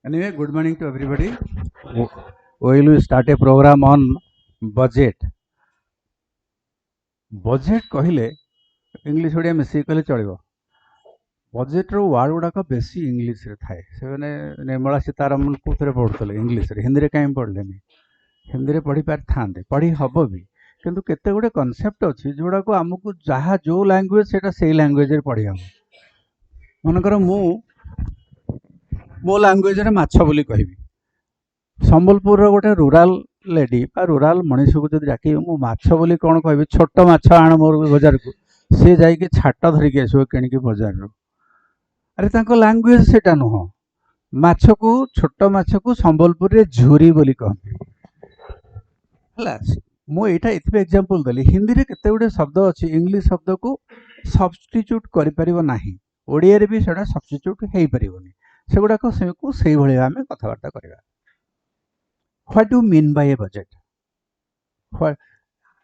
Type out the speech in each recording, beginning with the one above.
Anyway, good morning to everybody. We will start a program on budget. Budget कहले English Odia मिसिक कहले चलिबो. Budget रो ward गुडाक बेसी English रे थाए. से निर्मला सीतारामन कोथरे पढुतले इंग्लिश रे. हिंदी रे काई पढलेनी. हिंदी रे पढी पार थांदे. पढी हबो भी. किंतु केते गुडे कांसेप्ट अछि जोडा को हमकु जहा जो लैंग्वेज सेटा सेही लैंग्वेज रे पढी हम. मनकर मो लैंग्वेज रे माछ बोली कहबी. संबलपुर गोटे रूराल लेडी रूराल मनीष को जब डाक मु माछ बोली कौन कह छोट माछ आण मोर बजार को सी जाकि छाट धरिकी आसो कि बजार रू. अरे तांको लैंग्वेज सेटा नुह. माछ को छोट माछ को संबलपुर रे झुरी बोली कहते. मु एटा इतबे एग्जांपल देली. हिंदी रे केते गुडे शब्द अछि इंग्लिश शब्द को सब्स्टिट्यूट करि परिबो नाही. ओडिया रे भी सेटा सब्स्टिट्यूट हेई परिबोनी. सेगुडा को सेही भଳି आमे कथावार्ता करिबा. What do you mean by a budget?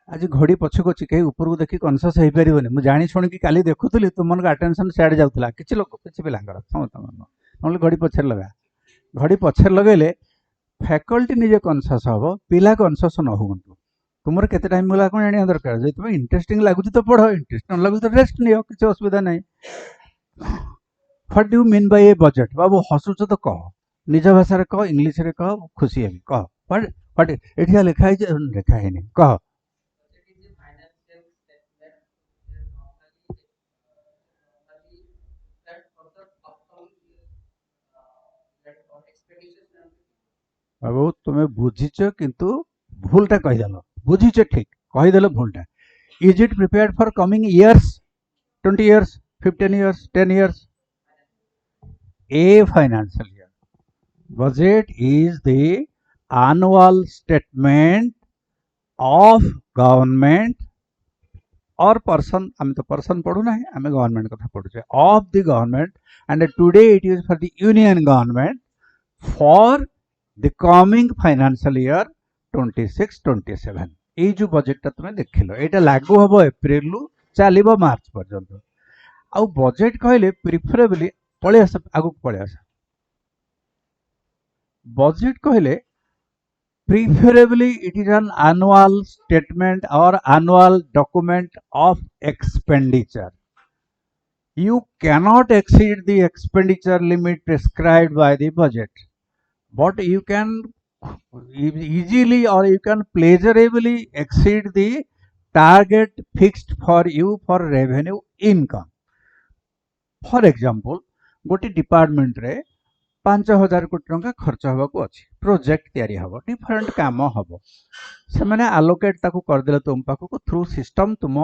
आज घड़ी पछक अछि कहीं ऊपर को देखि कॉन्शियस हेई परिबोनी. मु जानि छोन कि काली देखुतली तुम मन का अटेंशन सेड जाउतला. किछि लोक किछि पिलांगर समत मन नले घड़ी पछर लगा. घड़ी पछर लगेले फैकल्टी निजे कॉन्शियस हबो. पिला कॉन्शियस न होंतु. तुमर केते टाइम मिला कोन जानि दरकार. जे तुम इंटरेस्टिंग लागुछि तो पढो. इंटरेस्ट न लागुछि तो रेस्ट नियो. किछि असुविधा नै. What do you mean by a budget? बाबू हसुछ तो कह. निज भाषा रे कह. इंग्लिश रे कह. खुशी हेबी कह. What एठिया लिखा है लिखा है नहीं कह. बाबू तुम्हें बुझीच किंतु भूलटा कहीदेल. बुझीच ठीक कहीदेल भूलटा. Is it prepared for coming years 20 years 15 years 10 years? A financial year. Budget is the annual statement of government or person. आम तो person पढ़ू ना है. आम गवर्नमेंट कथा पढ़ुचे. Of the government, and today it is for the union government for the coming financial year 26-27. ये जो budget टा तुम देखिलो एटा लागू हबो एप्रिल रु चलिबो मार्च पर्यंत. आउ बजेट कहले प्रिफरेबली पळे आस आगु पळे आस. बजेट कहले preferably it is an annual statement or annual document of expenditure. You cannot exceed the expenditure limit prescribed by the budget, but you can easily or you can pleasurably exceed the target fixed for you for revenue income. For example, गोटे department रे 5000 कोटी टंका खर्च हवा को अछि. Project तयारी हबो. डिफरेंट काम हबो. से माने अलोकेट ताकू कर देले तुम पाखो को थ्रू सिस्टम तुम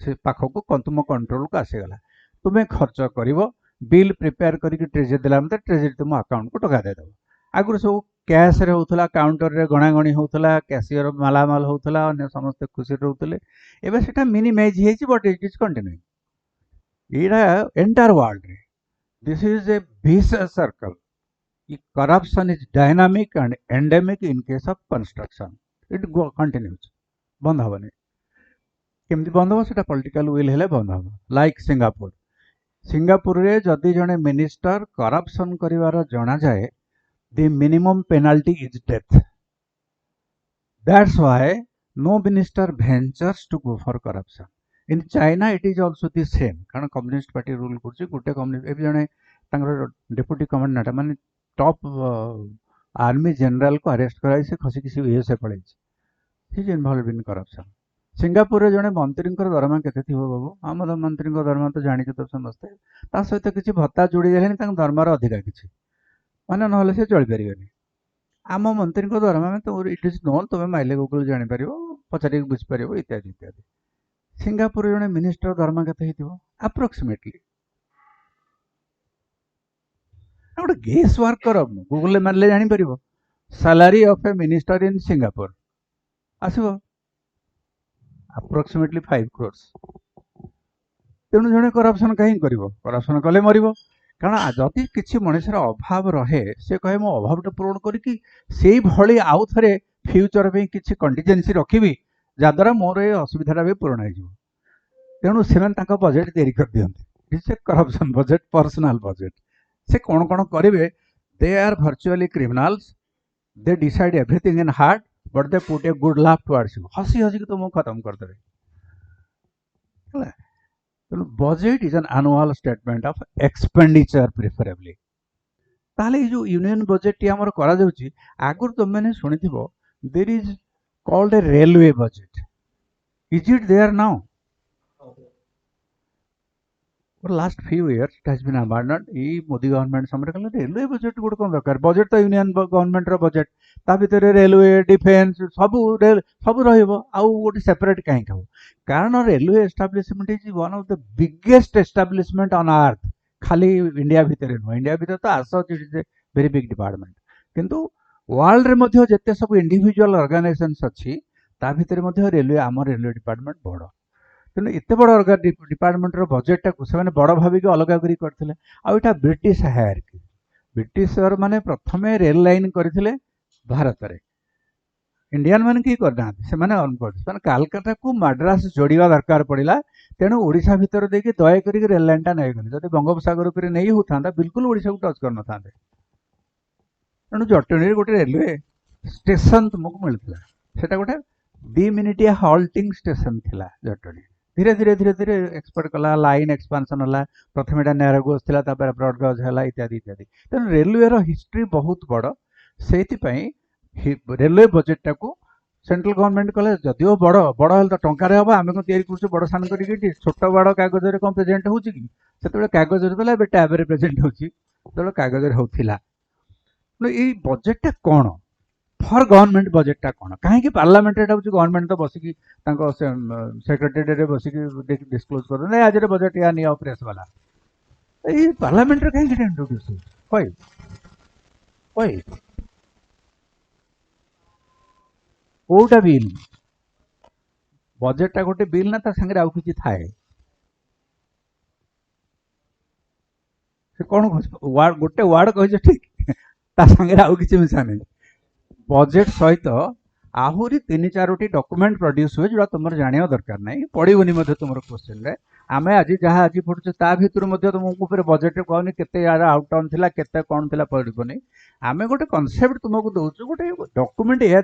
से पाखो को तुम कंट्रोल को आसे गला. तुमे खर्च करिवो. बिल प्रिपेयर करिक ट्रेजरी देला मते ट्रेजरी तुम अकाउंट को टका दे दबो. आगुर सब कैश रे होतला. काउंटर रे गणा गणी होतला. कैशियर मालामाल होतला. अन्य समस्त खुशी रहउतले. एबे सेटा मिनिमाइज हेछि बट इट इज कंटिन्यूइंग. इरा एंटायर वर्ल्ड रे this is a vicious circle. Corruption is dynamic and endemic in case of construction. It continues. बंद हबनी. केमती बंद हो सेटा पॉलिटिकल विल हेले बंद हबो. Like Singapore. सिंगापुर रे जदि जने मिनिस्टर करप्शन करिवार जणा जाए, the minimum penalty is death. That's why no minister ventures to go for corruption. In China it is also the same. कारण कम्युनिस्ट पार्टी रूल करछि. गुटे कम्युनिस्ट एबी जने तांगर deputy commandant माने top army general को arrest कराई से खसी किसी USA पड़ै छै. He is involve in corruption. Singapore रे जने मंत्री कर दरमा केते थिबो बाबू. हमर मंत्री को दरमा तो जानि के तो समझते. ता सहित किछि भत्ता जोड़ी देलेनी तांग दरमा रो अधिका किछि माने नहले से चल परिबेनी. आम मंत्री को दरमा में तो इट इज नोन. तुमे माइले गूगल जानि परिबो. पचारि बुझ परिबो इत्यादि इत्यादि. सिंगापुर जने मिनिस्टर दरमा केते हिथिबो अप्रोक्सीमेटली. गोटे गेस वर्क कर. गूगल मारले जानि परिबो. Salary of a minister in Singapore आसीबो अप्रोक्सीमेटली 5 crores. तेणु जने करप्शन कहीं करिवो. करप्शन कले मरिबो. कारण जदि किछि मनुष्यर अभाव रहे से कहे मो अभावटा पूरण करिकि सेही भଳି आउ थरे फ्यूचर पे किछि कंटिजेंसी रखिबी जाद्वारा मोर ए असुविधाटा भी पूर्ण हो. तेणु से बजेट तैयारी कर दिखते. It's a corruption budget. Personal budget से कौन कौन करेंगे they are virtually criminals. They decide everything in heart, but they put a good laugh towards you. हसी हसी के तुमको खत्म कर देवे. Budget is an annual statement of expenditure preferably. ताले जो यूनियन बजेट टी हमर करा जाउची आगुर तुम मैंने सुनिथिबो there is called a railway budget. Is it there now? For last few years it has been abandoned. E Modi government समरे कले railway budget good कोन दरकार बजेट तो यूनियन गवर्नमेंट रो बजेट ता भीतर रेलवे डिफेंस सब रहइबो आउ गोटे सेपरेट काहे कहू कारण railway establishment is one of the biggest establishment on earth खाली इंडिया भीतर नो इंडिया भीतर तो आसो it is a very big department किंतु वर्ल्ड रे मध्ये जते सब इंडिविजुअल ऑर्गेनाइजेशंस अछि ता भीतर मध्ये रेलवे आम रेलवे डिपार्टमेंट बड़ तेणु एत बड़ डिपार्टमेंट बजेटा को से बड़ भाविक अलग करते आटा ब्रिटिश हायरकी ब्रिटिशर माने प्रथम रेल लाइन करते भारत में इंडियन मैंने कि करना से अनपढ़ कालकाटा को मद्रास जोड़ा दरकार पड़ा तेणु ओडिशा भितर देखिए दयाक रेल लाइन टा नहीं गले जब बंगोपसागर पर नहीं होता बिल्कुल ओडिशा को टच कर ना तेणु जटणी गोटे रेलवे स्टेशन तुमको मिलता से गोटे 2 मिनिटिया हल्टिंग स्टेशन थिला जटणी धीरे धीरे धीरे धीरे एक्सपर्ट कला लाइन एक्सपांशन है प्रथम एटा नैरो गज था ब्रॉड गज है इत्यादि इत्यादि तेणु रेलवे हिस्ट्री बहुत बड़ से रेलवे बजेटा को सेंट्रल गवर्नमेंट कले जदिव बड़ बड़ हेल्ला तो टंकार हम आम कौन या बड़ सान कर छोट बड़ कागज कौन प्रेजेंट होते कागज देला ए टैब रे प्रेजेंट हो कागज होता ये बजेटा कौन फॉर गवर्नमेंट बजेटा कौन कहीं पार्लियामेंट गवर्नमेंट तो बसिकी सेक्रेटेरिएट रे बसिकी डिस्क्लोज कर आज बजेट या नहीं प्रेस वाला ये पार्लियामेंट रे कहीं इंट्रोड्यूस होय होय कोटा बिल बजेटा गोटे बिल ना ता संगे आउ किछि थाए से कोन वार्ड गोटे वार्ड कहि ठीक ता संगे आउ किछि मिसा नहीं बजेट सहित आहुरी 3-4 डॉक्यूमेंट प्रोड्यूस हुए जोड़ा तुम जानिया दरकार नहीं पड़ोनी तुम क्वेश्चन रे आम आज जहाँ आज पढ़ुचे ता भर तुमको फिर बजेट कहनी के आउटटर्न थी के कौन थी पड़ोनी आम गोटे कनसेप्ट तुमको दौचु गोटे डॉक्यूमेंट या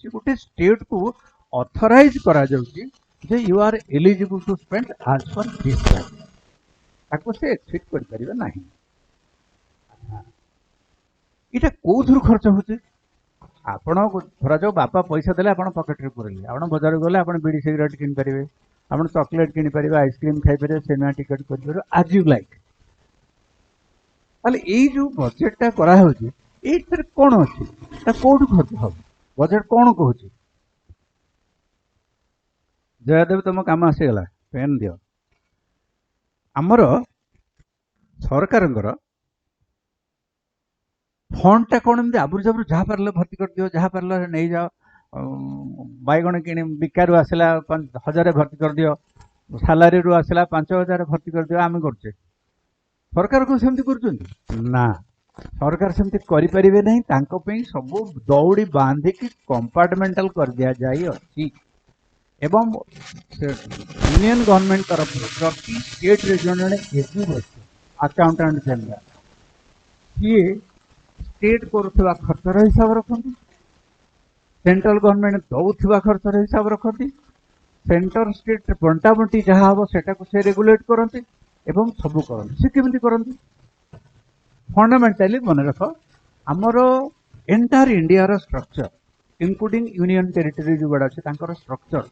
गोटे स्टेट को ऑथराइज करा जे you are eligible to spend आज पर दिस ताको से एक्सीड कर परिबा नहीं इटा कोथुर खर्च होचे आपण धरा जाओ बापा पैसा देले आपण पॉकेट रे पुरले आपण बाजार गले आपण बीड़ी सिगरेट किन परिबे आपण चॉकलेट किन परिबे आइसक्रीम खाइ परिबे सिनेमा टिकट कर परिबे आज यू लाइक ताले ए जो बजेटटा करा होची ए फिर कोन अछि ता कोड खर्च हो बजेट कोन कहूची जयदेव तुम काम आसी गला पेन दियो हमर सरकारंगर फंड टा कौन एमती आबुर जाबुर जहाँ पार्ल भर्ती कर दियो जहाँ पार्ल नहीं जाओ बैगण कि बिकार आसला 1000 भर्ती कर दियो सालारी रू आसला 5000 भर्ती कर दियो आम करचे सरकार को सेमती कर सरकार सेमती करें नहीं सब दौड़ी बांधिकी कंपार्टमेंटाल कर दिया जाई अछि एवं यूनियन गवर्नमेंट तरफ प्रति स्टेट रे जने एसबी अकाउंटेंट जनरल किए स्टेट करुवा खर्चर हिसाब रखती सेंट्रल गवर्नमेंट दौथवा खर्चर हिसाब रखती सेंटर स्टेट बंटा बंटी जहाँ हम सेटा को से रेगुलेट करती एवं सब करती से केमती करती फंडामेंटाली मन रख आमर एंटायर इंडिया रो स्ट्रक्चर इंक्लूडिंग यूनियन टेरिटरी जो गुड़ा अच्छे स्ट्रक्चर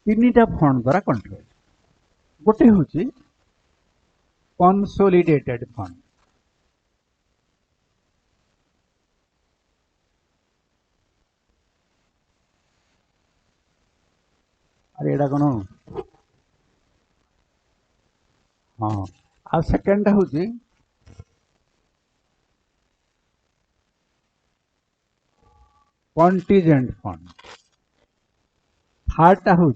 3टा फंड द्वारा कंट्रोल गोटे हूँ कंसोलिडेटेड फंड अरे एडा कौन हाँ आ सेकेंड हूँ कंटीजेंट फंड थर्डटा हूँ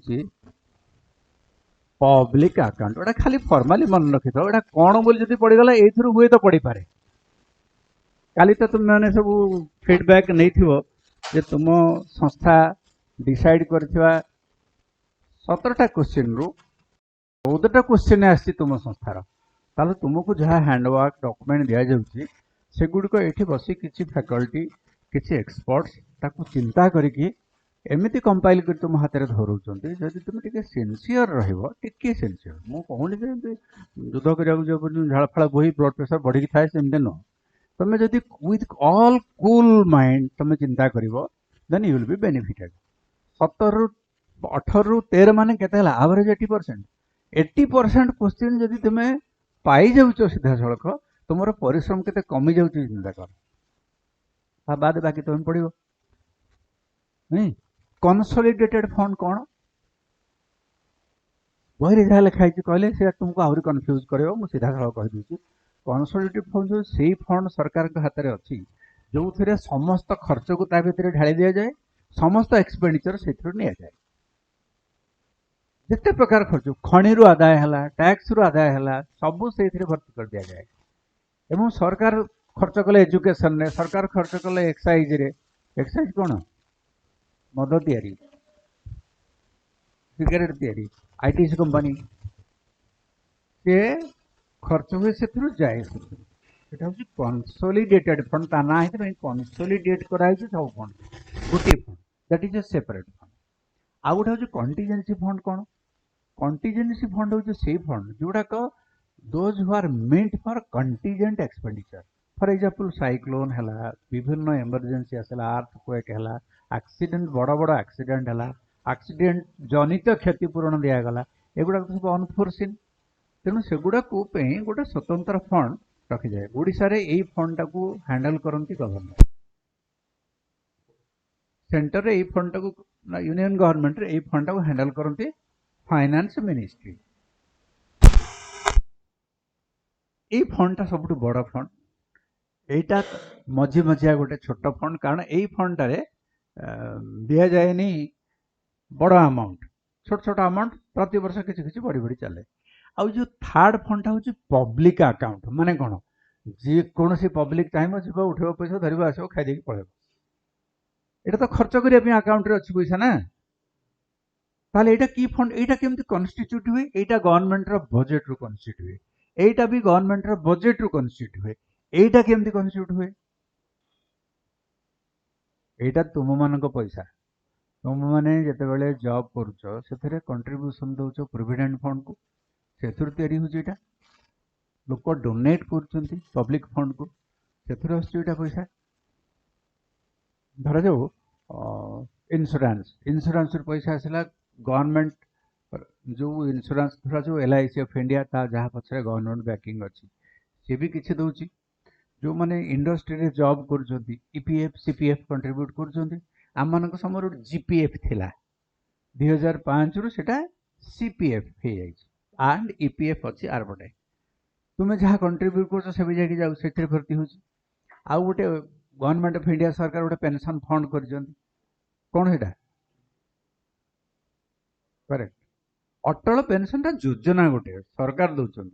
पब्लिक अकाउंट एटा खाली फॉर्मली मन रखी था एटा कौन बोली जब पड़गला ये हुए तो पड़ पारे काली तो तुम मैंने सब फीडबैक नहीं थो जे तुम संस्था डिसाइड कर 17टा क्वेश्चन रु 14टा क्वेश्चन आसी तुम संस्थार ताले तुमको जहाँ हैंडवर्क डॉक्यूमेंट दि जाऊँगी सेगुड़िक ये बस किसी फैकल्टी किसी एक्सपर्ट्स ताको चिंता करिकी एमती कंपाइल कर तुम हाथ में धरौंट जदि तुम टे सिनसीयर रे सिनसीयर मु कहूनी युद्ध करने झाड़ फाड़ बोही ब्लड प्रेशर बढ़ी थाए सेमती नुह तुम जदि विथ ऑल कूल माइंड तुम चिंता कर then you will be benefited 17 रु 18 रु 13 मान के एवरेज 80% 80% क्वेश्चन जदि तुम पाई जाऊच सीधा सड़क तुम परिश्रम के कमी जाऊँ चिंता कर बाद बाकी तुम पड़ो नहीं कंसोलिडेटेड फंड कौन बही जहाँ लिखाई कहले से तुमको आहरी कन्फ्यूज कर सीधा सड़क कहीदे कंसोलिडेटेड फंड जो से फंड सरकार के हाथ में अच्छी जो थे समस्त खर्च को भितर ढाई दि जाए समस्त एक्सपेंडिचर से नि जाए जिते प्रकार खर्च खनि आदाय है टैक्स रु आदाय है सबू से भर्ती कर दि जाए एवं सरकार खर्च कले एजुकेशन रे सरकार खर्च कले एक्साइज रे एक्साइज कौन मद तैयारी सिगरेट तैयारी आईटीसी कंपनी से खर्च हुए से जाए कंसोलिडेटेड फंड ता ना है कंसोलिडेट कराई सब फंड गोटे fund that is a separate fund आ गोटे हूँ कंटीजेंसी फंड कौन कंटीजेंसी फंड हूँ से फंड जोड़ाक those who are meant for contingent expenditure for example cyclone है विभिन्न इमरजेंसी आसला अर्थक्वेक है एक्सीडेंट बड़ बड़ एक्सीडेंट है एक्सीडेंट जनित क्षतिपूरण दिगला एगुड़ा सब अनफोर्सिन तेणु सेगुड़ा गोटे स्वतंत्र फंड रखी जाए ओडिशा रे एई फंड टाकू हैंडल करती गवर्नमेंट सेंटर रे एई फंड टाकू यूनियन गवर्नमेंट रे एई फंड टाकू हैंडल करती फाइनेंस मिनिस्ट्री एई फंड टा सबुठ बड़ फंड एटा मझी मझिया गोटे छोट फंड कारण एई फंड टारे दिया जाए नहीं बड़ अमाउंट छोट छोट अमाउंट प्रति वर्ष किसी किसी बढ़ी बढ़ी चले आउ जो थर्ड फंड हूँ पब्लिक अकाउंट माने कौन जी कौन सी पब्लिक चाहिए जीव उठे पैसा धर आस खाई पड़े ये तो खर्च करने अकाउंट अच्छी पैसा ना ताले एटा की फंड एटा केमती कन्स्टिट्यूट हुए एटा गवर्नमेंट रो बजेट रु कन्स्टिट्यूट हुए एटा भी गवर्नमेंट रो बजेट रु कन्स्टिट्यूट हुए एटा केमती कन्स्टिट्यूट हुए एटा तुम मान पैसा तुम मैंने जिते जॉब कर कंट्रीब्यूशन दौच प्रोविडेंट फंड को से या लोक डोनेट कर पब्लिक फंड को से पैसा धर जाऊ इंश्योरेंस इंश्योरेंस पैसा आसला गवर्नमेंट जो इंश्योरेंस धरा जो LIC ऑफ इंडिया जहाँ पछरे गवर्नमेंट बैकिंग अच्छी सी भी किसी दौर जो मैंने इंडस्ट्री रे जॉब कर EPF CPF कंट्रीब्यूट कर आम मान समय GPF थिला 2005 रु सेटा CPF हो जाए एंड EPF अच्छी आर पटे तुम्हें जहाँ कंट्रीब्यूट कर से भी जाकि जाऊ से भर्ती हो आउ गोटे गवर्नमेंट ऑफ इंडिया सरकार गोटे पेंशन फंड कर कौन है करेक्ट अटल पेंशन योजना गोटे सरकार दौरान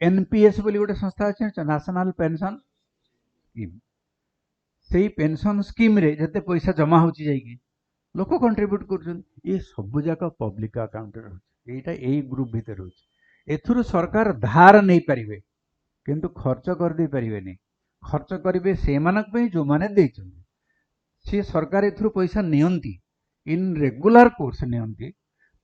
NPS बोली गोटे संस्था अच्छे नेशनल पेंशन स्कीम से पेंशन स्कीम रे जते पैसा जमा हो लोक कंट्रीब्यूट कर ये सब जाक पब्लिक अकाउंट रहा यही ग्रुप भितर एथुरु सरकार धार नहीं पारे किंतु खर्च कर दे पारे खर्च करेंगे से मानक जो माने देछन सी सरकार एथुरु पैसा नियंती इन रेगुलर कोर्स नियंती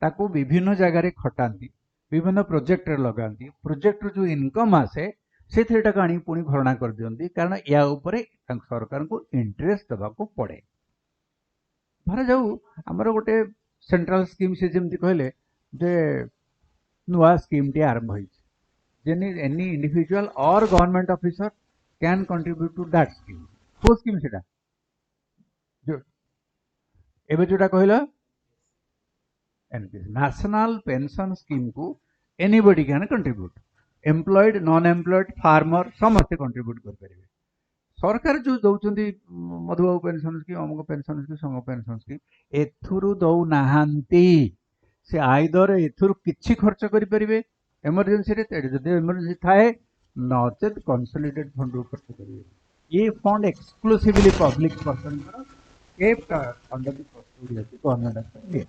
ताको विभिन्न जगार खटाती विभिन्न प्रोजेक्ट लगाती प्रोजेक्ट जो इनकम आसे से आनी पुणी भरणा कर दियंती कारण या उपरे सरकार को इंटरेस्ट देवाको पड़े धरा जाऊ आमर गोटे सेंट्रल स्कीम से जमी कहले जे नुआ स्कीम टी आरंभ होनी any individual or government officer can contribute to that scheme को स्कीम से जो एबे जोटा कहला NPS नेशनल पेंशन स्कीम को anybody can contribute employed non employed farmer समस्ते कंट्रीब्यूट कर पारे सरकार जो दौरान मधुबाबू पेंशन स्कीम अमुक पेंशन स्कीम समूह पेंशन स्कीम एथुरु दौ नाहांती से आइदर एथुरु किछि खर्च करि परिबे इमरजेंसी रे जदि इमरजेंसी थाए नचेत कंसोलिडेटेड फंड रो खर्च करिवे ये फंड एक्सक्लूसिवली पब्लिक पर्सन करो kept under the custody of government of India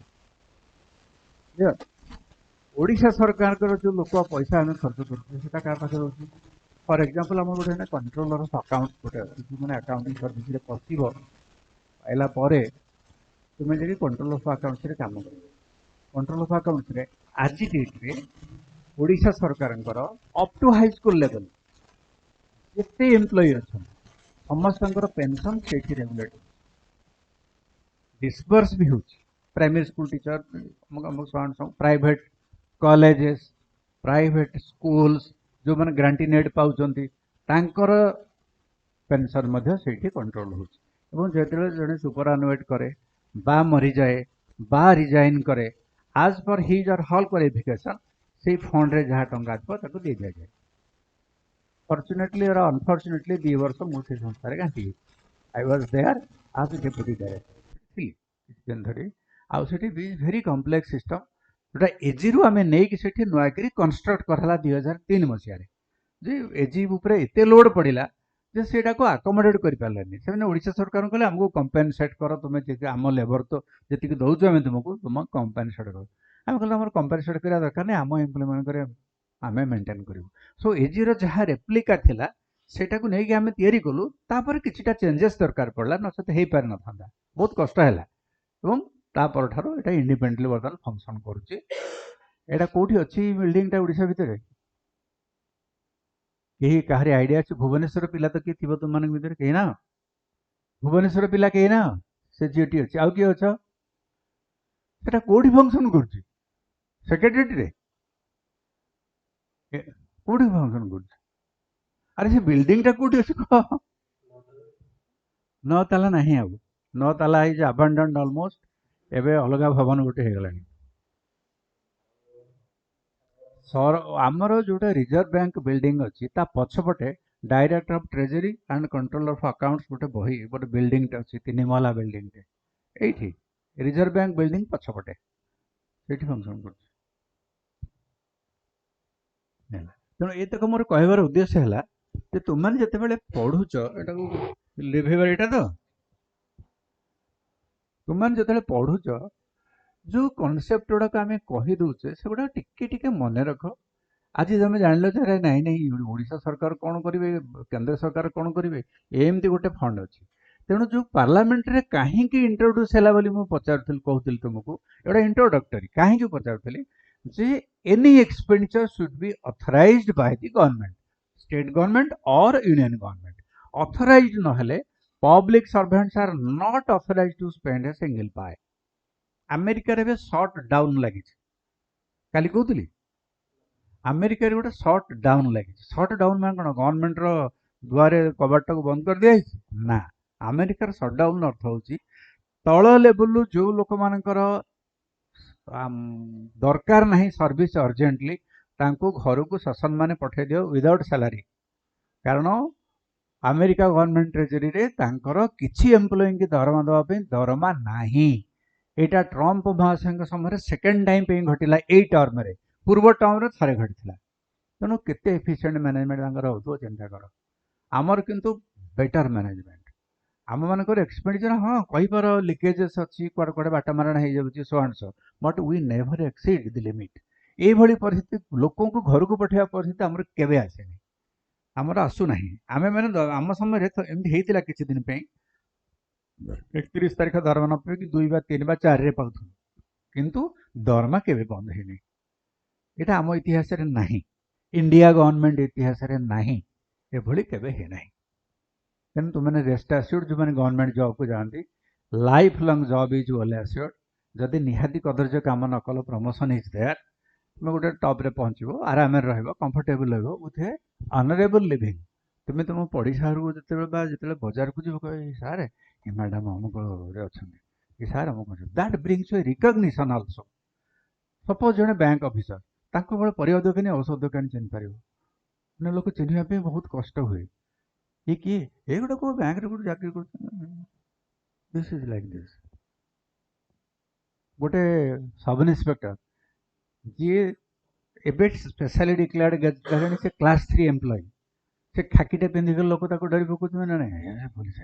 Odisha सरकार जो लोक पैसा आम खर्च करते क्या पाखे रोचे फॉर एग्जांपल हम गोटे कंट्रोलर ऑफ अकाउंट गोटे मैंने अकाउंटिंग सर्विस रे पसिबो आइला परे तुम जदि कंट्रोल ऑफ अकाउंट्स रे काम कर कंट्रोल ऑफ अकाउंट्स रे आज डेट रे ओडिशा सरकार up to high school level जिते एम्प्लॉय अच्छा समस्त पेंशन से रेगुलेट डिस्बर्स भी होची primary school teacher private colleges private schools जो मैंने ग्रांटीनेड पाउचंती तांकर पेंशन मध्य सेठी कंट्रोल होची एवं जेतले जने सुपरएनुएट करे बा मरी जाए बा रिजाइन करे आज पर हिज और हल क्वालिफिकेशन से फंड रे जहाँ टंका थो ताको दे दिया जाए फॉर्चुनेटली और अनफॉर्चुनेटली 2 वर्ष मुझे संस्थार घाटी आई वाज देयर आज डेप्यूटी डायरेक्टर धरी आउ सेठी वेरी कॉम्प्लेक्स सिस्टम जोटा एजी रु आमे नै कि सेठी नुआकरी कंस्ट्रक्ट करला 2003 मसिया रे जे एजी ऊपर एते लोड पड़िला जे सेटा को अकोमोडेट कर पारलानी से ओडिशा सरकार कहले हमको कंपेनसेट कर तुम आम लेबर तो जी दौचु आम तुमको तुम कंपेनसेट कर आम कहले हमर कंपेनसेट करा दरकार नहीं आम एम्प्लॉय मान आम मेंटेन करूँ सो एजी रो जहाँ रेप्लिका थिला सेटा को नहीं कि आम तैयारी कलु तापर किछिटा चेंजेस दरकार पड़ला नचेत हो पार न था बहुत कष्ट है एवं तापर ठारो एटा इंडिपेंडेंटली बर्तमान फंक्शन करुच्ची एटा कोठी अच्छी बिल्डिंगटा ओडिशा भितर कहीं कहारी आइडिया अच्छे भुवनेश्वर पिला तो किए थी तुम मान भर कहीं ना भुवनेश्वर पिला कहीं ना से झीटी अच्छे आउ किए अच्छा सेटा कोठी फंक्शन करुच्ची सेक्रेटरीट रे कोठी फंक्शन करुच्ची अरे से बिल्डिंग टा कोठी अछि कह 9 ताला नहीं अब 9 ताला इज अबंडन्ड ऑलमोस्ट एबे अलगा भवन गोटे हे गलानी सर आमर जोटा रिजर्व बैंक बिल्डिंग अच्छी ता पछपटे director of treasury and controller of accounts गोटे बही गोटे बिल्डिंग टे अच्छी 3 महला बिल्डिंग टे एठी रिजर्व बैंक बिल्डिंग पछपटे सेठी फंक्शन कर तेणु ये तक मोर कहबार उद्देश्य है जे तुम मैंने जिते बड़े पढ़ुच एटा लिभेबार एटा तो तुम मैंने जिते पढ़ुच जो कनसेप्ट गुड़ाक आम कही दौचे से गुड़ा टिके टिके मन रख आज तुम जान जे नाई नाई ओडिशा सरकार कौन करेंगे केंद्र सरकार कौन करेंगे एमती गोटे फंड अच्छी तेणु जो पार्लियामेंट रे कहीं इंट्रोड्यूस है मुझे पचार कहूँ तुमको एटा इंट्रोडक्टरी कहीं पचारूली जे any expenditure should be authorised by the government state government और यूनियन गवर्नमेंट ऑथराइज्ड नहेले public servants are not authorised to spend a single pie America रे शॉट डाउन लगी काली कहूली अमेरिका रे गोटे शॉट डाउन लगी शॉट डाउन मान कौन गवर्नमेंट रो दुआरे कबाट को बंद कर दिया ना अमेरिकार शॉट डाउन अर्थ होची तल लेवल जो लोक मानकर दरकार नहीं सर्विस अर्जेंटली तांको घर को शासन माने पठे दियो विदाउट सैलरी कारण अमेरिका गवर्नमेंट ट्रेजरी रे तांकर किछि एम्प्लॉय की दरमा दवा दरमा नाही एटा ट्रम्प महाशय समय सेकेंड टाइम पे घटिला ए टर्म रे पूर्व टर्म रे थरे घटिला तेणु केते एफिशिएंट मैनेजमेंट हो चिंता कर आमर किंतु बेटर मैनेजमेंट आम मानकर एक्सपेंडिचर हाँ कहीपर लिकेजेस अच्छी कुआड़े कुआड़े बाट मारणा हो जाऊँगी so and so but we never exceed the limit ये परिस्थिति लोक घर को पठेवा परिस्थिति आमर केबे आसेनी आमर आसुना आम मैंने आम समय एमती होता किसी दिन 31 तारीख दरमा न पाई 2 बा 3 बा 4 रे पाऊ किंतु दरमा केबे बंद होनी यहाँ आम इतिहास रे नहीं इंडिया गवर्नमेंट इतिहास रे नहीं एभली केबे हे नहीं तेणु तुमने रेस्ट आस्योर्ड जो मैंने गवर्नमेंट जॉब को जाती life long job is well assured जदि निहाती कदर्य काम न कल प्रमोशन इज देयर तुम गोटे टॉप रे पहुँचो आराम comfortable with A honourable living तुम्हें तुम पड़ीसा को जिते बजार को जीव कह सार ये मैडम अमुक अच्छा सार अमुक that brings a recognition also suppose जड़े बैंक ऑफिसर ताको बड़े परिवा दुकानी औषध दुकानी चिन्ह पार लोक चिन्हवाई बहुत कष्ट हुए ये किए ये गोटे को बैंक रे गोटे चाकरी कर दिस इज लाइक दिस गोटे सब इन्स्पेक्टर जी एबे स्पेशली डिक्लेयर्ड गजनी से क्लास 3 एम्प्लॉय से खाकीटे पिंधिक लोक डरी पकाउँ ना police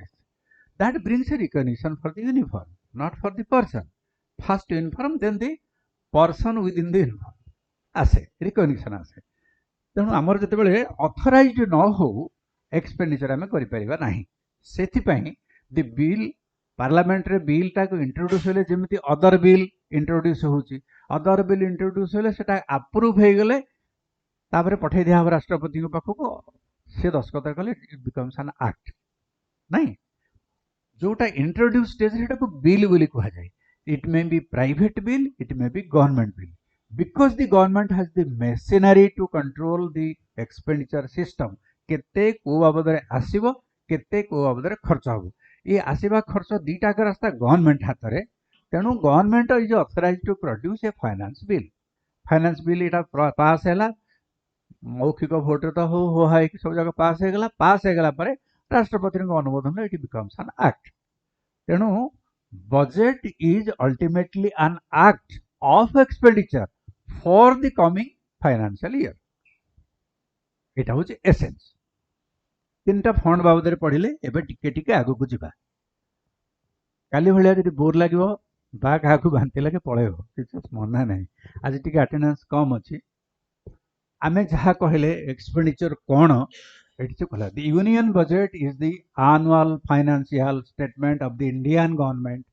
that brings a recognition for the uniform not for the person first uniform then the person within the uniform आसे recognition आसे तेणु आमर जेतेबेले ऑथराइज्ड न हो एक्सपेंडिचर आमे करि परिबा नाही सेथि पई द बिल पार्लियामेंट रे बिल टा को इंट्रोड्यूस होले जेमिति अदर बिल इंट्रोड्यूस होउची अदर बिल इंट्रोड्यूस होले सेटा अप्रूव हे गेले तापरे पठै दिया हम राष्ट्रपति को पाखको से दस्खत कले इट बिकम्स एन एक्ट नहीं जोटा इंट्रोड्यूस स्टेज रे को बिल बोली कहा जाय it may be private bill it may be government bill because the government has the machinery to control the expenditure system केते को बाबद रे आसीबो केते को बाबद रे खर्च होबो ये आसीबा खर्च दीटा के रास्ता गवर्नमेंट हाथ रे तेनु government is authorised to produce a finance bill इटा पास हैला मौखिक भोट रे तो हो हाय कि सब जगह पास हे गेला परे राष्ट्रपति को अनुमोदन इट बिकम्स एन एक्ट तेनु budget is ultimately an act of expenditure for the coming financial year एटा होची एसेंस तीनटा फंड बाबद रे पढिले एबे टिके टिके आगु को जिबा काली भलिया जदि बोर लागिवो बा काकू बांति लागे पळेबो किछ मना नाही आज टिके अटेंडेंस कम अछि आमे जहा कहले एक्सपेंडिचर कोन एटी कहला the union budget is the annual financial statement of the Indian government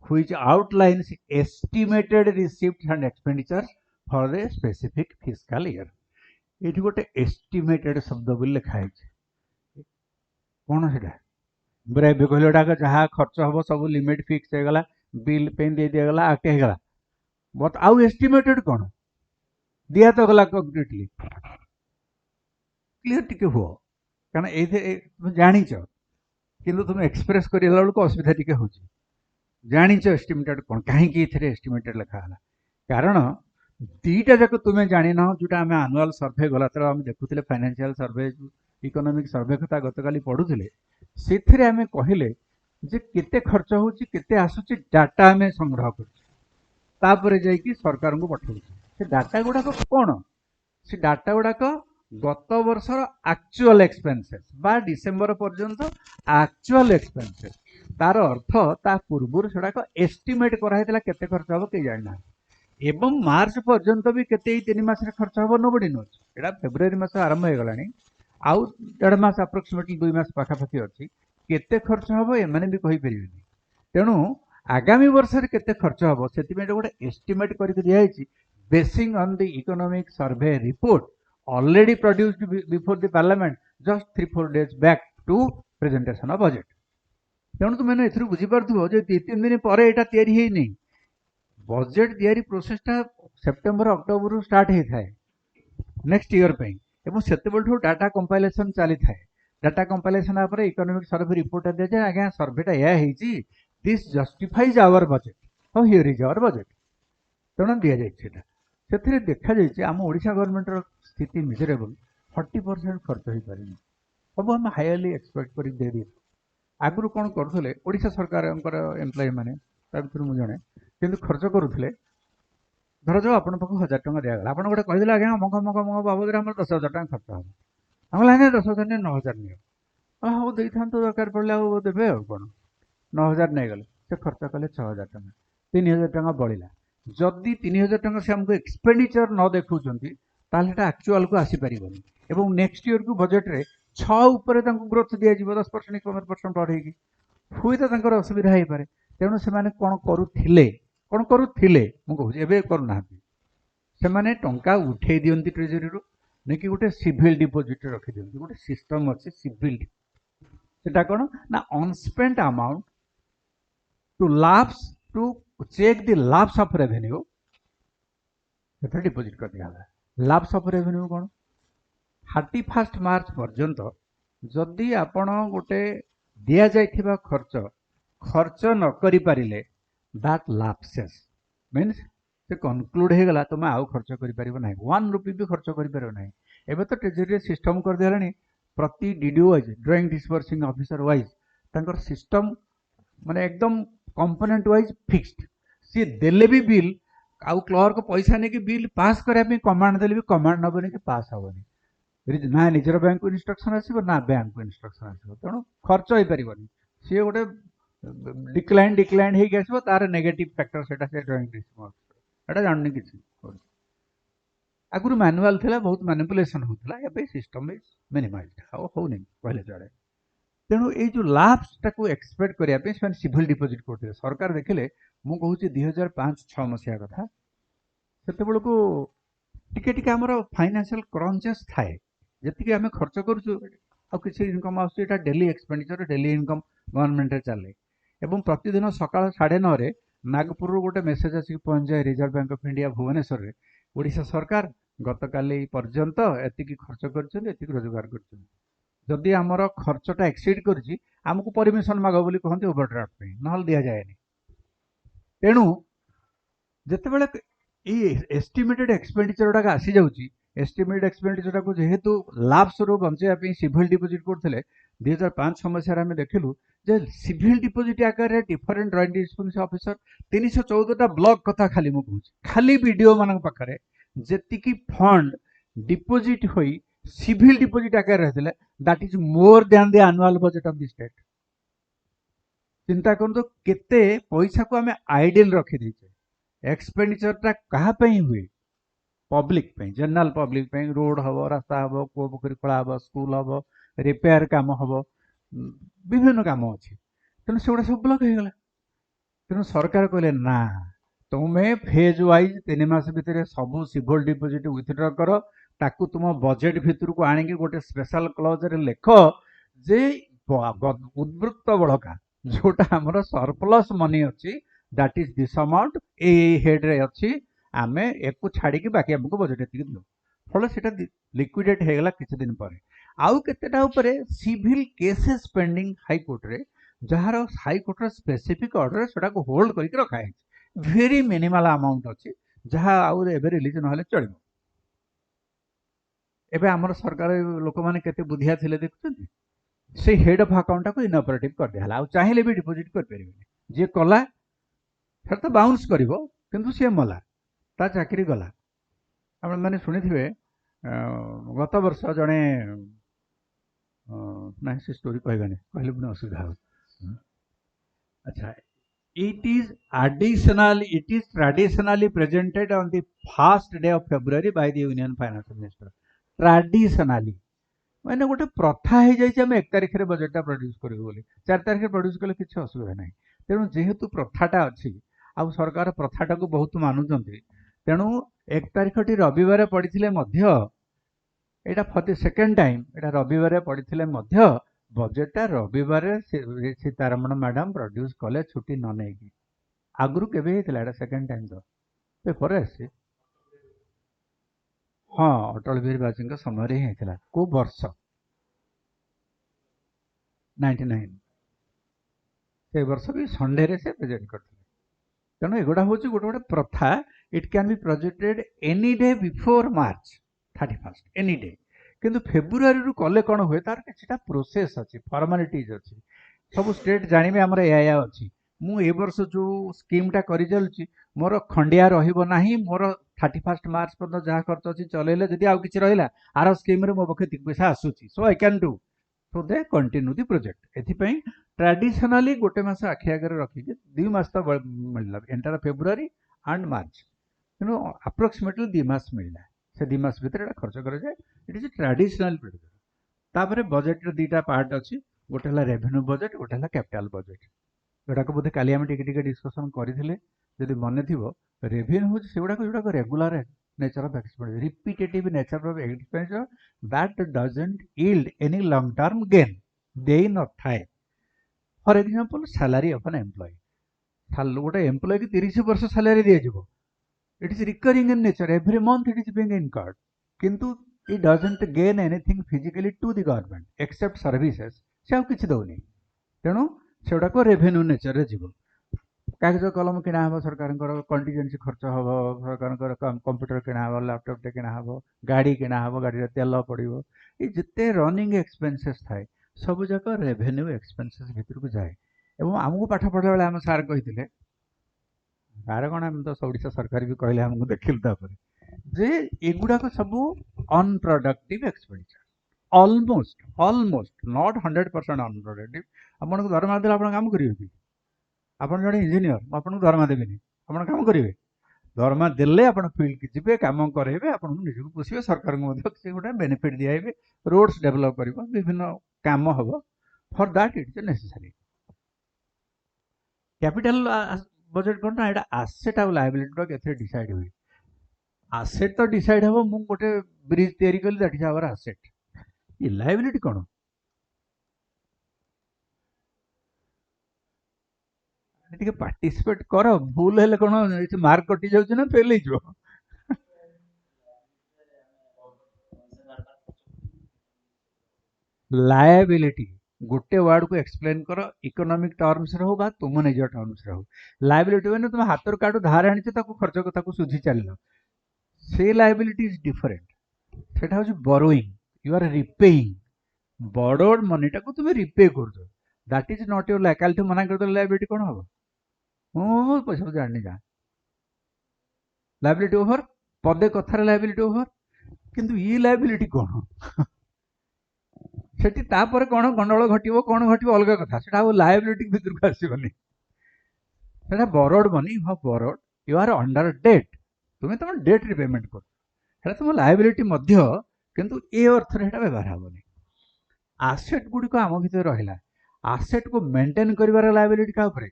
which outlines estimated receipts and expenditures for the specific fiscal year एठी गोटे एस्टिमेटेड शब्द बोल लिखा है कोन सेटा बरे बेकलोडा का जहा खर्च हबो सब लिमिट फिक्स हे गला बिल पेन दे दे गला आके हे गला बट आउ एस्टिमेटेड कोन दिया तो गला कंक्रीटली क्लियर टिके हो कारण एथे तुम जानि छ किंतु तुम एक्सप्रेस करिला बेलको असुविधा टिके होची जानिच एस्टिमेटेड कोन काहे कि इथरे एस्टिमेटेड लिखा हला कारण दीटा जक तुमे जानि न जुटा हमें एनुअल सर्वे गला तर हम देखुथिले फाइनेंशियल सर्वे इकोनॉमिक सर्वे कथा गतकाली पढुथिले सेथिरे हमें कहिले जे केते खर्च होची केते आसुची डाटा हमें संग्रह करछि तापरे जाई कि सरकार को पठौछि से डाटा गुडा को कोन से डाटा गुडा को गत वर्षर एक्चुअल एक्सपेंसेस बा डिसेंबर पर्यंत एक्चुअल एक्सपेंसेस तार अर्थ ता पूर्व सेटा एस्टिमेट कराइला केते खर्च हबो के जाना एवं मार्च पर्यंत भी केते 3 मास रे खर्च हबो नोबडी नोच एटा फेब्रुअरी मास आरंभ हे गलानी आउ 1.5 मास अप्रोक्सीमेटली 2 मास पाखा पाखी अछि केते खर्च हबो ए माने भी कहि परिबेनी तेनु आगामी वर्ष रे केते खर्च हबो सेति में गोटे एस्टिमेट करि दिया छि basin on the economic survey report already produced before the parliament just 3-4 days back to presentation of budget तेणु तुम मैंने एथरु बुझी पारथुबो जे 2-3 दिन परे एटा तयारी हेइ नै बजेट तयारी प्रोसेस टा सितंबर अक्टोबर रु स्टार्ट हे थाए नेक्स्ट ईयर पे एवं सेतेबेलठो डाटा कंपाइलेशन चली थाए डाटा कंपाइलेशन आपरे इकोनॉमिक सर्वे रिपोर्ट दे जे आगे सर्वे टा या हेछि this justifies our budget how here is our budget तेणु दिया जाय छेटा सेथिरे देखा जाय आम ओडिशा गवर्नमेंट रो स्थिति मिजरेबल 40% खर्च हो पारे अब हम हाईली एक्सपेक्ट कर दे दी आगु कौन करुले ओडिशा सरकार एम्प्लॉय माने मु जणे किंतु खर्च करुले धर जो आपण पाख 1000 टका दिया गला आपण गोटे कहिदले आज्ञा मग मग मग बाबद हमर 10000 टका खर्च हम हम लाने 10000 ने 9000 नियो हाउ देई थान तो दरकार पड़ले आ देबे आ कोन 9000 नै गले से खर्च कले 6000 टका 3000 टका बळिला जदी 3000 टका से हमको एक्सपेंडिचर न देखुचंती ताले एटा एक्चुअल को आसी परिबनी एवं नेक्स्ट ईयर को बजेट रे 6 ऊपर तांको ग्रोथ दिया जीव 10% 15% बढ़ेगी हुई तो तांकर असुविधा हे पारे तेणु से माने कोन करुथिले मु कहू एबे करू नाहंती से माने टंका उठे दियंती ट्रेजरी रो ने कि गोटे सिविल डिपॉजिट रखि दियंती गोटे सिस्टम अछि सिविल सेटा कोन ना unspent amount to lapse to check the lapse of revenue सेटा डिपॉजिट कर दिया लैप्स ऑफ रेवेन्यू कोन 31 मार्च पर्यंत जदि आपण गोटे दिया जाइथिबा खर्च न करि पारिले दैट लैप्सेस मींस से कंक्लूड हे गला तुम आउ खर्च करि परिबो नाही 1 रुपी भी खर्च करि परिबो नाही एबे तो ट्रेजरी सिस्टम कर देलानी प्रति DDO wise drawing disbursing officer wise तांकर सिस्टम माने एकदम कंपोनेंट वाइज फिक्स्ड सी देले भी बिल आउ क्लर्क पैसा ने कि बिल पास करिया पे कमांड देले भी कमांड नबने कि पास होबनी ना निजर बैंक को इंस्ट्रक्शन आसीबो ना बैंक को इंस्ट्रक्शन आसीबो तेणु खर्च होई परिबनी सी गोटे डिक्लाइन हे गैसबो तार नेगेटिव फैक्टर सेटा से ड्राइंग डिस्बर्स एटा जाननी किछि आगुरी मैनुअल थिला बहुत मैनिपुलेशन होता है सिस्टम इज मिनिमाइज्ड हाउ होनी कहले चले तेणु ये जो लाप्स टाको एक्सपेक्ट करने से सिविल डिपोजिट करते सरकार देखिले मु कहूँ 2005-6 मसीहा कथा से को टिके टिके आमर फाइनेंशियल क्रंचेस थाए जी आम खर्च करूँ आ किसी इनकम आसा daily expenditure daily income government चले एवं प्रतिदिन सकाल 9:30 नागपुर गोटे मेसेज आसिक पहुंच जाए reserve bank of India Bhubaneswar में ओडिशा सरकार गतकाली पर्यंत एतिकी खर्च कर रोजगार करदी आमर खर्चटा एक्सीड करुच्ची आमको परमिशन माग बोली कहते ओवरड्राफ्ट ना दि जाएनि तेणु जितेबाला एस्टिमेटेड एक्सपेंडिचर गुड़ाक आसी जाऊँगी एस्टिमेटेड एक्सपेंडिचर को जेहेतु लाभस रू बचाई सिविल डिपोजिट करते 2005 मसीह आम देखिलु जे सिविल डिपोजिट आकार डिफरेंट जॉइंट डिस्ट्रिब्यूशन ऑफिसर 314टा ब्लॉक कथा खाली मु कहूँ खाली वीडियो मान पाखे जेतिकी फंड डिपोजिट होई सिविल डिपोजिट आकार रहते that is more than the annual budget of the state चिंता करते केते पैसा को आम आइडियल रखी देचे एक्सपेंडिचरटा कहाँ हुए पब्लिक जनरल पब्लिक रोड हम रास्ता हम कूप पोखरी खोला हम स्कूल हम रिपेयर काम हम विभिन्न काम अच्छी तेणु से सब ब्लक हो गला तेणु सरकार कहले ना तुम्हें फेज वाइज 3 मास भितर सब सिविल डिपोजिट विथड्र कर ताकू तुम बजेट भितर को आनिक गोटे स्पेशल क्लज रे लेख जे उद्वृत्त बड़का जोटा आमर सरप्लस मनी अच्छी that is this amount A head रे अच्छी आमे एक छाड़ी बाकी आमको बजेट एति दियो फल से लिक्विडेट हो गला किछि दिन पर आउ केतेटा ऊपर civil cases pending high court रे जहार हाई कोर्ट रे स्पेसिफिक ऑर्डर सेटा को होल्ड करके रखा है वेरी मिनिमल अमाउंट अच्छी जहाँ आउ एबे रिलीज न हेले चलिबो एबे हमर सरकार लोक माने केते बुद्धिया थिले देखुछन्ती से हेड ऑफ अकाउंट को इनऑपरेटिव कर दिहला आ चाहिले भी डिपोजिट कर परिबे जे कला फिर तो बाउंस करिवो किंतु से मला ता चाकरी गला आप मैंने शुणी थे गत वर्ष जड़े ना से स्टोरी कहबानी कहले पुणी असुविधा हो अच्छा it is traditionally presented on the first day of February by the union finance minister traditionally मैंने गोटे प्रथा हो जाए 1 तारिख में बजेटा प्रोड्यूस करें बोली 4 तारिख प्रोड्यूस कले किसी असुविधा ना तेणु जेहेतु प्रथाटा अच्छी आ सरकार प्रथाटा को बहुत मानुंट तेणु 1 तारिख टी रविवार पड़ते यहाँ फॉर द सेकेंड टाइम यहाँ रविवार पड़ते बजेटा रविवार सीतारमण मैडम प्रोड्यूस कले छुट्टी न नहीं आगु के सेकेंड टाइम तो पेपर आसी हाँ अटल बिहारी वाजपेयी समय ही होता को वर्ष 99 से वर्ष भी संडे रे से प्रेजेंट करते तेणु एगुड़ा हूँ गोटे गोटे प्रथा it can be projected any day before March 31 any day किंतु फेब्रुआरी रु कले कौन हुए तार किछिटा प्रोसेस अच्छी फॉर्मालिटीज अच्छी सब स्टेट जानिबे हमर या अच्छी मु ए वर्ष जो स्कीमटा करि चलछि मोर खंडिया रहिबो नाही मोर 31 मार्च पर्यंत जहाँ खर्च अच्छी चलेले जदि आउ किछि रहिला आर स्कीम रे मो पखे पैसा आसुछि so I can do so they continue the project एथिपई ट्रेडिशनली गोटे मास आखि आगे रखिक 2 मास तो मिलला एंटायर फेब्रुआरी एंड मार्च तेणु अप्रोक्सीमेटली 2 मास मिलला से 2 मास भीतर खर्च कर जाए इट इज ट्रेडिशनल प्रोजेक्ट तापर बजेट दुईटा पार्ट अच्छी गोटे है रेवेन्यू बजेट गोटे है कैपिटाल बजेट जोटा बोधे काली आम टिके डिस्कसन करते जदि मन थी रेवेन्यू हूँ से गुड़ाक regular nature of expenditure repetitive nature of expenditure that doesn't yield any long term gain दे न थाए for example salary of an employee गोटे एम्प्लॉय की 30 वर्ष सैलरी दिया it is recurring in nature every month it is being incurred किंतु it doesn't gain anything physically to the government except services से किसी दौनी तेणु से गुड़ाक रेवेन्यू नेचर रे जीव कागज कलम किना हम सरकार कंटीजेंसी खर्च हम सरकार कंप्यूटर किना हम लैपटॉप किना हम गाड़ी किना हम गाड़ी तेल पड़ो ये जिते रनिंग एक्सपेंसेस थाए सब जाक रेवेन्यू एक्सपेंसेस भीतर को जाए एवं आमको पाठ पढ़ा बेले आम सार कही सार कौन आम तो ओडिशा सरकार भी कहले आमको देखिलु जे एगुड़ाक सब unproductive expenditure almost not 100% unproductive आपन को दरमा देला आपन काम करिवे कि आपन जने इंजीनियर आपन को दरमा देबेनी आपन काम करिवे दरमा देले आपण फील्ड की जिबे काम करेबे आपण निजको पोषिबे सरकार को मध्य से गोटे बेनिफिट दियाइबे रोड्स डेवलप करिबो विभिन्न काम हबो for that it is necessary capital budget कोन ना एटा एसेट आ लायबिलिटी रो केथे डिसाइड होई एसेट तो डिसाइड हबो मु गोटे ब्रिज तयारी कली दैट इज आवर एसेट ये लायबिलिटी कोन ଟିକେ ପାର୍ଟିସିପେଟ୍ କର ଭୁଲ ହେଲେ କଣ ମାର୍କ କଟି ଯାଉଛି ନା ଫେଲ୍ ହେଇଯିବ ଲାୟବିଲିଟି ଗୋଟେ ୱାର୍ଡ କୁ ଏକ୍ସପ୍ଲେନ୍ କର ଇକୋନୋମିक ଟର୍ମସ୍ ରେ ହଉ ବା ତୁମ ନିଜ ଟର୍ମସ୍ ରେ ହଉ ଲାୟବିଲିଟି ମାନେ ତୁମେ ହାତରୁ କାଠୁ ଧାର ଆଣିଛ ତାକୁ ଖର୍ଚ୍ଚ ତାକୁ ସୁଝି ଚାଲିଲ ସେ ଲାୟବିଲିଟି ଇଜ ଡିଫରେଣ୍ଟ ସେଟା ହଉଛି ବରୋଇଂ ୟୁ ଆର୍ ରିପେଇଂ ବଡୋଡ ମନିଟାକୁ ତୁମେ ରିପେ କରୁଛ ଦ୍ୟାଟ୍ ଇଜ ନଟ୍ ୟୁର କାଲିଠୁ ମନା କରିଦେଲେ ଲାୟବିଲିଟି କଣ ହବ ମୁଁ ପଇସା ଜାଣିନି ଯା ଲାୟବିଲିଟି ଓଭର ପଦେ କଥାରେ ଲାୟବିଲିଟି ଓଭର କିନ୍ତୁ ଇ ଲାୟବିଲିଟି କଣ ସେଠି ତାପରେ କଣ ଗଣ୍ଡଗୋଳ ଘଟିବ ଅଲଗା କଥା ସେଟା ଆଉ ଲାୟବିଲିଟି ଭିତରକୁ ଆସିବନି ସେଟା borrowed money you have borrowed you are under debt ତୁମେ ତମ ଡେଟ୍ ରେ ପେମେଣ୍ଟ କରୁଛ ସେଟା ତୁମ ଲାୟବିଲିଟି ମଧ୍ୟ କିନ୍ତୁ ଏ ଅର୍ଥରେ ସେଟା ବ୍ୟବହାର ହବନି ଆସେଟ୍ ଗୁଡିକ ଆମ ଭିତରେ ରହିଲା ଆସେଟ୍ କୁ ମେଣ୍ଟେନ୍ କରିବାର ଲାୟବିଲିଟି କାହା ଉପରେ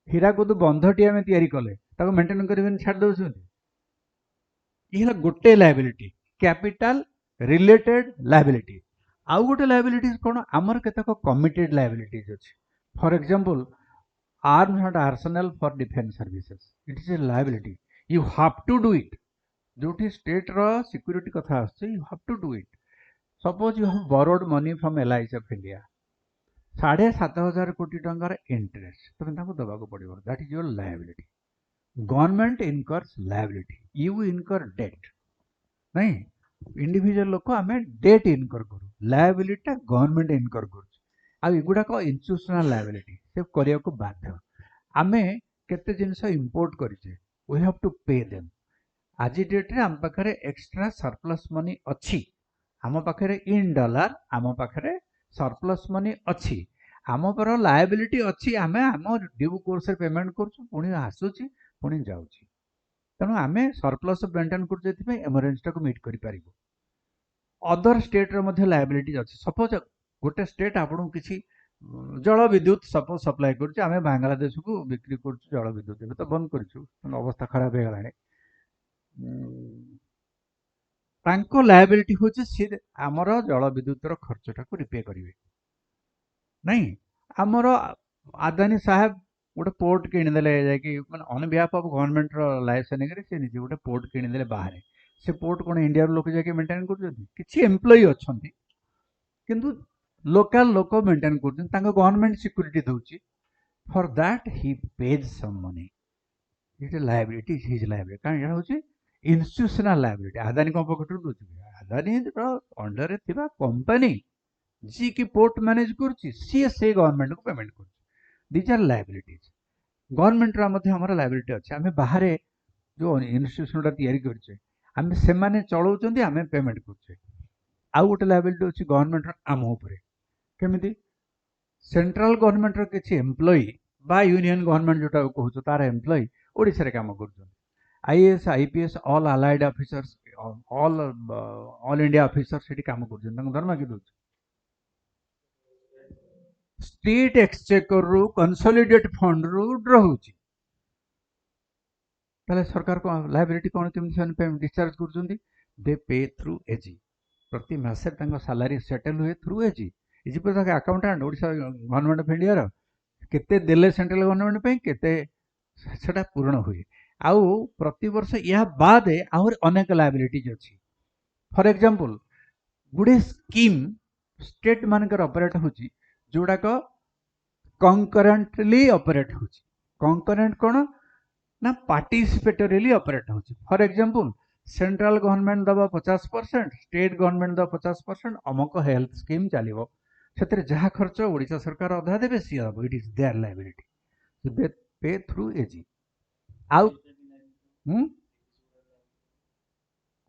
ହୀରାକୁଦ ବନ୍ଧଟି ଆମେ ତିଆରି କଲେ ତାକୁ ମେଣ୍ଟେନ୍ କରିବେନି ଛାଡ଼ି ଦଉଛନ୍ତି ଇଏ ହେଲା ଗୋଟେ ଲାୟବିଲିଟି କ୍ୟାପିଟାଲ ରିଲେଟେଡ୍ ଲାୟବିଲିଟି ଆଉ ଗୋଟେ ଲାୟବିଲିଟି କଣ ଆମର କେତେକ କମିଟେଡ୍ ଲାୟବିଲିଟିज ଅଛି for example arms and arsenal for defence services it is a liability you have to do it जो स्टेट रो सिक्योरिटी कथा आछे you have to do it suppose you have borrowed money from LIC of India 7,500 कोटी टंकार interest तुम ताको दबाको पड़िबो that is your liability government incurs liability you incur debt नहीं इंडिविजुअल लोक आमे डेट इनकर करू लायबिलिटी गवर्नमेंट इनकर करू आ एगुड़ाक इंस्टीट्यूशनल लायबिलिटी से करिया को बाध्य आमे केते जिंस इंपोर्ट करिचे we have to pay them आज डेट रे आम पाखरे एक्स्ट्रा सरप्लस मनी अछि आम पाखरे इन डॉलर आम पाखरे सरप्लस मनी अछि आम पर लायबिलिटी अछि आमे आम ड्यू कोर्स रे पेमेंट करछु पुनी आसुची पुनी जाउची तेणु आमे सरप्लस मेंटेन कर जेति इमरजेंसी को मीट करि पारिबो अदर स्टेट रे मध्ये लायबिलिटी अछि सपोज गोटे स्टेट आपन किसी जल विद्युत सपोज सप्लाई कर आम बांग्लादेश को बिक्री कर जल विद्युत ए तो बंद कर अवस्था खराब हो गला तांको लायबिलिटी होची सी आमर जल विद्युत खर्चटा को रिपे करेंगे नहीं आमर आदानी साहेब गोटे पोर्ट किणीदे जान on behalf of government license से निजे गोटे पोर्ट किणीदे बाहर से पोर्ट कौन इंडिया लोक जाके मेंटेन कर एम्प्लॉई अच्छा किंतु लोकल लोक मेंटेन कर गवर्नमेंट सिक्योरिटी दउची for that he pays some money it is liability is his liability कारण यहाँ होची इंस्टीट्यूशनल लायबिलिटी आदानी को पकड़ दउची आदानी अंडर थिबा कंपनी जी की पोर्ट मैनेज करची सी से गवर्नमेंट को पेमेंट कर दीज आर लायबिलिटीज गवर्नमेंट रा मध्ये हमर लायबिलिटी अछि आमे बाहरे जो इंस्टीट्यूशन रा तयारी करछे आमे से माने चलाउचंदी आमे पेमेंट करछे आउ गोटे लायबिलिटी अछि गवर्नमेंट रा आम ऊपर केमिति सेंट्रल गवर्नमेंट रो किछि एम्प्लॉई बा यूनियन गवर्नमेंट जोटा कहउछ तार एम्प्लॉई ओडिसा रे काम करछन IAS IPS all allied officers all India officers सेठी काम करछन तंग दरमा कि दोछ स्टेट एक्सचेकर रु कंसोलिडेट फंड रु रहउची ताले सरकार को लायबिलिटी कोन केमिति पेमेंट डिस्चार्ज करछन दे पे थ्रू एजी प्रति मासे तंग सैलरी सेटल हुए थ्रू एजी इजी पर accountant Odisha government of India रो केते देले सेंट्रल गवर्नमेंट पे केते सेटा पूर्ण हुए आउ प्रति वर्ष या बाद आहुर अनेक लायबिलिटीज अछि फॉर एग्जांपल गुडे स्कीम स्टेट मानकर ऑपरेट होची जोड़ा को कंकरेंटली ऑपरेट होची कंकरेंट कोन ना पार्टिसिपेटरीली ऑपरेट होची फॉर एग्जांपल सेंट्रल गवर्नमेंट दबा 50% स्टेट गवर्नमेंट दबा 50% अमक हेल्थ स्कीम चलिबो सेतरे जहा खर्च ओडिसा सरकार अधा देबे सी अब इट इज देयर लायबिलिटी सो दे पे थ्रू एजी आउ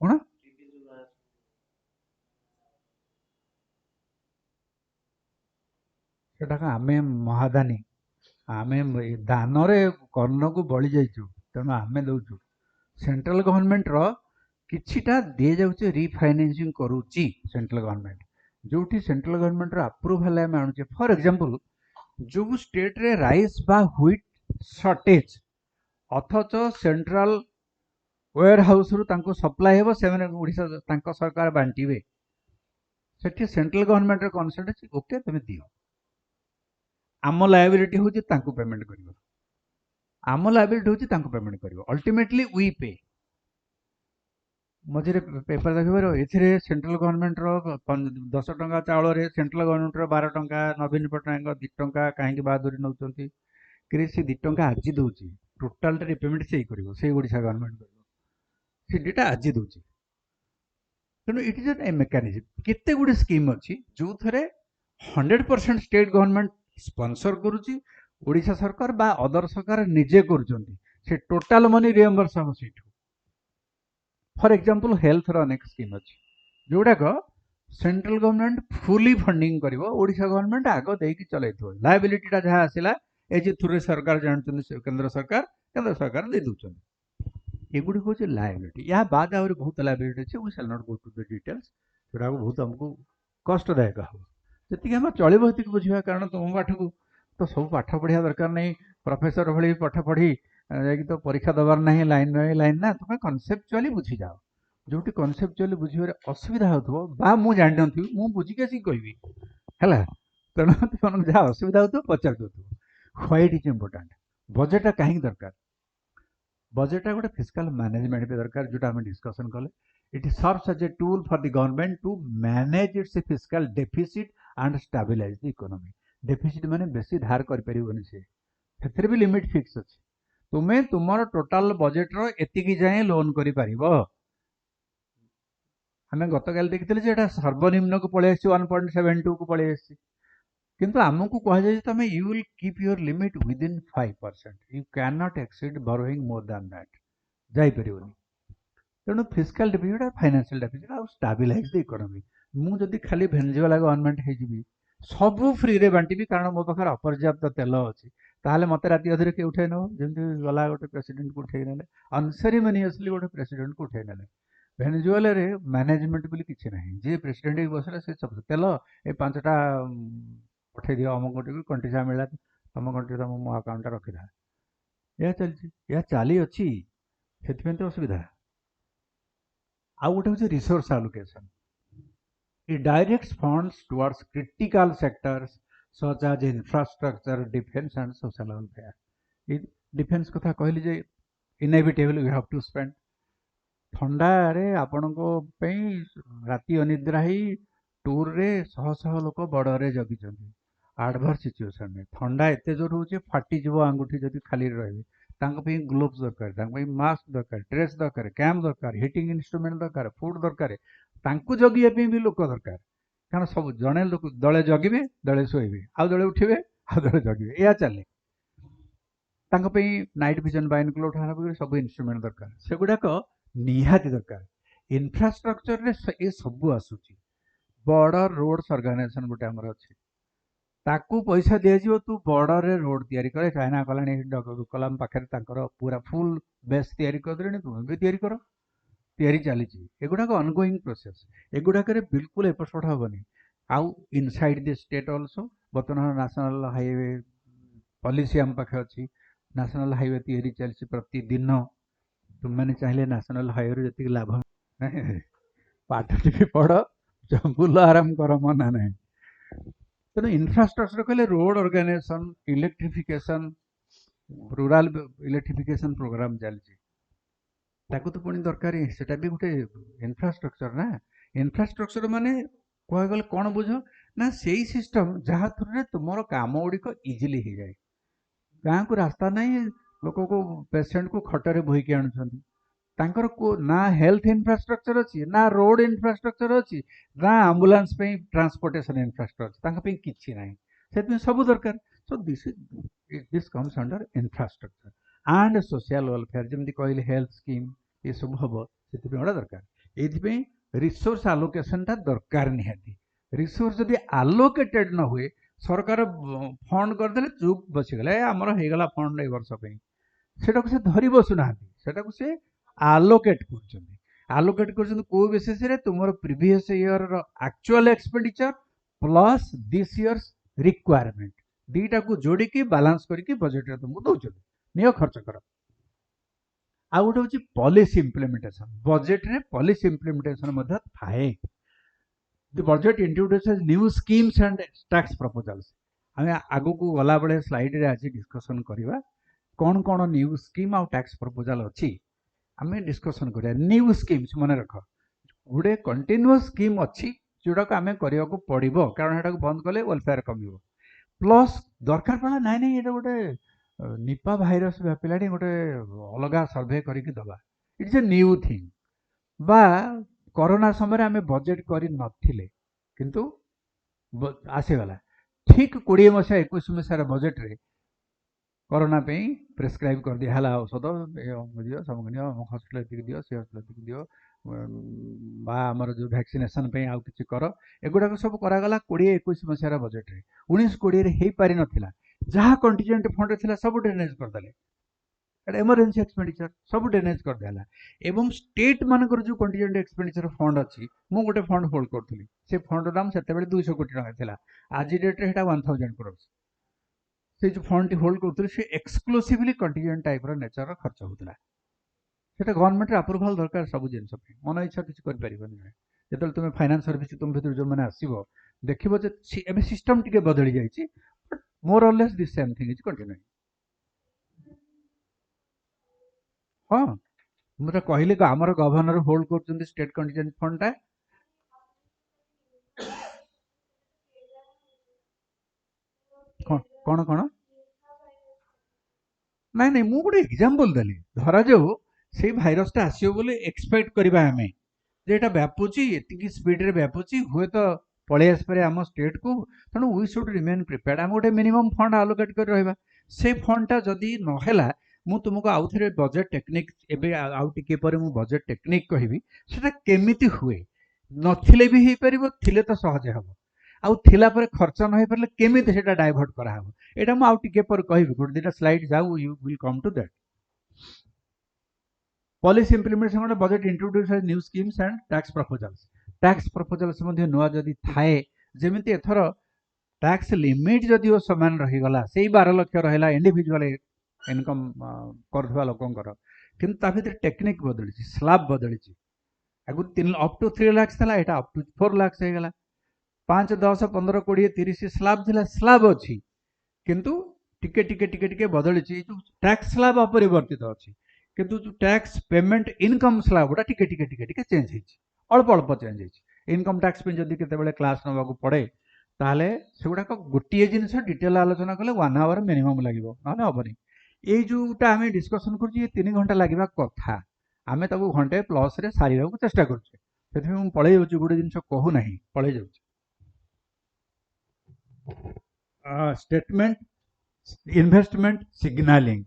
कोन सेटा आमे महादानी आमे दान रे कर्ण को बळी जाइछु तेणु आमे दउछु सेंट्रल गवर्नमेंट रो किछिटा दे जाउचे रिफाइनेंसिंग करूची सेंट्रल गवर्नमेंट जोठी सेंट्रल गवर्नमेंट रो अप्रूवल है मानुचे फॉर एग्जांपल जो स्टेट रे राइस बा व्हीट शॉर्टेज अथच सेंट्रल वेयर हाउस रु तांको सप्लाई हेबो सेवन ओडिसा तांको सरकार बांटीबे सेठी सेंट्रल गवर्नमेंट रे कॉन्सेप्ट अछि ओके तमे दियो आम लायबिलिटी होची तांको पेमेंट करिवो आम लायबिलिटी होची तांको पेमेंट करिवो अल्टीमेटली वी पे मझे पेपर देखिबार एथिरे सेंट्रल गवर्नमेंट रो 10 टंका चाउल रे सेंट्रल गवर्नमेंट रो 12 टंका नवीन पटनायक 2 टंका काहेकि बहादुरी नौचंती कृषि 2 टंका आजी दउची टोटल रे पेमेंट सेही करिवो सेही ओडिसा गवर्नमेंट करिवो से डेटा आजी दउची तेणु इट इज ए मेकानिज्म केते गुडी स्कीम अछि जो थरे 100% स्टेट गवर्नमेंट स्पॉन्सर करूची ओडिसा सरकार बा अदर सरकार निजे करूचंती से टोटल मनी रिएम्बर्स हो सेठू फॉर एग्जांपल हेल्थ रो अनेक स्कीम अछि जोडा को सेंट्रल गवर्नमेंट फुली फंडिंग करिवो ओडिसा गवर्नमेंट आगो देकी चलैथो लायबिलिटी टा जहा आसिला ए जे थुरे सरकार जानचंदी केंद्र सरकार दे दुचंदी एगुडी को लायबिलिटी या बाद और बहुत लायबिलिटी अछि we shall not go to the details जोडा को बहुत हमको कष्टदायक हो जति हम चलिबो हति बुझिबा कारण तुम पाठक तो सब पाठ पढ़िया दरकार नहीं प्रोफेसर भली पाठ पढ़ी जाकि तो परीक्षा दबार नहीं लाइन ना तुम कनसेप्चुअली बुझी जाओ जोटी कनसेप्चुअली बुझिबारे असुविधा होतबो बा मु जानि नथि मु बुझी के सी कहबी हला तनो तुम जा असुविधा होतो पचार दतो why it is important budget काहे दरकार बजट गोटे फिस्कल मैनेजमेंट पे दरकार जोटा हम डिस्कशन कले it serves as a tool for the government to manage its fiscal deficit and stabilise the economy deficit माने बेसी धार कर परिबोनी से फेथरे भी लिमिट फिक्स अछि तुम्हें तुमर टोटल बजेट रो एतिकी जाए लोन करि परिबो हमें गतकाल देखिथिले जे एटा सर्वनिम्न को पळे आसी 1.72 को पळे आसी किंतु आमको कह जाए तुम you will keep your limit within 5% you can not exceed borrowing more than that जाई परिबोनी तेणु फिस्कल डेफिसिट फाइनेंशियल डेफिसिट आ स्टेबलाइज द इकोनॉमी मु जदी खाली भेनेजुएला गवर्नमेंट हे जिबी सब फ्री रे बांटीबी कारण मो पाखर अपर्याप्त तेल अछि ताहले मते राति अधरे के उठै न जेंति गला गोटे प्रेसिडेंट को उठै नेले अनसेरिमोनियसली गोटे प्रेसिडेंट को उठै नेले भेनेजुएला रे मैनेजमेंट बोली किछि नाही जे प्रेसिडेंट बसले से सब तेल ए पांचटा पठै दियो हम कोटी कंट्री जा मिला तम कंट्री तम मो अकाउंट रखि दा या चलछि या चाली अछि सेथिमें तो असुविधा आ गोटे होछि resource allocation it directs funds towards critical sectors such as infrastructure, defense and social welfare. In defense कथा कहली जे inevitably we have to spend ठंडा रे आपन को पई राति अनिद्रा ही टूर रे सह सह लोक बड़ रे जगी चंदी एडवर्स सिचुएशन में ठंडा एते जोर होचे फाटी जीवो अंगूठी जदी खाली रहबे तांको पे ग्लोव्स दरकार तांको पे मास्क दरकार ड्रेस दरकार कैम दरकार हीटिंग इंस्ट्रूमेंट दरकार फूड दरकार तांको जगिया पे भी लोक दरकार कारण सब जणे लोक दळे जगिबे दळे सोइबे आ दळे उठिबे आ दळे जगिबे या चले तांको पे नाइट विजन बाइनोकुलर उठाना पे सब इंस्ट्रूमेंट दरकार सेगुडा को निहाती दरकार इंफ्रास्ट्रक्चर रे ए सब आसुची बड़ रोड्स ऑर्गेनाइजेशन गोटे हमर अछि ताकू पैसा दिया जीवो तू बॉर्डर रे रोड तैयारी करे चाइना कलानी कलाम पाखरे तांकर पूरा फुल बेस तैयारी कर देनी तुम भी तैयारी करो तैयारी चली एगुड़ा ऑनगोइंग प्रोसेस एगुड़ा बिल्कुल एपट हेनी आउ इनसाइड द स्टेट ऑल्सो बर्तमान नेशनल हाईवे पॉलिसी आम पाखे अच्छी नेशनल हाईवे तैयारी चलती प्रतिदिन तुम मैंने चाहिए नेशनल हाईवे जी लाभ पाठ टी पढ़ बुल आराम कर मना ना तेणु इंफ्रास्ट्रक्चर कहले road organisation electrification rural electrification programme चलती ताकू तो पुणी दरकार सेटा भी गोटे इंफ्रास्ट्रक्चर ना इंफ्रास्ट्रक्चर माने कह गले कौन बुझ ना से सिस्टम जहाँ थ्रू तुम काम गुड़िक इजिली हो जाए गाँव को रास्ता नहीं लोक को पेसेंट को खटरे बोईकी आणुछंती तांकर को ना हेल्थ इंफ्रास्ट्रक्चर अच्छी ना रोड इंफ्रास्ट्रक्चर अच्छी ना एम्बुलेंस पे ट्रांसपोर्टेशन इंफ्रास्ट्रक्चर तांका पे किछि नाही सेतमे सब दरकार so this comes under infrastructure and social welfare जेमती कहले हेल्थ स्कीम ये सब हबो सेतमे बड़ा दरकार एथि रिसोर्स आलोकेशन ता दरकार निहाती रिसोर्स जदि आलोकेटेड न हुए सरकार फंड कर देले चुप बसी गले हमर हे गला फंड ए वर्ष पे सेटा को से धरी बसु नाहाती सेटा को से आलोकेट कर को बेसिस रे तुमर प्रीवियस ईयर रो actual expenditure plus this year's requirement दीटा को जोड़ी की बैलेंस करके बजट रे तुमको दउछ नियो खर्च कर। आ गोटे होची पॉलिसी इंप्लीमेंटेशन बजट रे पॉलिसी इंप्लीमेंटेशन मध्य थाए। The budget introduces new schemes and tax proposals. हमें आगो को गला बड़े स्लाइड रे आज डिस्कशन करिवा कौन कौन न्यू स्कीम आउ टैक्स प्रपोजल अछि हमें डिस्कशन करिया। न्यू स्कीम्स मन रख गुडे कंटिन्यूअस स्कीम अछि जोडा को हमें करिया को पड़िबो कारण हेटा को बंद कले वेलफेयर कमिबो प्लस दरकार पड़ा नाइ नाइ एटा गोटे निपा भाइरस व्यापिलाडी गोटे अलगा सर्वे करिक दबा इट्स ए न्यू थिंग बा कोरोना समय आम बजेट कर नथिले किंतु आसीगला ठीक 20 मसीहा 21 मसीहार बजेट रे कोरोना पे प्रेस्क्राइब कर दिया है औषध दियो सब दियो हॉस्पिटल एतिक दियो से हॉस्पिटल एतिक दियो बा हमर जो वैक्सीनेशन पे आउ किछि कर एगुडा सब करागला 20 21 मसीहार बजेट रे 19 20 रे हेई पारि नथिला जहाँ कंटिजेंट फंड थिला सब ड्रेनेज कर देले एमरजेंसी एक्सपेंडिचर सब ड्रेनेज कर देला एवं स्टेट मानकर जो कंटिजेंट एक्सपेंडिचर फंड अछि मु गोटे फंड होल्ड करथली से फंड दाम सेते बेले 200 कोटी टका थिला आज डेट रे हेटा 1000 करोड़ से जो फंड होल्ड करथली से एक्सक्लूसिवली कंटिजेंट टाइप रो नेचर रो खर्च होतला सेटा गवर्नमेंट रे अप्रूवल दरकार सब जिंस पे मन इच्छा किछ कर परिबनी जेतल तुम फाइनेंस सर्विस तुम भीतर जो माने आसीबो देखिबो जे एबे सिस्टम टिके बदली जाईची बट मोर और less this same thing is continue. हाँ मुझे कहले आमर गवर्नर होल्ड कर स्टेट कंटिजेंट फंड टा कौन कौन नाइ नाइ मु गोटे एग्जांपल देली धरा जाऊ से भाइरस टा आसीयो बोले एक्सपेक्ट करबा हमें जे एटा व्यापुची एतिकी स्पीड रे व्यापुची हुए तो पळे आस पारे आम स्टेट को तणु वी शुड रिमेन प्रिपेयर्ड आम गोटे मिनिमम फंड आलोकेट कर रहबा से फंड टा जदी न हैला मु तुमको आउ थरे बजेट टेक्निक एबे आउ टिके पर मु बजेट टेक्निक कहबी सेटा केमिति हुए नथिले भी हेई परिबो थिले तो सहज हबो आउ थिला पर खर्च न होई परले केमिति सेटा डाइवर्ट करा हबो एटा मु आउ टिके पर कहबी गुड दिटा स्लाइड जाऊ you will come to that. Policy implementation budget introduce new schemes and tax proposals मध्ये नुआ जदी थाए जेमिति एथर टैक्स लिमिट जदी समान रही गला सेई 12 लाख रहला इंडिविजुअल इनकम करथवा लोकंकर किंतु ता भीतर टेक्निक बदलिछि स्लैब बदलिछि आगु 3 अप टू 3 लाख थला एटा अप टू 4 लाख हे गला 5 10 15 20 30 स्लैब थिला स्लैब अछि किंतु टिके टिके टिके टिके बदलिछि जो टैक्स स्लैब अपरिवर्तित अछि किंतु जो टैक्स पेमेंट इनकम स्लैब टा टिके टिके टिके टिके चेंज हिछि अल्प अल्प चेंज हिछि इनकम टैक्स पे जदी केते बेले क्लास नवा को पड़े ताले सेगुडा को गोटिए जिंस डिटेल आलोचना कले 1 आवर मिनिमम लागिवो नने हबनी ए जोटा आम डिस्कसन कर 3 घंटा लगे कथा आम तक घंटे प्लस रे सारे चेष्टा कर पलि जाऊँ गोटे जिन कहूना पलि जाऊँ statement investment signalling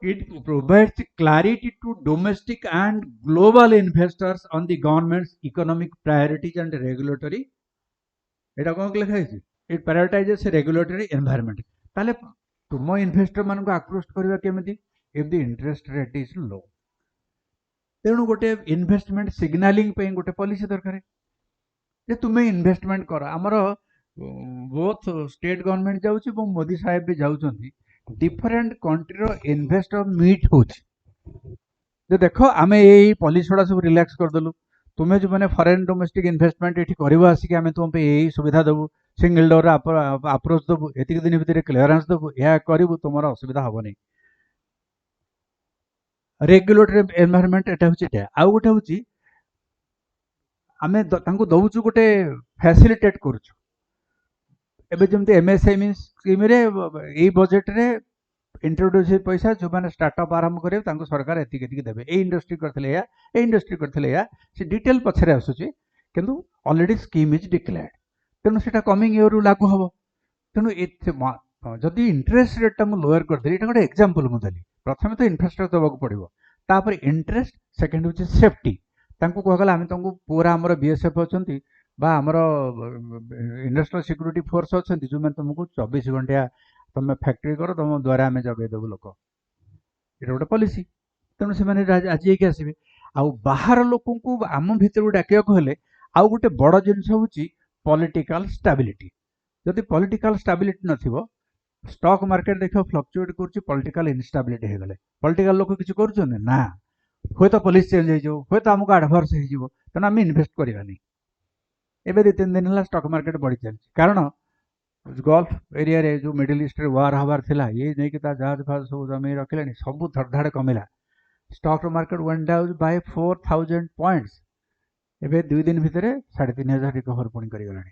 it provides clarity to domestic and global investors on the government's economic priorities and regulatory एटा कौन लिखा है it prioritizes a regulatory environment ताले तुम इन्वेस्टर मान को आकृष्ट करबा केमिति if the interest rate is low तेणु गोटे इन्वेस्टमेंट सिग्नालिंग पे गोटे पॉलिसी दरकार जे तुम्हें इन्वेस्टमेंट कर आमर बोथ स्टेट गवर्नमेंट जाउछि और मोदी साहेब भी जाउछन्ति डिफरेंट कंट्री रो इन्वेस्टर मीट होछि जे देखो आमे एई पॉलिसी वाला सब रिलैक्स कर देलु तुम्हें जो माने फॉरेन डोमेस्टिक इन्वेस्टमेंट एठी करबो आसी कि आमे तुम पे एई सुविधा देबु सिंगल डोर अप्रोच देबु एतिक दिन भितर क्लियरेंस देबु या करबु तुमर असुविधा हबनी रेगुलेटरी एनवायरनमेंट एटा होछि आउ गोटे होछि आमे तांको दउछु गोटे फैसिलिटेट करूछु एबे जमते एमएसएमई स्कीम रे ए बजेट रे इंट्रोड्यूस पैसा जो माने स्टार्टअप आरंभ करे तांको सरकार एतिक एतिक देबे ए इंडस्ट्री करथले या ए इंडस्ट्री करथले या से डिटेल पछरे आसुची किंतु ऑलरेडी स्कीम इज डिक्लेयर्ड तेनु सेटा कमिंग इयर रु लागू हबो तेनु जदि इंटरेस्ट रेट टा लोअर कर दे एटा गोटे एग्जांपल मु देली प्रथमे तो इंफ्रास्ट्रक्चर दबाक पड़िबो तापर इंटरेस्ट सेकंड होची सेफ्टी तांको कहगला आमे तांको पूरा हमर बीएसएफ अछंती बा हमर इंडस्ट्रियल सिक्योरिटी फोर्स अछंती जो मैं तुमको 24 घंटा तुम फैक्ट्री करो तुम द्वारा आमे जगे देबु लोक एटा गोटे पॉलिसी तेणु से आज आसवे आउ बाहर लोक आम भितर डाक आउ गोटे बड़ जिनस हूँ पॉलिटिकल स्टेबिलिटी जदि पॉलिटिकल स्टेबिलिटी नथिबो स्टॉक मार्केट देखो फ्लक्चुएट कर पॉलिटिकल इनस्टेबिलिटी हो गले पॉलिटिकल लोक किसी कर ना हुए तो पुलिस चेंज हो हुए तो आमको एडवर्स हो तेना आम इनभेस्ट करवानी एवं 2-3 दिन है स्टॉक मार्केट बढ़ी चलती कारण गल्फ एरिया रे जो मिडिल ईस्ट रे वार हबार थिला ये नहीं कि जहाज फाज सब जमी रखिले सब धड़धाड़ कमिला stock market went down by 4000 points एवं 2 दिन भितर 3500 रिकवर पुणी कर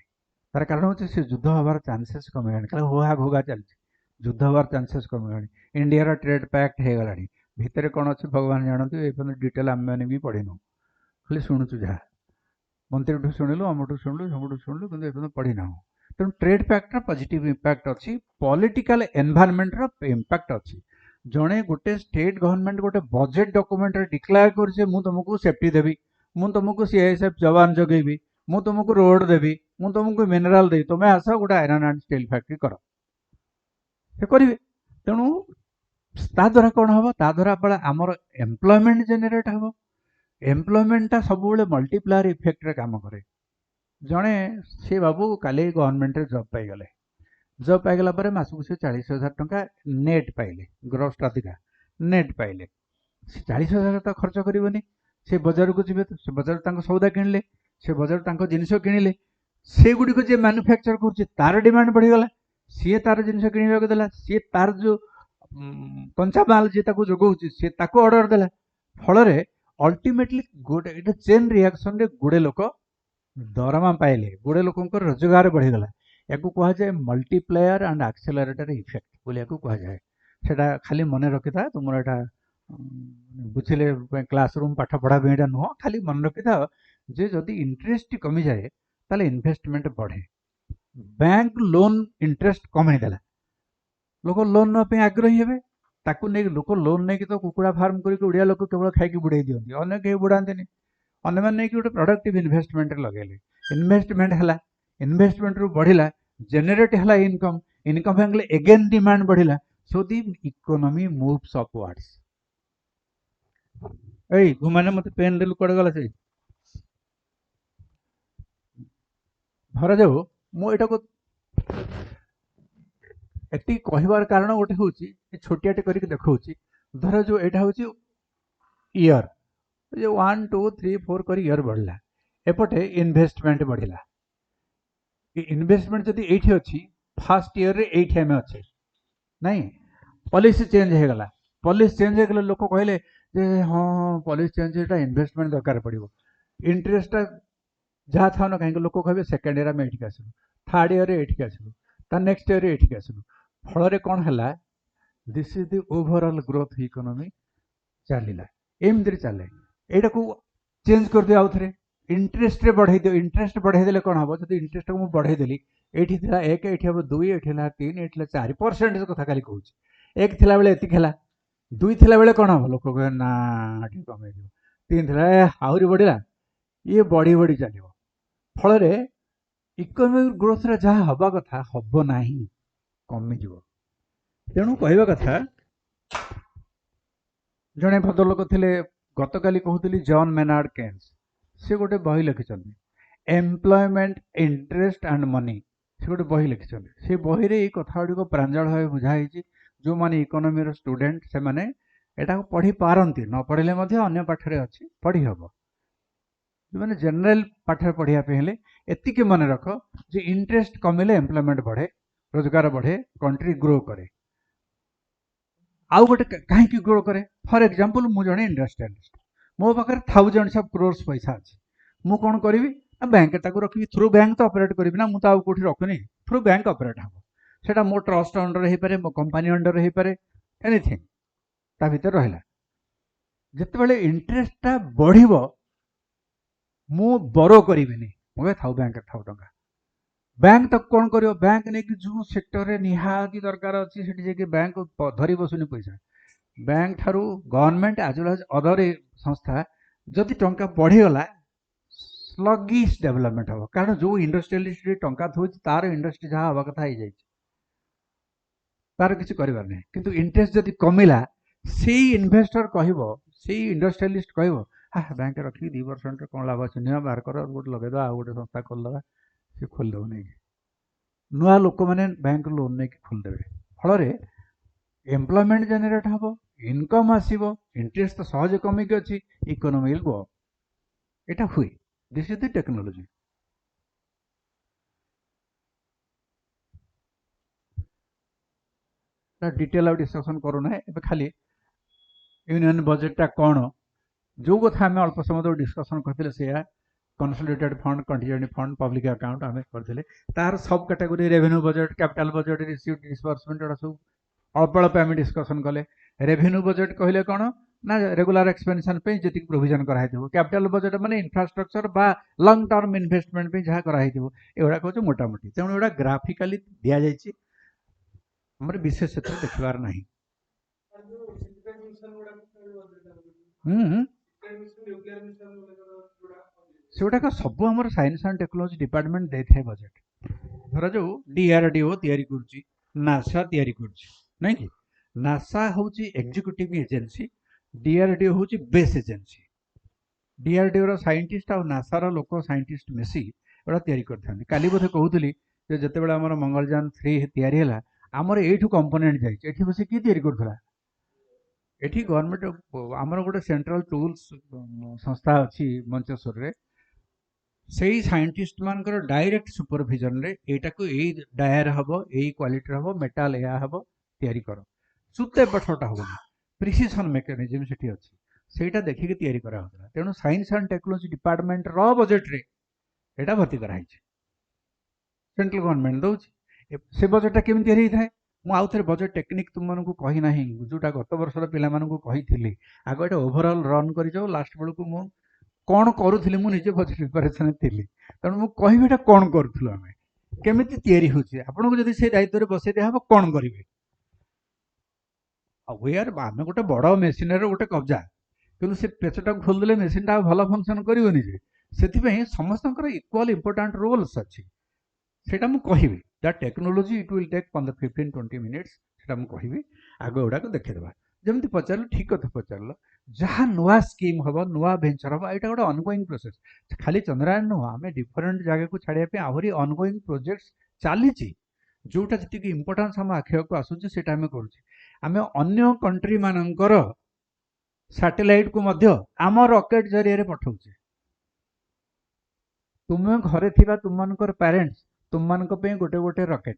तार कारण हूँ से युद्ध हबार चांसेस कमिगलानी कारण होहा घोगा चलती युद्ध हबार चांसेस कमिगलानी इंडिया ट्रेड पैक्ट हो गलानी भितर कौन अच्छे भगवान जानते ये डिटेल आम मैंने भी पढ़ीनु खाली शुणुचु जहाँ मंत्री शुणिलु अमठू शुणिलु सबुठू शुणिलु कि पढ़ी ना तेणु ट्रेड पैक्टर पॉजिटिव इंपैक्ट अच्छी पॉलिटिकल एनवायरनमेंट इंपैक्ट अच्छी जड़े गोटे स्टेट गवर्नमेंट गोटे बजेट डॉक्यूमेंट डिक्लेयर कर तुमको सेफ्टी देवी मु तुमको सीआईएसएफ जवान जगेबी मु तुमको रोड देवी मु तुमको मिनराल देवी तुम्हें आस गोटे आयरन एंड स्टील फैक्ट्री कर से करेंगे तेणु ताद्वारा कौन हम ताद्वारा आमर एम्प्लॉयमेंट जेनेट हम एम्प्लॉयमेंटा सब मल्टीप्लायर इफेक्ट रे काम करे जड़े सी बाबू काली गवर्नमेंट जॉब पाईगले जॉब पाईगला पर मासक से 40,000 टंका नेट पाइले ग्रॉस अधिका नेट पाइले 40,000 तो खर्च करनी से बजार को जी से बजार सौदा किणले से बजार जिनस किणिले से गुड़िक जी मैन्युफैक्चर कर डिमांड बढ़ीगला सी तार जिनस किणवाक देला सी तार जो कंचा माल जी जोगाऊँ सी ऑर्डर देला फल अल्टीमेटली गोटे चेन रिएक्शन रे गुड़े लोक दरमा पाइले गुड़े लोक रोजगार बढ़ीगला या कहुए मल्टीप्लायर एंड एक्सेलरेटर इफेक्ट बोलिया कहुए सेटा खाली मन रखी था तुम यहाँ बुझे क्लासरूम पाठ पढ़ा यहाँ नुह खाली मन रखी था जे जदि इंटरेस्ट कमी जाए ताले इन्वेस्टमेंट बढ़े बैंक लोन इंटरेस्ट कमेदेला लोक लोन नापी आग्रही हे ताकू नहीं लोक लोन नहीं तो कुकुड़ा फार्म करके उड़िया लोक केवल खाई बुड़े दिखती अनेक कहीं बुड़ाते अन्य मैंने गोटे प्रोडक्टिव इन्वेस्टमेंट लगेले इन्वेस्टमेंट है इन्वेस्टमेंट रू बढ़िला जेनेरेट है इनकम इनकम हेल्ले एगेन डिमांड बढ़िला सो दी इकोनॉमी मूव्स अपवर्ड्स ए घुमाने मत पेन देलु कड़े गला से धरा जाऊ मुझा को एति कहबार कारण गोटे हूँ छोटियाटे करके देखा धर जो यहाँ हूँ इयर जो 1 2 3 4 कर इयर बढ़ला एपटे इन्वेस्टमेंट बढ़िला इन्वेस्टमेंट जदि एठी अच्छी फर्स्ट इयर रे एठी हमें अच्छे नहीं पॉलिसी चेंज हो गला पॉलिसी चेंज हो गला लोक कहले जे हाँ पॉलिसी चेंज होता इन्वेस्टमेंट दरकार पड़ो इंटरेस्ट जहाँ था ना कहीं लोक कहे सेकेंड इयर में एठी आसलु थर्ड इयर रे एठी आसलु ता नेक्स्ट इयर रे एठी आसलु फल कौन है this is the overall growth economy चलला एमती चले यहाँ को चेंज कर दिया आउ थे इंटरेस्ट रे बढ़ाई दियो इंटरेस्ट बढ़ाई देले कौन हम जब इंटरेस्ट को बढ़ाई देली एठी थिला 1 एठी हम 2 एठी ला 3 एठी ला 4% कथा खाली कहूँ एक थिला बेले एति खेला 2 थिला बेले कौन हम लोक कहे ना टी कमे दियो 3 थिला आहरी बढ़िला ये बढ़ी बढ़ी चलो फल इकोनॉमिक ग्रोथ रे जहाँ हवा कथा हब नाही कमी जीव तेणु कहवा कथा जड़े भद्रलोक थे गत काली कहूली जॉन मेनार्ड केन्स से गोटे बही लिखिं एम्प्लॉयमेंट इंटरेस्ट एंड मनी से गोटे बही लिखिं से बही रे कथा गुड़िक प्रांजल भाव बुझाई जो मैंने इकोनॉमी स्टूडेंट से मैंने यहाँ पढ़ी पारती न पढ़ले अन्य पाठरे अच्छी पढ़ी हम जो मैंने जनरल पाठ पढ़ाई हेले एतिक मन रख जे इंटरेस्ट कमिले एम्प्लॉयमेंट बढ़े रोजगार बढ़े कंट्री ग्रो करे आउ गोटे कहीं ग्रो करे फॉर एग्जांपल मु जड़े इंडस्ट्रियलिस्ट मो पाखे थाउजेंड्स ऑफ क्रोर्स पैसा अच्छी मु कौन करी बैंक रखी थ्रू बैंक तो ऑपरेट करी ना मुझे कौटी रखुनी थ्रू बैंक ऑपरेट हम सेटा मो ट्रस्ट अंडर हो पारे मो कंपनी अंडर हो पारे एनीथिंग ता भीतर रहिला जितेबाला इंटरेस्टा बढ़िबो मु बरो करिबिनी मो थाउ बैंक थाउ टंका बैंक तक कौन करियो बैंक नहीं कि जो सेक्टर रे निहाती दरकार अच्छी से बैंक धरी बसुनी पैसा बैंक ठारू government as well as other संस्था जदि टंका बढ़ीगला स्लगिश डेवलपमेंट हम कारण जो इंडस्ट्रियलिस्ट टंका थोड़ी तार इंडस्ट्री जहाँ हवा कथा हो तार किसी कर इंटरेस्ट जदि कमिला से इन्वेस्टर कहब से इंडस्ट्रियलिस्ट कहब हाँ बैंक रखी 2% कौन लाभ अच्छे निआ बाहर कर गोटे लगेद आ गोटे संस्था खोलदे सी खोलदेव नहीं नुआ लोक मैंने बैंक लोन नहीं खोलदेवे फल एम्प्लॉयमेंट जनरेट हम इनकम आसो इंटरेस्ट तो सहज कमिक अच्छी इकोनॉमी विल गो अप एटा हुए this is the technology detail आउ डिस्कशन करूना ए खाली यूनियन बजेटा कौन जो कथा आम अल्प समय डिस्कसन करते से consolidated fund contingent fund public account आम करते तार सब category revenue budget capital budget received disbursement एटा सब अल्प अल्प आम डिस्कसन कले रेवेन्यू बजेट कहले कौन ना रेगुलर एक्सपेंशन पे जी प्रोविजन कराई कैपिटल बजेट माने इंफ्रास्ट्रक्चर बा लॉन्ग टर्म इन्वेस्टमेंट पे जहाँ कराई एगुड़ा कहूँ मोटामोटी तेणु एगुड़ा ग्राफिकाली दि जाइए हमर विशेष देखबार नहीं सेगुड़ाक सब आम साइंस एंड टेक्नोलॉजी डिपार्टमेंट दे थाए बजेट धर जो डीआरडीओ तैयारी करुच्ची नासा तैयारी करुच्ची नहीं कि नासा हूँ एग्जीक्यूटिव एजेंसी डीआरडीओ हूँ बेस एजेंसी डीआरडीओ रो साइंटिस्ट आ नासा रो लोक साइंटिस्ट मिसी एटा तैयारी करथांती काली बोधे कहूली जे जतेबेले हमर मंगलयान 3 तैयारी हला आमर एठू कंपोनेंट जाइए एठी बसे की तैयारी करथला एठी गवर्नमेंट आमर गोटे सेंट्रल टूल्स संस्था अच्छी मंचेश्वर रे सेई साइंटिस्ट मानकर डायरेक्ट सुपरविजन रे एटा को एई डायर हबो एई क्वालिटी हबो मेटल एया हबो तैयारी करो सुते पठटा हबो प्रिसिजन मेकानिज्म सेठी अछि सेटा देखि के तैयारी करा होतला तेनु साइंस एंड टेक्नोलॉजी डिपार्टमेंट रो बजेट रे एटा भर्ती करा हिचे सेंट्रल गवर्नमेंट दउछि से बजेटा केमि तैयारी थाए मु आउ थे बजेट टेक्निक तुम मानक कही ना जोटा गत वर्षर पिला कही आग एटा ओभरऑल रन कर जाओ लास्ट बेलू मु कौन करूली मुझे बजेट प्रिपेरेसन थी तेणु मुझे कह कौन करूँ आम केमी तैयारी होची आपन को जदि से दायित्व रे बसई दिया कौन करेंगे वेयर आम गोटे बड़ मेसीनरी गोटे कब्जा कि से पेचटा खोलदे मेसीनटा भल फंक्शन करनी से समस्त इक्वाल इंपोर्टाट रोल्स अच्छी सेटा मु कहिबी that technology it will take 15-20 minutes सेटा मु कहिबी आगो गुड़ा को देखेदेबा जमती पचार ठीक कथा पचार जहाँ नुआ स्कीम हम नुआ वेंचर हम यहाँ गोटे अनगोइंग प्रोसेस खाली चंद्रायन नुह आम डिफरेन्ट जगह को छाड़िया आहरी अनगोइंग प्रोजेक्ट्स चली जोटा जी इंपोर्टान्स आम आखि को आसूँ से आम करें अन्य कंट्री मानकर सैटेलाइट को मध्य आम रॉकेट जरिए पठाऊे तुम्हें घरे थिबा तुम मानकर पेरेंट्स तुम मान गोटे गोटे रॉकेट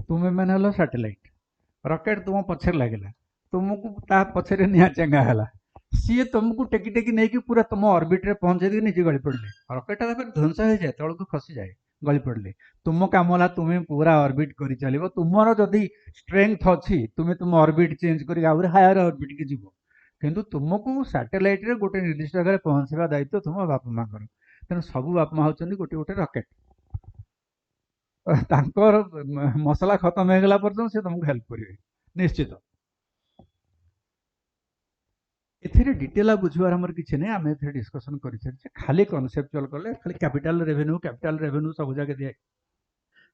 तुम्हें मैंने हल सैटेलाइट रॉकेट तुम पछे लगे तुमको ता पछे निया चेंगा है सी तुमको टेकी टेकी नहीं पूरा तुम ऑर्बिट रे पहुंचे दी निजे गली पड़े रॉकेट ध्वंस हो जाए तौक खसी जाए गली पड़े तुम कम है तुम्हें पूरा ऑर्बिट कर चलो तुमर जदि स्ट्रेंथ अच्छी तुम्हें तुम ऑर्बिट चेंज कर हायर ऑर्बिट की जीव किंतु तुमको सैटेलाइट रे गोटे निर्दिष्ट जगह पहुंचवा दायित्व तुम बापा माँ तेणु सब बापा माँ होती गोटे गोटे रॉकेट तांकर मसला खत्म हो गला पर्यंत से तुमको हेल्प करेंगे निश्चित एथिरे डिटेल बुझवार हमर किछि नै आमे एथिरे डिस्कशन करि छै खाली कॉन्सेप्चुअल करले खाली कैपिटल रेवेन्यू सब जगह दिए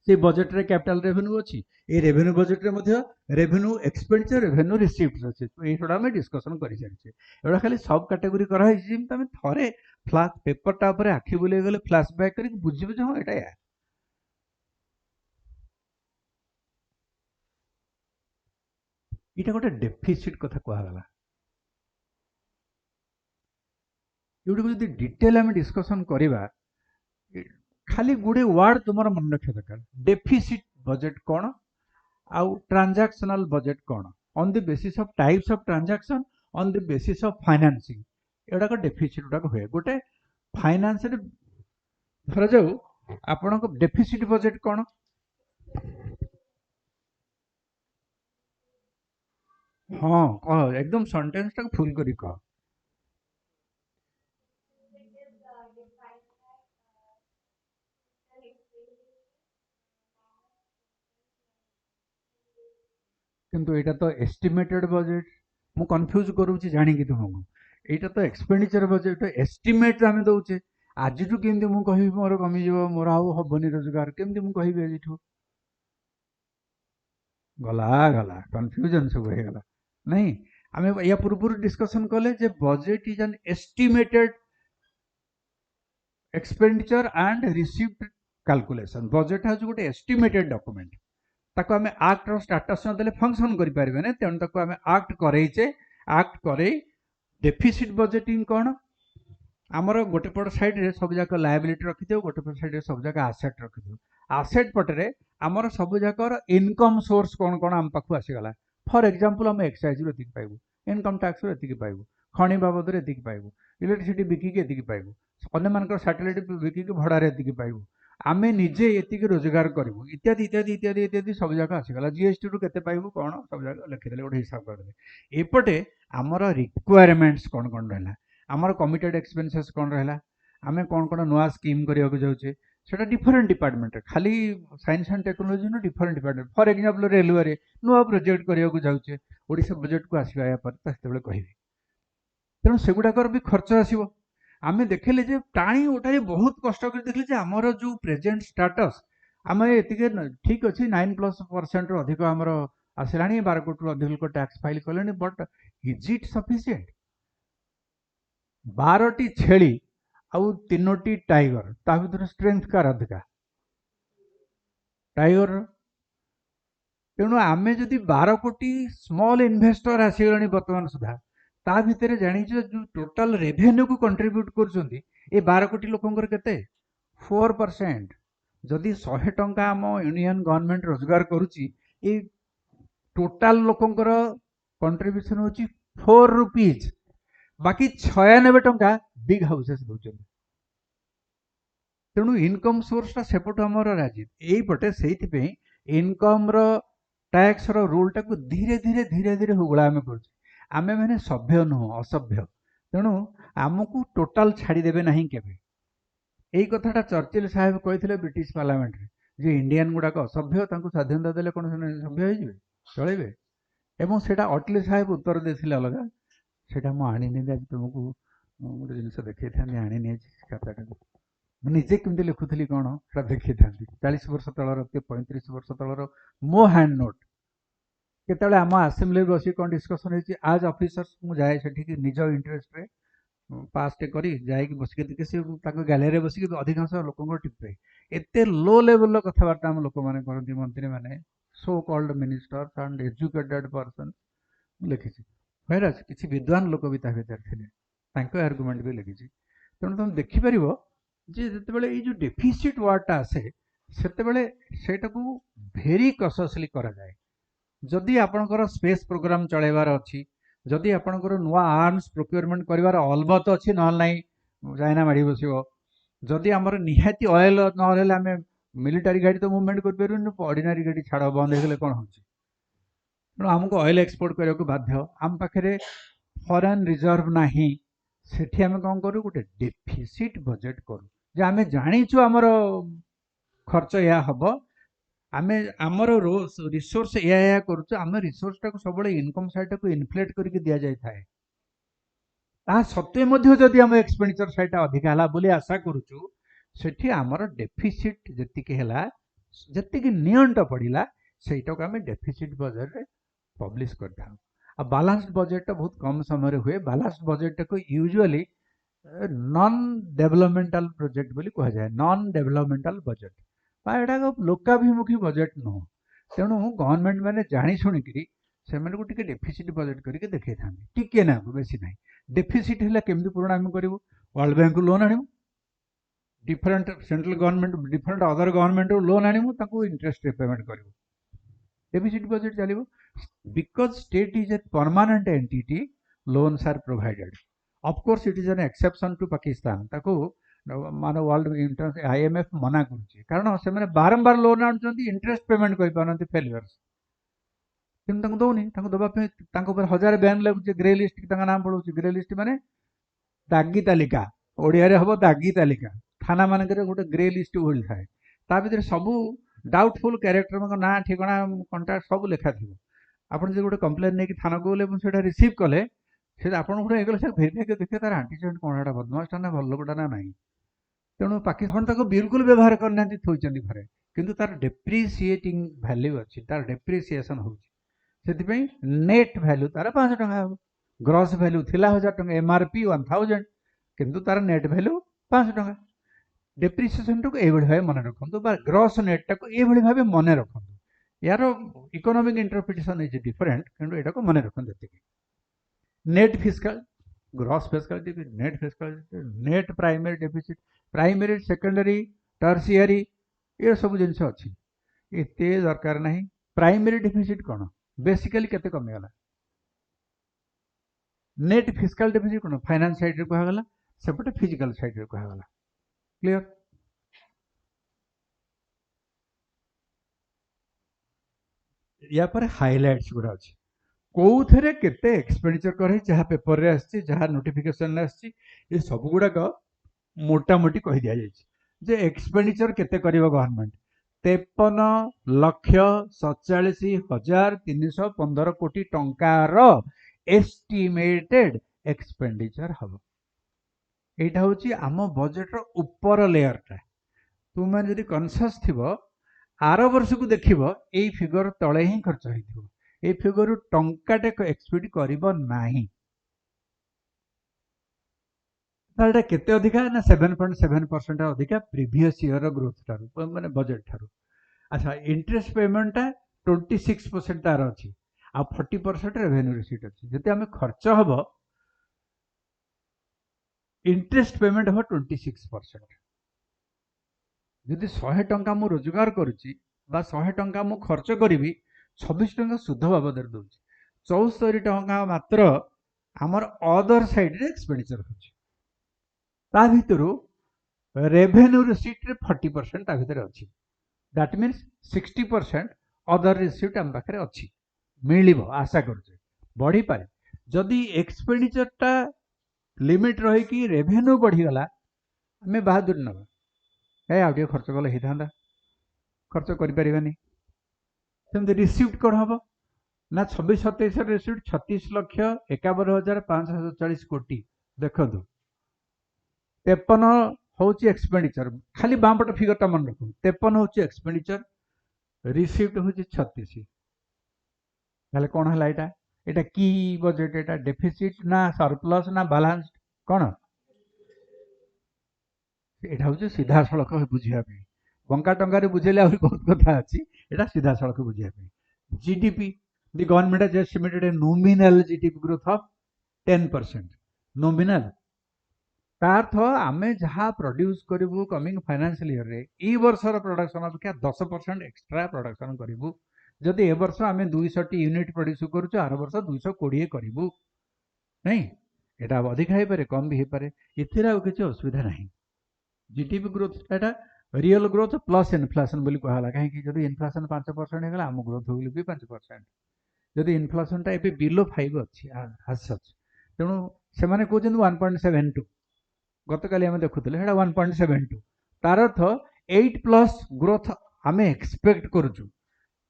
से बजेट रे कैपिटल रेवेन्यू अछि ए रेवेन्यू बजेट रे मध्ये रेवेन्यू एक्सपेंडिचर रेवेन्यू रिसीव्ड अछि तो एटा हम डिस्कशन करि छै एटा खाली सब कैटेगरी करा है जे तमे थरे फ्लैश पेपर टा ऊपर आखि बुले गेले फ्लैशबैक करि बुझिबे जे हां एटा या इटा गोटे डेफिसिट कथा कहला गला एवढे जदि डिटेल आम डिस्कसन करवा खाली गुड़े वार्ड तुम मन रखा दरकार डेफिसिट बजेट कौन आउ ट्रांजैक्शनल बजेट कौन on the basis of types of transaction on the basis of financing एडाक डेफिसिट गुड़ाक हुए गोटे फाइनेंस धर जाऊ आपण डेफिसिट बजेट कौन हाँ कह एकदम सेंटेंस टाक फुल करी कह किंतु एटा तो एस्टिमेटेड बजेट मु कंफ्यूज करूची जानी कि तुमको एटा तो एक्सपेंडिचर बजेट एस्टिमेट आम दौचे आज केमती मु कहि मोर कमी जीव मोर आउ हबनी रोजगार केमती मु कहि आज गला गला कंफ्यूजन सब हो गला नहीं आम या पूर्व डिस्कशन कले जे budget is an estimated expenditure and received calculation budget हूँ गोटे एस्टिमेटेड डॉक्यूमेंट ताको आम आक्ट स्टाटस नदेले फंक्शन करें तेणु ताको आम आक्ट करैचे आक्ट करे डेफिसिट बजेटिंग कौन आमर गोटे पट साइड रे सब जाक लायबिलिटी रखि गोटे पट साइड रे सब जाक आसेट रखि आसेट पटरे आमर सब जाकर इनकम सोर्स कौन कौन आम पाखु आसीगला फॉर एग्जांपल आम एक्साइज रो एतिक पाइबू इनकम टैक्स रो एतिक पाइबू खଣି बाबद रे एतिक पाइबू इलेक्ट्रिसिटी बिकी के एतिक पाइबू अन्य मानकर सैटेलाइट बिकी के भड़ा रे एतिक पाइबू आमे निजे एतिक रोजगार करू इत्यादि इत्यादि इत्यादि इत्यादि सब जाक आसीगला जीएसटी रु केते पाइबू कौन सब जाक लिखिदेले गोटे हिसाब करदे एपटे आमर रिक्वायरमेंट्स कौन कौन रहला आमर कमिटेड एक्सपेंसेस कौन रहला आमे कौन कौन नुआ स्कीम करिया जाउचे सेटा डिफरेंट डिपार्टमेंट खाली science and technology no different department for example railway रे नुआ प्रोजेक्ट करिया जाउचे ओडिसा बजेट को आसीबा या पर तस्तेबे कहिबे तेणु सेगुड़ाकर भी खर्च आसो आम देखले जे टाणी उठाई बहुत कष्ट कर देखले जे आमर जो प्रेजेंट स्टाटस आम एतिके ठीक अच्छे 9+% अधिक आमर आसला 12 कोटी अधिक लोक टैक्स फाइल कले बट इज इट सफिशिएंट 12टी छेली आउ 3टी टाइगर ता भीतर स्ट्रेंथ कार अधिका टाइगर तेणु आम जदि 12 कोटी स्मॉल इन्वेस्टर आसीगले बर्तमान सुधा ता भितर जानिଛ जो टोटल रेवेन्यू को कंट्रीब्यूट कर 12 कोटी लोकंकर केते 4% जदि 100 टंका आम यूनियन गवर्नमेंट रोजगार करुची ए टोटल लोकंकर कंट्रीब्यूशन होची 4 रुपीज बाकी 96 टंका बिग हाउसेस दउछन तेणु इनकम सोर्स टा सेपट हमर राजी एई पटे सेति पे इनकम रो टैक्स रो रूल टा को धीरे धीरे धीरे धीरे हुगला में करछ आमे मैंने सभ्य नुह असभ्य तेणु आमको टोटाल छाड़देवे ना केवे यही कथाटा चर्चिल साहेब कहते ब्रिटिश पार्लियामेंट जे इंडियन गुड़ाक असभ्य स्वाधीनता देले कौन सभ्य हो चलेबे एवं सेटा अटली साहेब उत्तर देते अलग सेटा मु आनी आज तुमको गोटे जिन देखी था आनी खाताटा निजे कमी लिखुली कौन देखी था 40 वर्ष तलर 35 वर्ष तलर मो हैंड नोट केतले आम आसेम्बली बस कौन डिस्कसन होती आज ऑफिसर्स मु जाए से निज इंटरेस्ट रे पास करी जाए बसिक देखिए सी गैलरी बसिक अधिकांश लोक टिपे एत लो लेवल कथबार्ता आम लोक मैंने करती मंत्री मैंने so called ministers and educated person लिखी वैराज किसी विद्वान लोक भी भीतर थे आर्गुमेंट भी लिखी तेणु तुम देखिपर जे जितेबाला ये डेफिसिट वार्डटा आसे से भेरी कससली करा जाए जदि आपणकर स्पेस प्रोग्राम चलेबार अच्छी जदि आपणकर नुआ आर्म्स प्रोक्योरमेंट करिवार अलबत अच्छी ना चाइना माड़ी बस जदि आमर निहाती ऑयल ना आम मिलिटारी गाड़ी तो मूवमेंट कर ऑर्डिनरी गाड़ी छाड़ बंद हो कौन हो आमको ऑयल एक्सपोर्ट करने को बाध्य आम पाखे फॉरेन रिजर्व ना सेठी आम कौन करूँ गोटे डेफिसिट बजेट करूँ जे आम जाचु आमर खर्च या हम आमे आमर रिसोर्स या करुँ आम रिसोर्स टाक सब इनकम साइड को इनफ्लेट करके दि जाए था सत्वे जदि आम एक्सपेंडिचर साइड अधिका है बोली आशा करुचु सेठी आमर डेफिसिट जी नियंट पड़ा से आम डेफिसिट बजेट रे पब्लिश कर बालांस्ड बजेट बहुत कम समय हुए बालांस्ड बजेट को यूजुअली नॉन डेवलपमेंटल प्रोजेक्ट बोली कह जाए नॉन डेवलपमेंटल बजेट एटा लोकाभिमुखी बजेट नुह तेणु गवर्नमेंट मैंने जानी शुणिकी से डेफिसिट बजेट करके देखा था टिके ना बेसी ना डेफिसिट है केमती पूरण आम करूँ वर्ल्ड बैंक लोन आणु different central government different other government loan आणु इंटरेस्ट पेमेंट करूँ डेफिसिट बजेट चलो because state is a permanent entity loans are provided of course it is an exception to Pakistan मान वर्ल्ड IMF मना कारण से बारंबार loan आनुंट interest payment कर पारती failures कि दौनी दवाई 1000 बैन लगुचे ग्रे लिस्ट नाम पड़ो ग्रे लिस्ट माने दागी तालिका ओडिया हम दागी तालिका थाना मानक गोटे ग्रे लिस्ट भूल थाए ता भीतर सबू डाउटफुल क्यारेक्टर ना ठिकाना कंटाक्ट सब लिखा थी आपड़ जो गोटे कम्प्लेन नहीं थाना को गले से रिसीव कले से आप भेरीफाई देखिए तार आंटीजेंट कौन बदमाशटा ना भल लोकटा ना ना तेणु पाकिस्तान तक बिल्कुल व्यवहार करना थोड़ी घरे किंतु तार डेप्रिसीएटिंग वैल्यू अच्छी तार डेप्रिसीएसन हो ସେଥିପାଇଁ ନେଟ୍ ଭ୍ୟାଲୁ ତାର 500 ଟଙ୍କା ହେବ। ଗ୍ରସ୍ ଭ୍ୟାଲୁ ଥିଲା 1000 ଟଙ୍କା, MRP 1000, କିନ୍ତୁ ତାର ନେଟ୍ ଭ୍ୟାଲୁ 500 ଟଙ୍କା। ଡେପ୍ରିସିଏସନଟାକୁ ଏଇଭଳି ଭାବେ ମନେ ରଖନ୍ତୁ ବା ଗ୍ରସ୍ ନେଟ୍ଟାକୁ ଏଇଭଳି ଭାବେ ମନେ ରଖନ୍ତୁ। यार इकोनॉमिक इंटरप्रिटेशन इज डिफरेंट, किंतु एटा को मने रखन देते net fiscal gross fiscal deficit, net fiscal net primary deficit, primary secondary tertiary ये सब जिनस अच्छी एते दरकार नहीं। प्राइमरी डेफिसिट कौन बेसिकली केते कमी गला, नेट फिस्कल डेफिसिट कौन फाइनेंस साइड रे कहा गला, सेपटे फिजिकल साइड रे कहा गला। क्लियर? या पर हाइलाइट्स गुड़ा अच्छी कौन केते एक्सपेंडिचर करे जहाँ पेपर रे आसी जहाँ नोटिफिकेशन आसी ये सब गुड़ाक मोटामोटी कही दि जाए जे एक्सपेंडिचर केते करिवो गवर्नमेंट 53,47,315 कोटी टंकार एस्टिमेटेड एक्सपेंडिचर हम। यहाँ हूँ आम बजेट रो ऊपर लेयर टा। तुम जदि कनसियस थिबो आर वर्ष को देखिबो एई फिगर तले ही खर्च होइथिबो, ए फिगर टंकाटे एक्सपेक्ट करिबो नाही। तालटा केते अधिका ना 7.7% अधिका प्रीवियस ईयर ग्रोथ थारु माने बजेट थारु। अच्छा इंटरेस्ट पेमेंट टा 26% तार अछि आ 40% रेवेन्यू रिसीट अछि। जते हमें खर्च हबो इंटरेस्ट पेमेंट हो 26%। यदि 100 टंका मु रोजगार करुच्ची बा 100 टंका मु खर्च करी 26 टंका शुद्ध बाबद दूसरी 74 टंका मात्र आमर अदर साइड रे एक्सपेंडिचर होची भितर रेवेन्यू रिसीट रे 40% ता भितर अछि। दैट मीन्स 60% अदर रिसीट आम पाखरे अछि मिलिबो आशा करछे बढ़ी पारे। जदि एक्सपेंडिचर टा लिमिट रही कि रेवेन्यू बढ़ी गला हमें बहादुर नबा आगे खर्च कले होता खर्च करें रिसीप्ट कौन हम ना 26-27 रिसीप्ट 36,51,547 कोटी देखो 53 हूँ एक्सपेंडिचर खाली बामपट फिगर मन रख 53 हूँ एक्सपेंडिचर रिसीप्ट हूँ 36 कौन है यहाँ की बजेट यहाँ डेफिसिट ना सरप्लस ना बैलेंस कौन यहाँ हूँ सीधा सड़क बुझापी बंका टंकार बुझेले बहुत कथा अच्छी यहाँ सीधा सड़क बुझापी। GDP the government has estimated a nominal GDP growth of 10%। nominal तार्थ आमे जहाँ प्रोड्यूस करिवु कमिंग फाइनेंशियल ईयर रे ई वर्षर प्रोडक्शन अपेक्षा 10% एक्स्ट्रा प्रोडक्शन करिवु। जदि ए वर्ष आमे 200 टी यूनिट प्रोड्यूस करूछु आर वर्ष 220 करिवु नहीं एटा अधिक है पारे कम भी है पारे इथिरा किछि असुविधा नहीं। जीडीपी ग्रोथ एटा रियल ग्रोथ प्लस इनफ्लेशन बोली कहला कहीं जदि इनफ्लेशन 5% हेगला आम ग्रोथ होइल भी 5%। जदि इनफ्लेशन टा एबे बिलो 5 अछि as such तेणु से माने कहउछन 1.72 गतकाली आम देखुले हेटा 1.72 तार अर्थ 8+ ग्रोथ आमे एक्सपेक्ट करूछु।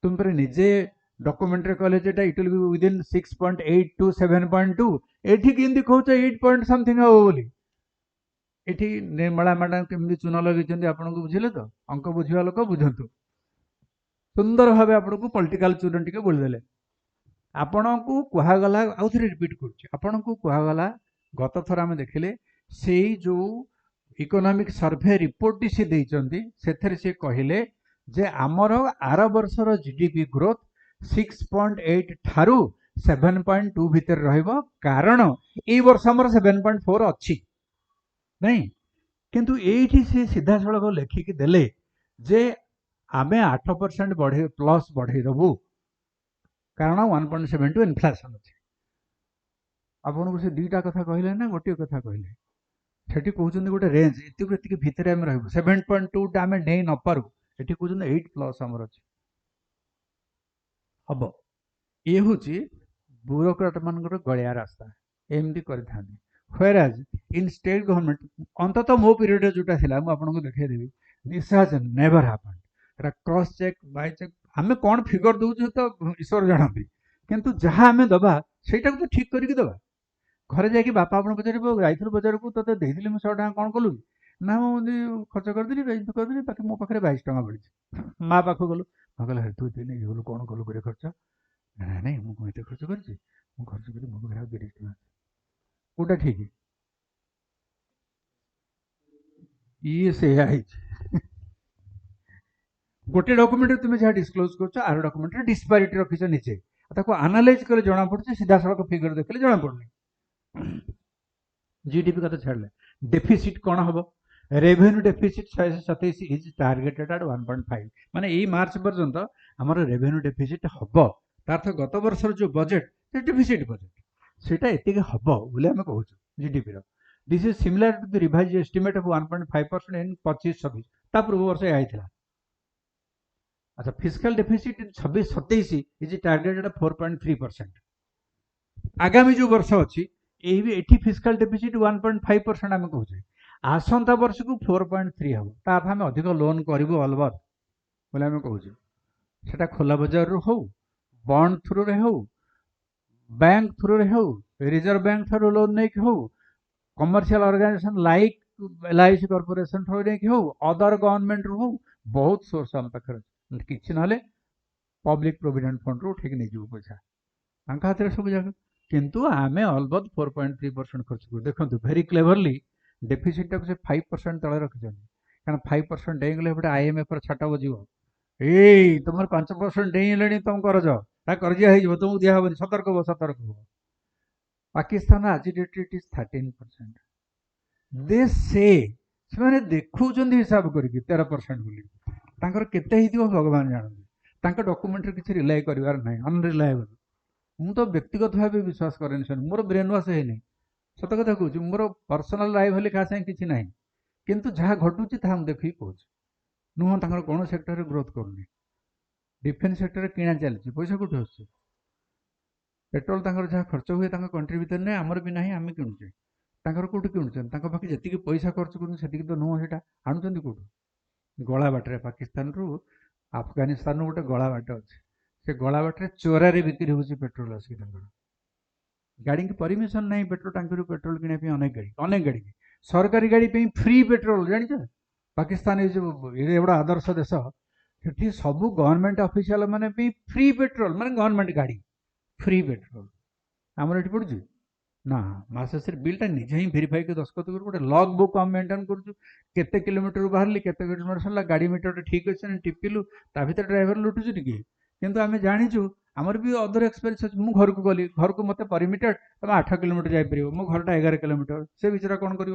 तुम पर निजे डॉक्यूमेंट रे कहले जेटा it will be within 6.8 to 7.2 एठी किंदी कहउछ 8 पॉइंट समथिंग हो बोली एठी निर्मला मैडम केमती चुन लगे आपन को बुझिले तो अंक बुझिया लोक बुझंतु सुंदर भाव आपन को पॉलिटिकल चूरन टिके बोलदेले आपण को कहगला आउ थे रिपीट कर कहगला गत थर आम देखिले से जो इकोनॉमिक सर्वे रिपोर्ट सी देइचंती सेथरे से कहले जे आमर आर वर्षर जीडीपी ग्रोथ 6.8 ठारू 7.2 भितर रहइबो कारण ए वर्ष हमर 7.4 अछि नहीं किंतु एठी से सीधा सड़क लेखिकी देले जे आमे 8% बढ़े प्लस बढ़े दबु कारण 1.72 इनफ्लेशन अच्छे। आपन को से दुईटा कथा कहले ना गोटे कथा कहले सेठी कहउछन गोटे रेंज एति भितर हम रहबो 7.2 टा आमे नै न पारु एठी कहउछन 8+ हमर अछि हबो ए होची ब्यूरोक्रेट मानकर गलिया रास्ता MD करथानी। Whereas in state government अंततः मो पीरियड जोटा थिला मु आपन को देखाई देबी this has never happened Etah cross check bye check हमें कौन फिगर दउछु तो ईश्वर जानती किंतु जहाँ हमें दबा सेटा तो ठीक करके दबा। घरे जाकि बापा आपन पचारिबो जाइथिल बाजार को तते देइदिले मु 100 टका कोन कलु ना मु खर्च कर दिली बेइज्जत कर दिली बाकी मो पाखरे 22 टका बळिछ मां पाखो गलो कहले हे तू दिने होलो कोन कलु करे खर्च ନାଇଁ ମୁଁ ଏତେ ଖର୍ଚ୍ଚ କରିଛି, ମୁଁ ଖର୍ଚ୍ଚ କରି ମୋ ପାଖରେ ଆଉ 30 ଟଙ୍କା ଅଛି। କୋଉଟା ଠିକ? ଇଏ ସେଇଆ ହେଇଛି। गोटे डॉक्यूमेंट तुम जहाँ डिस्क्लोज कर आर डॉक्यूमेंट डिस्पारिटी रखीच निजे ताको एनालाइज करे जना पड़े सीधा सड़क फिगर देखले जना पड़नी। जीडीपी कथा छाड़ले डेफिसिट कौन हम revenue deficit 127 is targeted at 1.5 माने यही मार्च पर्यंत आमर रेवेन्यू डेफिसिट हम तार गत वर्ष जो बजेट डेफिसिट बजेट सेटा एति हम बोले आम कहूँ GDP this is similar to the revise estimate of 1.5% in 25-26 ता पूर्व वर्ष यह। अच्छा फिस्कल डेफिसिट 26-27 इज टार्गेटेड 4.3%। आगामी जो वर्ष अच्छी एठी फिस्कल डेफिसिट 1.5% आम कहूँ आसंता वर्ष को 4.3 हम ताप आम अधिक लोन करूँ अलबत् बोले आम कहूँ सेटा खोला बजार रू हो बॉन्ड थ्रू रे हो बैंक थ्रू रे हो रिजर्व बैंक थ्रू लोन नहीं हो commercial organisation like LIC corporation through नहीं हो अदर गवर्नमेंट रू हो बहुत सोर्स आम पाखे किसी ना पब्लिक प्रोविडेंट फंड रू उठे नहीं पैसा हाथ में सब जगह किंतु आम अलबत् 4.3% खर्च कर देखो भेरी क्लेवरली डेफिसिट टाक से 5% तले रखी कारण 5% डेगले गोटे आईएमएफ छाट बजो ए तुम 5% डेले तुम करज कर्जा हो तुमको दिहबनी सतर्क हो सतर्क हो। पाकिस्तान आज डेट इट इज 13%। दे से देखुं हिसाब कर 13% बोली केते भगवान जानते डॉक्यूमेंट किसी रिलाय करार ना अनरिलायबल मु तो व्यक्तिगत भाव विश्वास करें मोर ब्रेन वाश है सत कथा कहूँ मोर पर्सनाल लाइफ हेल्ले क्या किसी ना किंतु जहाँ घटुची देखिए कहूँ नुह कौन सेक्टर ग्रोथ करूनी डिफेन्स सेक्टर किणा चलती पैसा कौट आस पेट्रोल जहाँ खर्च हुए कंट्री भितर नहीं आमर भी ना आम किणुचे कौट किणुचे पाखे जी पैसा खर्च कर तो नुह से आणुंट कौट गला बाटर पाकिस्तान रु अफगानिस्तान गोटे गला बाट अच्छे से गला बाटे चोरारे बिक्री होची पेट्रोल आसिक गाड़ी की परमिशन नहीं पेट्रोल टांकी पेट्रोल किनापी अनेक गाड़ी सरकारी गाड़ी फ्री पेट्रोल जान पाकिस्तान ये गोटे आदर्श देश से सब गवर्नमेंट ऑफिशियल माने फ्री पेट्रोल माने गवर्नमेंट गाड़ी फ्री पेट्रोल आमर ये पड़ू ना मास बिलटा निजे ही भेरीफाई कर दस्खत कर गोटे लॉग बुक हम मेंटेन करते किलोमीटर बाहर केते किलोमीटर सरला गाड़ी मीटर ठीक अच्छे टिपिलु ता भीतर ड्राइवर लुटुची टी किंतु आम जाचु आमर भी अदर एक्सपीरियंस अच्छे मुझे घर को गली घर को मत परमिटेड तुम 8 किलोमीटर जापर मो घरटा 11 किलोमीटर से बेचारा कौन कर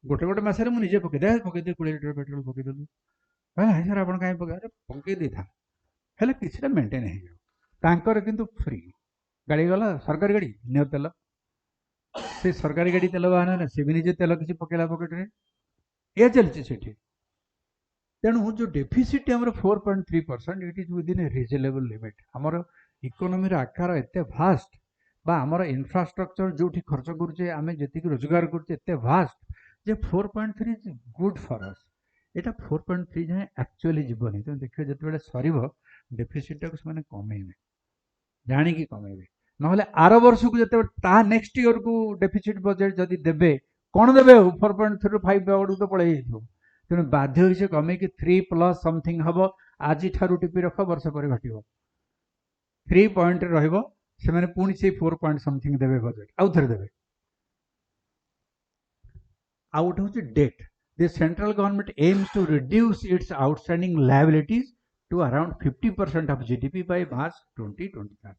गोटे गोटे मसरे मुझे पकईदे 20 लिटर पेट्रोल पकईदेलु सर आप कहीं पकड़े पकई दे था हेल्ले किसी मेन्टेन हो किंतु फ्री गाड़ी गला सरकारी गाड़ी नियो तेल से सरकारी गाड़ी तेल बाहर सी भी निजे तेल किसी पकेला पकेट में ये चलती से तेणु जो डेफिसिट आम 4.3% it is within A reasonable limit आमर इकोनोमी आकार एत भास्ट बा आमर इंफ्रास्ट्रक्चर जो खर्च करुचे आम जी रोजगार करते vast J 4.3 is good for us यहाँ 4.3 जाए एक्चुअली जीवन तुम देखिए जो सर डेफिसिट को कमेबे जाणिकी कमेबे ना आर वर्ष को जो नेक्स्ट ईयर को डेफिसिट बजेट जदि देवे कौन देवे 4.3 ରୁ 5 आड़ तो पलि तेणु बाध्य से कमेकी 3 प्लस समथिंग हम आज ठारू टिपी रख वर्ष पर घट 3 पॉइंट से पुणी से 4 पॉइंट समथिंग देवे बजेट आउ थे देवे आउ गोटे हूँ debt the central government aims to reduce its outstanding liabilities to around 50% of GDP by March 2025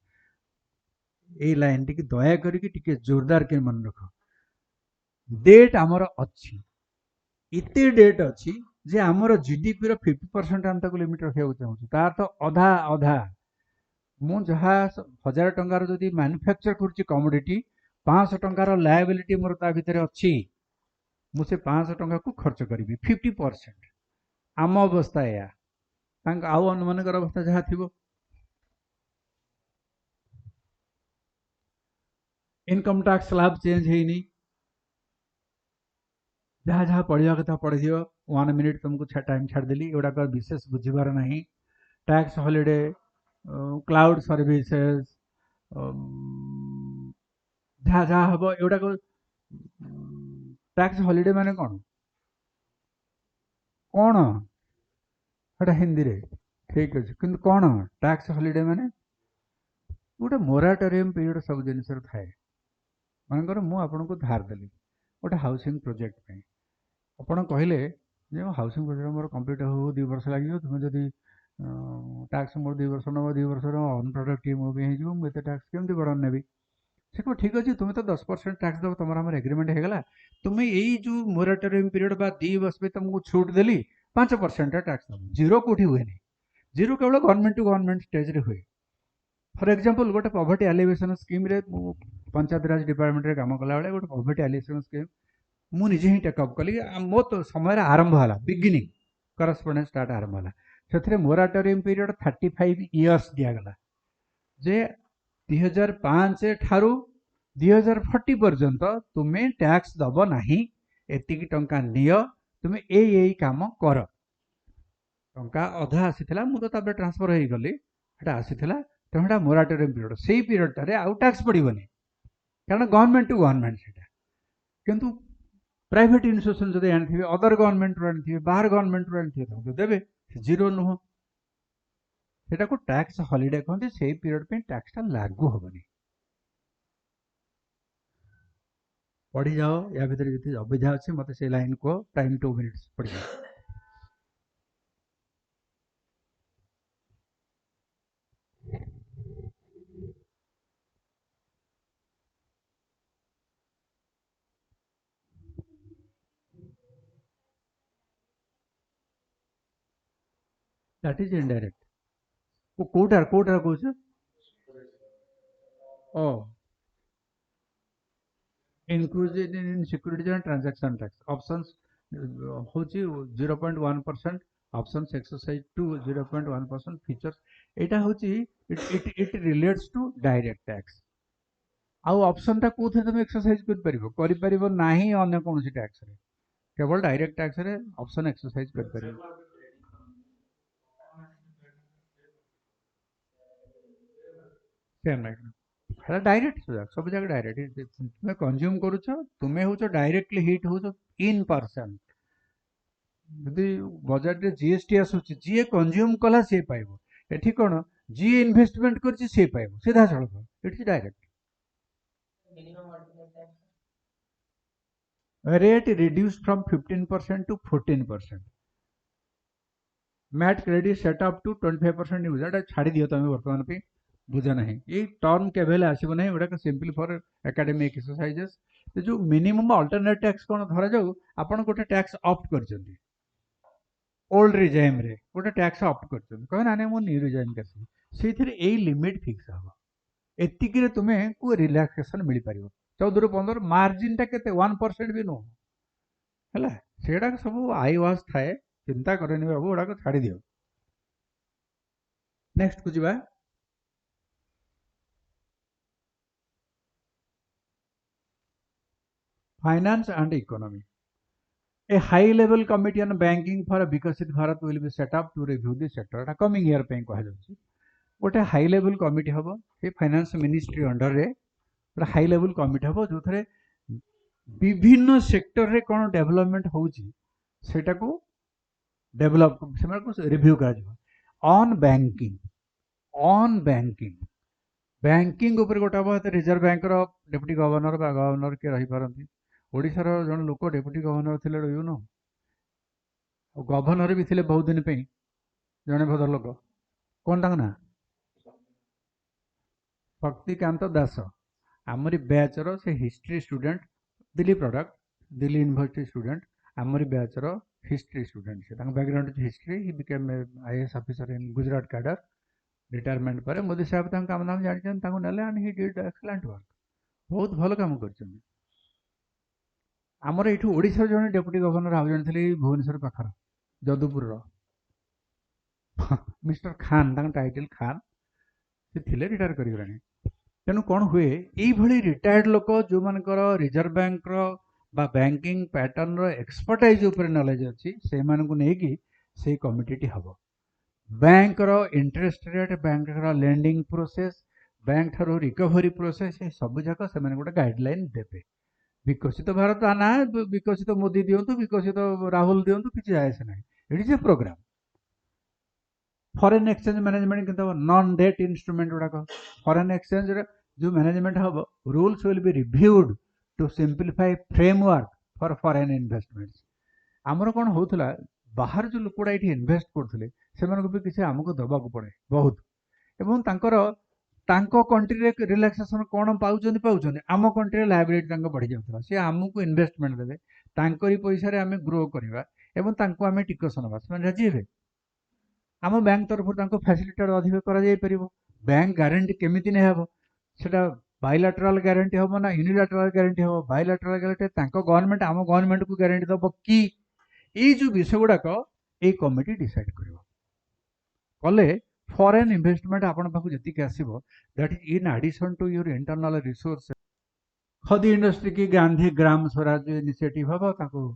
ये लाइन टी दया करके जोरदार के मन रख डेट आमर अच्छी इतने डेट अच्छी जे आमर जीडीपी रो 50% आम ताको लिमिट रखा चाहूँ तार तो अधा अधा मु जहाँ 1000 टंकार जदि मैन्युफैक्चर करुच्ची कमोडिटी 500 टंकार लायबिलिटी मोर ता भितर अच्छी मुझे 500 टंका को खर्च करी 50% आम अवस्था या आउ अनुमान अवस्था जहाँ थी इनकम टैक्स स्लैब चेंज है जहाँ जहाँ पढ़ा कथा पढ़ दियो 1 मिनिट तुमको टाइम छाड़देली एगुड़ाक विशेष बुझीबार ना टैक्स हॉलिडे क्लाउड सर्विसेज जहाँ जहाँ हम एगुड़ाक टैक्स हॉलिडे माने कौन कौन एटा हिंदी रे ठीक अच्छे कि कौन टैक्स हॉलिडे माने गोटे मोराटोरियम पीरियड सब जिन थाए मनकर मुझे धार देली गोटे हाउसिंग प्रोजेक्ट पे आपड़ कहले हाउसिंग प्रोजेक्ट मोर कम्प्लीट हो 2 वर्ष लगे तुम जदि टैक्स मोर 2 वर्ष नब 2 वर्ष अनप्रोडक्टिव मुझे मुझे टैक्स केमती बड़ा नेबी से कह ठीक अच्छे तुम्हें तो 10% टैक्स दब तुम आम एग्रीमेंट होगा तुम्हें यही जो मोराटोरियम पीरियड बा 2 वर्ष पे तुमको छूट देली 5% टैक्स दब जीरो कौटी हुए जीरो केवल गवर्नमेंट टू गवर्नमेंट स्टेज रे हुए फॉर एग्जांपल गोटे पॉवर्टी एलिवेशन स्कीम रे पंचायत राज डिपार्टमेंट रे काम कला बेले गोटे पॉवर्टी एलिवेशन स्कीम मु निजे ही टेकअप कली मो तो समय आरंभ है बिगिनिंग करस्पॉन्डेंस स्टार्ट आरंभ है से मोराटोरियम पीरियड 35 इयर्स दिगला जे 2005 ठारू 2040 पर्यंत तुम्हें टैक्स दब नहीं एतिकी टंका नियो तुम्हें यही काम कर टंका अधा आसीथिला मु तो ताबे ट्रांसफर हो गली एटा आसीथिला तेणुटा मोराटोरियम पीरियड से पीरियड टारे आउ टैक्स पड़ोनी कारण गवर्नमेंट टू गवर्नमेंट सेटा किंतु प्राइवेट इन्स्टिट्यूशन जब आनी अदर गवर्नमेंट रू आनी बाहर गवर्नमेंट रू आनी तुमको देवे जीरो नुह सेटा को टैक्स हॉलिडे कहते से पीरियड पे टैक्स टा लागू होबनी पढ़ी जाओ या भीतर जी अविधा अच्छे मत से लाइन को टाइम 2 मिनिट्स पढ़ी जाओ दैट इज इनडायरेक्ट वो कोटार कहछ ओ included in securities and transaction tax options होची 0.1% ऑप्शंस एक्सरसाइज टू 0.1% फीचर्स एटा होची it relates to direct tax आउ ऑप्शन टा कोथे तुम एक्सरसाइज कर परिबो नाही अन्य कोनसी टैक्स रे केवल डायरेक्ट टैक्स रे ऑप्शन एक्सरसाइज कर परिबो सेम है डायरेक्ट सब जगह डायरेक्ट तुम्हें कंज्यूम करुच तुम्हें हूँ डायरेक्टली हिट हो इन परसेंट यदि बजेट रे जीएसटी आसूची जी कंज्यूम कला सी पाइबो एठी कोन जी इन्वेस्टमेंट करछि सी पाइबो सीधा सड़क its direct rate reduce from 15% to 14% MAT credit set up to 25% use एटा छाड़ी दियो तमे वर्तमान पे बुझा नहीं ये टर्म केवेले आसीबो नहीं गुडा सिंपल फॉर एकेडमिक एक्सरसाइजेस जो मिनिमम अल्टरनेट टैक्स कोन धरा जाऊ आपण गोटे टैक्स ऑप्ट करचंदी ओल्ड रिजाइम रे गोटे टैक्स ऑप्ट करचंदी कहन आने मो न्यू रिजाइम केस सेथिरे एई लिमिट फिक्स हबो एतिकी रे तुमे को रिलैक्सेशन मिल परिबो 14 ରୁ 15 मार्जिन टा केते 1% भी नो हला सेडा सब आई वाज थाए चिंता करनी बाबू ओडा को छाड़ी दियो नेक्स्ट को जिबा finance and economy a high level committee on banking for Viksit Bharat will be set up to review this sector एटा कमिंग ईयर पे कहा जाउची गोटे हाई लेवल कमिटी हबो ए फाइनेंस मिनिस्ट्री अंडर रे गोटे हाई लेवल कमिटी हबो जो थरे विभिन्न सेक्टर रे कोन डेवलपमेंट होउची सेटा को डेवलप सेमा को रिव्यू करा जिवो ऑन बैंकिंग ऊपर गोटा बात रिजर्व बैंक रो डेप्यूटी गवर्नर बा गवर्नर के रही पारंती ओडिशार जन लोक डेप्यूटी गवर्नर थिले यू नो गवर्नर भी थिले बहुत दिन पे जने भद्र लोक कौन तांग ना शक्तिकांत दास आमरी बैच रो से history student Delhi product Delhi university student आमरी बैच रो हिस्ट्री स्टूडेंट से background history he became IAS officer in Gujarat cadre retirement पर मोदी साहब काम दाम जानते and he did excellent work बहुत भल काम कर आमर ये ओडिशा जन डेप्यूटी गवर्नर आउ जन थे भुवनेश्वर पाखर जदुपुर मिस्टर खान टाइटल खान से थिले रिटायर कर तेणु कौन हुए ये रिटायर्ड लोक जो मानकर रिजर्व बैंक बा बैंकिंग पैटर्न रो एक्सपर्टाइज उपर नॉलेज अच्छी से नहीं से कमिटी हम बैंक रो इंटरेस्ट रेट बैंक रो लेंडिंग प्रोसेस बैंक ठारो रिकवरी प्रोसेस सब जाक से गोटे गाइडलाइन देवे विकसित भारत आना विकसित मोदी दिंतु विकसित राहुल दिंतु किसी जाए से ना it is a programme foreign exchange management किंतु नॉन डेट इंस्ट्रूमेंट गुड़ाक फॉरेन एक्सचेंज जो मैनेजमेंट हम rules will be reviewed to simplify framework for foreign investments आमर कौन होता बाहर जो लोक गुड़ा ये इन्वेस्ट करते से किसी आमको दबाक पड़े बहुत एवं तांको कंट्री रे रिलैक्सेशन कौन पाउछन आम कंट्री लायबिलिटी बढ़ी जाता सी आमको इन्वेस्टमेंट देवे तांकरी पैसा आम ग्रो करवा एवं तांको आम टिकस नवा से राजी हे आम बैंक तरफ फैसिलिटेड अधिक कर बैंक गारंटी केमिति नहीं हम सेटा बायलैटरल गारंटी हम ना यूनिलैटरल गारंटी हम बायलैटरल गारंटी गवर्नमेंट आम गवर्नमेंट को गारंटी दब कि ये जो विषय गुड़ाक ये कमिटी डिसाइड कले फॉरेन इन्वेस्टमेंट आपण पाखु जति आसीबो that is in addition to your internal resource Khadi industry की गांधी ग्राम स्वराज इनिशिएटिव हम ताको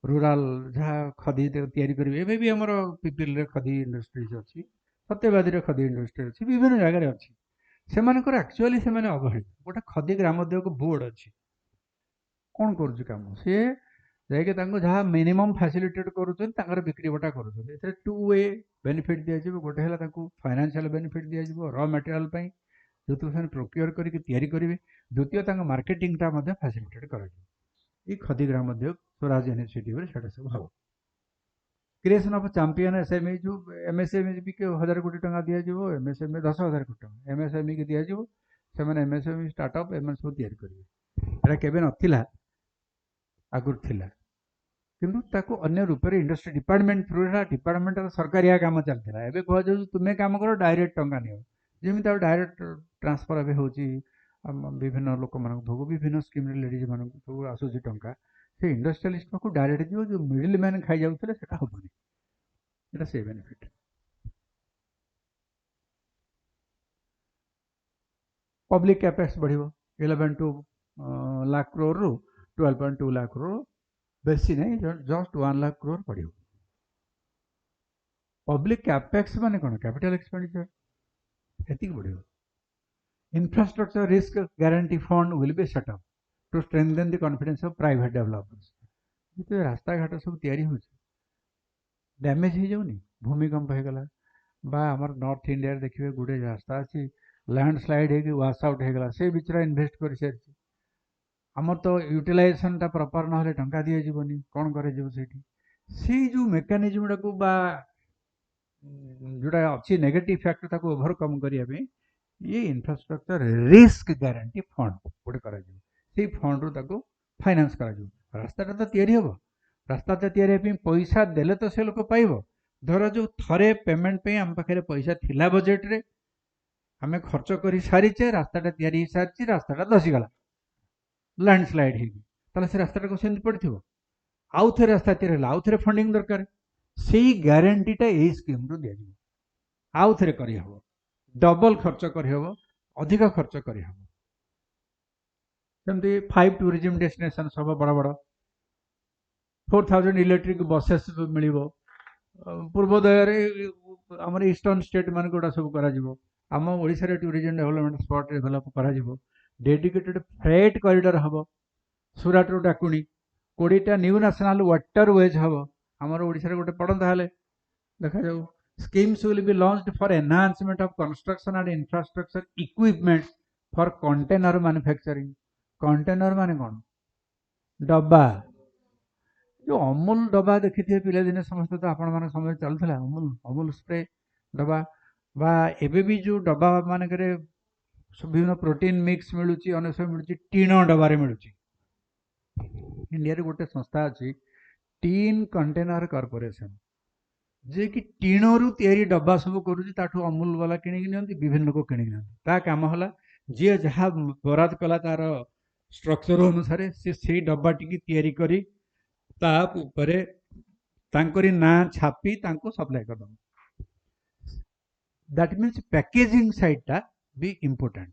रूराल जहाँ खदी तैयारी करेंगे एवं भी आमर पिपिल खदी इंडस्ट्रीज अच्छी सत्यवादी खदी इंडस्ट्री अच्छी विभिन्न जगह अच्छी से एक्चुअली से अवहेलित गोटे खदी ग्रामोद्योग बोर्ड अच्छी कौन कर काम सी जाकि जहाँ मिनिमम फैसिलिटेट कर बिक्री बटा कर टू वे बेनिफिट दि गोटे है फाइनेंशियल बेनिफिट दिज्व र मटेरियल जो प्रोक्योर करेंगे द्वितीय मार्केटिंग फैसिलिटेट कर खदी ग्रामोद्योग स्वराज इनिशिएटिव सब हम क्रिएशन ऑफ चैंपियन एसएमई जो एमएसएमई भी 1000 कोटी टंका दिज्व एमएसएमई 10,000 कोटी टंका एमएसएमई की दिज्व से एमएसएमई स्टार्टअप एम सब तैयारी केवे नथिला आगुर थिला किंतु ताको अन्य रूप से industry department through department Sarkaria काम चलता है कह तुम्हें काम कर डायरेक्ट टंका नियो जमी डायरेक्ट ट्रांसफर ए हो विभिन्न लोक मान विभिन्न स्कीम लेडीज मान सब आसूसी टंका से इंडस्ट्रियलिस्ट पाखु डायरेक्ट जीव जो मिडिल मैन खाई जाते हेनी से बेनिफिट पब्लिक कैपेक्स बढ़ 11.2 लाख करोड़ रु 12.2 लाख करोड़ बेसी नहीं जस्ट 1 लाख करोड़ बढ़ पब्लिक कैपेक्स माने कौन कैपिटल एक्सपेंडिचर एति बढ़ infrastructure risk guarantee fund will be set up to strengthen the confidence of private developers जो रास्ता घाट सब तैयारी हो डैमेज हो जाऊनी भूमिकंप हो गला बा हमर नॉर्थ इंडिया देखिए गुड़े रास्ता अच्छी लैंडस्लाइड हो वाश आउट हो गला से बिचरा इन्वेस्ट कर सारी आमर तो यूटिलाइजेशन टा प्रॉपर ना टंका दि जीवनी कौन करे से जो मेकानिज्म टाको बा जोड़ा अच्छी नेगेटिव फैक्टर ताको ओवरकम करने ये इंफ्रास्ट्रक्चर रिस्क गारंटी फंड गोटे कर फंड रू फाइनान्स कर रास्ता तो तैयारी हम रास्ता तो तैयारी पैसा देले तो से लोक पाइब धर जो थरे पेमेंट पे आम पाखे पैसा थिला बजेट रे आम खर्च कर सारीचे रास्ता तैयारी हो सारी रास्ता धसीगला लैंडस्लाइड होगी से रास्ता को सेमती पड़ो आउ थे रास्ता तैयारी आउ थे फंडिंग दरकार से ग्यारंटीटा यही स्कीम रू दि आउ थे करहब डबल खर्च करहब अधिक खर्च करहब सेमती 5 टूरिज्म डेस्टिनेशन सब बड़ बड़ 4000 इलेक्ट्रिक बसेस मिल पूर्वोदय आम ईस्टर्न स्टेट मान गुड़ा सब करम Odisha tourism development spot develop कर डेडिकेटेड फ्रेट कॉरिडोर हम सुराट रू डाकुणी 20टा न्यू नेशनल वाटरवेज हम आमर ओडिशा गोटे पड़ता है देखा जाऊ schemes will be launched for enhancement of construction and infrastructure equipments for container manufacturing container माने कौन डब्बा जो अमूल डब्बा देखी थे पिले दिन समस्त तो आपण मान समय चलता अमूल अमूल स्प्रे डब्बा बा एबे भी जो डब्बा मान करे विभिन्न प्रोटीन मिक्स मिलूँ अनेक सब मिलूँ टीण डबारे मिलूँ इंडिया गोटे संस्था अच्छी टीन कंटेनर कॉर्पोरेशन जे कि टीणरू तैयारी डब्बा सब करूँ अमूल वाला किणिकी विभिन्न लोक किणिकी काम है जी जहाँ बराद कला तार स्ट्रक्चर अनुसार से डब्बा टी तैयारी करी तांकरी ना छापी सप्लाई कर दैट मीन्स पैकेजिंग साइडटा भी इम्पोर्टेंट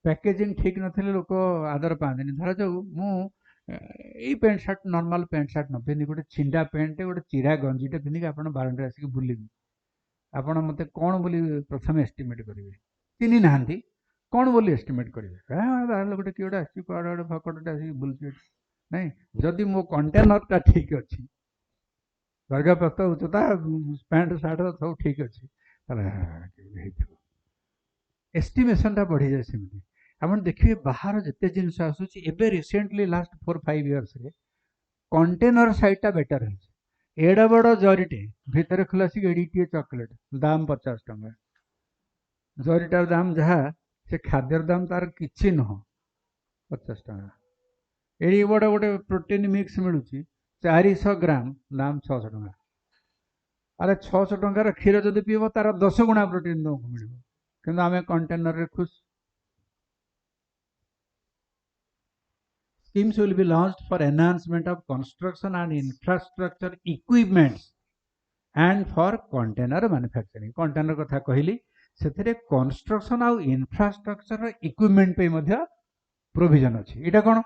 पैकेजिंग ठीक नथिले लोक आदर पाते धर जाऊ मु ये pant shirt normal pant shirt न पिंधि गोटे छिंडा पेंट गोटे चिरा गंजीटे पिंधिक आप बारंडे आसिक बुलेबी आप मत कौन बोली प्रथम एस्टिमेट करेंगे चिन्ह ना कौन बोली एस्टिमेट करेंगे बाहर लोकटे किए गोटे आसो भकटे आसिक बुलुचे नहीं जदि मो कंटेनरटा ठीक अच्छी स्वर्गप्रस्थ उच्चता पैंट सार्ट सब ठीक अच्छे एस्टिमेशनटा बढ़ी जाए सेमती आप देखिए बाहर जिते जिनस आसूची एबे रिसेंटली लास्ट 4-5 इयर्स रे कंटेनर साइडटा बेटर है एड़ा बड़ जरीटे भितर खुलासी एडिटे चॉकलेट दाम 50 टंका जरीटार दाम जहाँ से खाद्यर दाम तार किछि नह 50 टंका एड़ी बड़ गोटे प्रोटीन मिक्स मिलूँ 400 ग्राम दाम 600 टंका अरे 600 टंकार क्षीर जदि पीब तार 10 गुणा प्रोटीन तुमको मिल कि आम कंटेनर रे खुश schemes will be launched for enhancement of construction and infrastructure equipments and for container manufacturing container कथा कहली से कंस्ट्रक्शन आउ इंफ्रास्ट्रक्चर इक्विपमेंट पे मध्य प्रोविजन अच्छी एटा कौन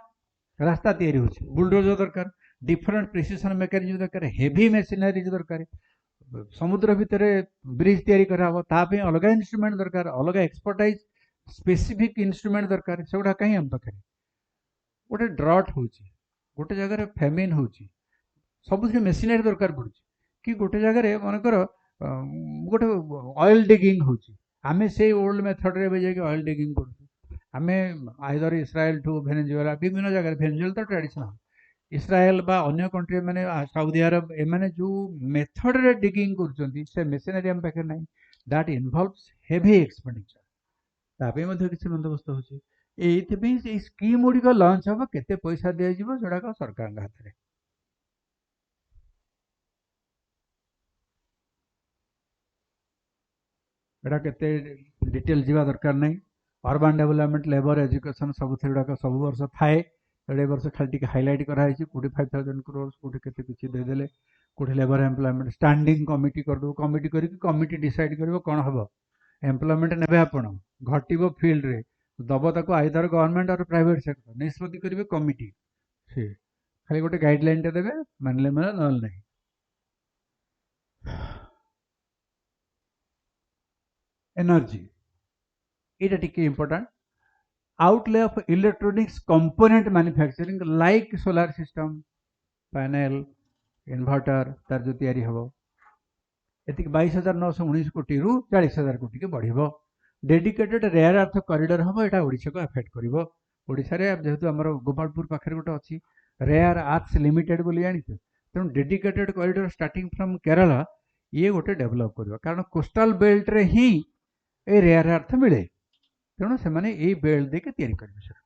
रास्ता तैयारी होछि बुलडोजर दरकार डिफरेंट प्रिसिजन मेकानिज्म दरकार हेवी मशीनरी दरकार समुद्र भितर ब्रिज तैयारी कराबो तापे अलग इंस्ट्रूमेंट दरकार अलग एक्सपर्टाइज स्पेसिफिक इंस्ट्रूमेंट दरकार सेगुड़ा कहीं हम पाखे गोटे ड्रट हो गोटे जगह फेमिन हो सब मेसीनरी दरकार पड़ुଛି कि गोटे जगह मनकर गोटे ऑयल डिगिंग हो आमे से ओल्ड मेथड रे जाके ऑयल डिगिंग कर आमे आइदर इस्राएल टू वेनेजुएला विभिन्न जगह वेनेजुएला तो ट्रेडिशनल इस्राएल बा अन्य कंट्री माने साउदी अरब एमाने जो मेथड रे डिगिंग करछंती से मेसीनरी हम पाखे नहीं दैट इन्वॉल्व्स हेवी एक्सपेंडिचर तापे मध्ये किछि बंदोबस्त होछि एई स्कीम गुड़िक लंच हम केते पैसा दिज्व जोड़ाक सरकार हाथ में एटा केते डिटेल जीवा दरकार नहीं अर्बन डेवलपमेंट लेबर एजुकेशन सब गुड़ाक सब वर्ष थाए एड़े वर्ष खाली हाइलाइट कराई 45,000 करोड़ कौटे केते किछि देदेले कौटे लेबर एम्प्लॉयमेंट स्टैंडिंग कमिटी करदो कमिटी करके कमिटी डिसाइड करिवो कोन हबो एम्प्लॉयमेंट नेबे आपण घटिबो फील्ड रे दब ताको आइदर गवर्नमेंट और प्राइवेट सेक्टर निष्पत्ति करेंगे कमिटी से खाली गोटे गाइडलाइन टे देवे मानले माने नल नहीं एनर्जी इटा टिके important outlay of electronics component manufacturing like solar system panel inverter तार जो तैयारी हबो एतिक 22,919 कोटी रु 40,000 कोटी के बढ़िबो डेडिकेटेड रेयर अर्थ कॉरिडोर हम एटा ओडिशा को अफेक्ट करिवो ओडिशा रे जेहेतु हमर गोपालपुर पाखरे गोटे अछि रेयर आर्ट्स लिमिटेड बोली जानिछे तेणु dedicated corridor starting from Kerala ये गोटे डेवलप करिवो कारण कोस्टल बेल्ट रे ही ए रेयर अर्थ मिले तेणु से माने ए बेल्ट देके तैयारी करिवो sir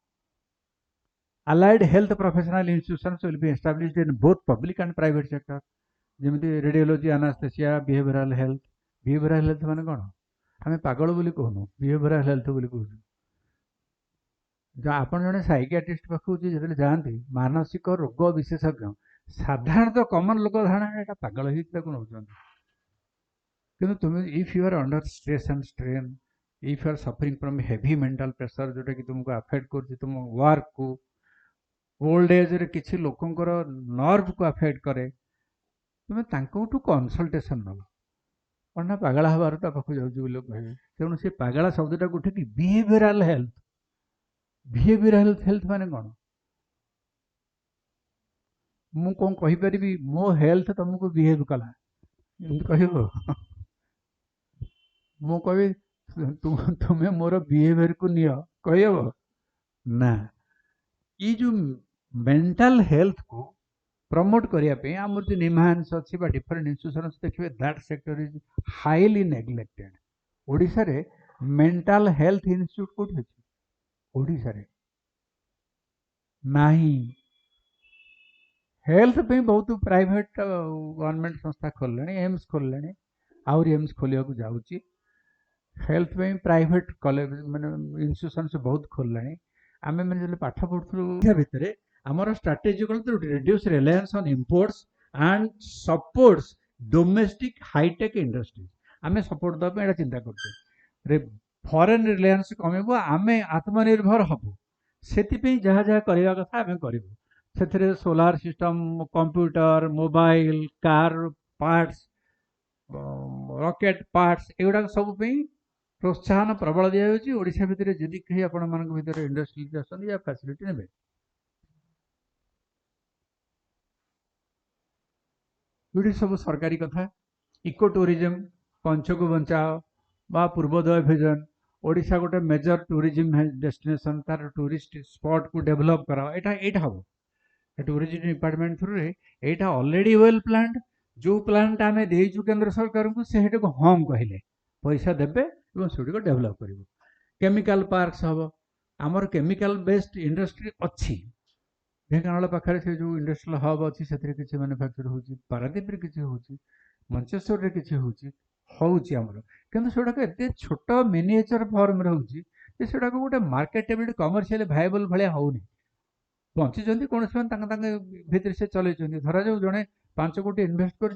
allied health professional institutions will be established in both public and private sector जेमती रेडियोलॉजी एनास्थेसिया बिहेवियरल हेल्थ माने कोन आम पागल बोली कहूँ बिहेवियरल हेल्थ बोली कहूँ आपन जड़े साइकियाट्रिस्ट पाखु जो जाती मानसिक रोग विशेषज्ञ साधारणतः कमन लोक धारणा यहाँ पागल ही नौ कि तुम if you are under stress and strain if you are suffering from heavy mental pressure जोटा कि तुमको अफेक्ट कर तुम वर्क को ओल्ड एज रे किसी लोकंकर नर्व को अफेक्ट करे तुम तांकठू कंसल्टेशन नब कौन पागला हबार पाखु जाऊँ कहे तेणु से पागला शब्दटा उठे कि बिहेवियरल हेल्थ माने कौन मु कौन कहीपरि मो हेल्थ तुमको बिहेव कला कह मु कह तुम्हें मोर बिहेवियर को नियो कहब ना ये जो मेंटल हेल्थ को प्रमोट करने आम जो निमांस अच्छी डिफरेंट इंस्टीट्यूशन देखिए that sector is highly neglected Odisha रे मेंटल हेल्थ इंस्टीट्यूट कोठी अछि ओडिशा रे नाही हेल्थ पे बहुत प्राइवेट गवर्नमेंट संस्था खोलने एम्स खोलने आउर एम्स खोलिया को जाउची हेल्थ पे प्राइवेट कॉलेज माने इंस्टीट्यूशन से बहुत खोलने आमे माने जो पाठ पढ़थु भितरे आमर स्ट्राटेजी कौन to reduce reliance on imports and supports domestic high-tech industries आमे सपोर्ट दबे एटा चिंता करते फॉरेन रिलायंस कमेबो आमे आत्मनिर्भर हबो सेति जहाँ जहाँ करवा कथा आमे करिवो से solar system computer mobile car parts rocket parts एगुड़ा सब प्रोत्साहन प्रबल दि जाउची ओडिशा भितर जदि कहीं आपण मानक भितर इंडस्ट्री आसନ୍ତି या फैसिलिटी नेबे ये सब सरकारी कथा इको टूरिज्म पंचक बचाओ बा पूर्वोदय विजन ओडिशा गोटे मेजर टूरिज्म डेस्टिनेशन तार टूरिस्ट स्पॉट को डेवलप कराओ एटा हम टूरिज्म डिपार्टमेंट थ्रू एटा ऑलरेडी वेल प्लान्ड जो प्लान्ट आम देचु केंद्र सरकार को से हम कहले पैसा देवे से डेवलप कर केमिकल पार्क्स हम आमर केमिकल बेस्ड इंडस्ट्री अच्छी ढेंकानाल पाखे से जो इंडस्ट्रियल हब अच्छी से किसी मैन्युफैक्चर हो पारादीप किसी हो मंचेश्वर किसी होमर कि एत छोट मिनिएचर फॉर्म रोचे गोटे मार्केटेबल कमर्शियल भाएबल भाया होनी बंची कौन भितर से चल धरा जाऊ जड़े 5 कोटी इनभेस्ट कर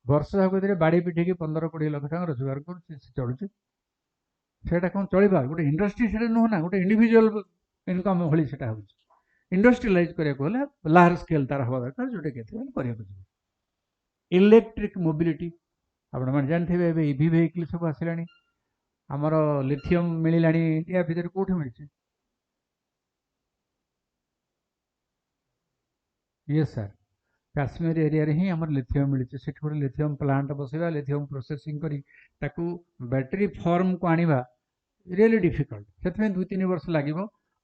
वर्ष जाक बाड़ी पिठेकी 15-20 लाख टका रोजगार कर चलुचे कौन चलवा गोटे इंडस्ट्री से नुह ना गोटे इंडिविजुअल इनकम भाई से इंडस्ट्रियलाइज करा लार्ज स्केल तार हवा दरकार जोटा कि इलेक्ट्रिक मोबिलिटी आपण जानते इवी वेहिकल सब आसला आमर लिथियम मिलला इंडिया भितर कौटी मिली ये सर काश्मीर एरिया रे ही आमर लिथियम मिली से गोटे लिथियम प्लांट बसवा लिथियम प्रोसेसिंग करी ताकू बैटरी फॉर्म को आनिबा रियली डिफिकल्ट से 2-3 वर्ष लगे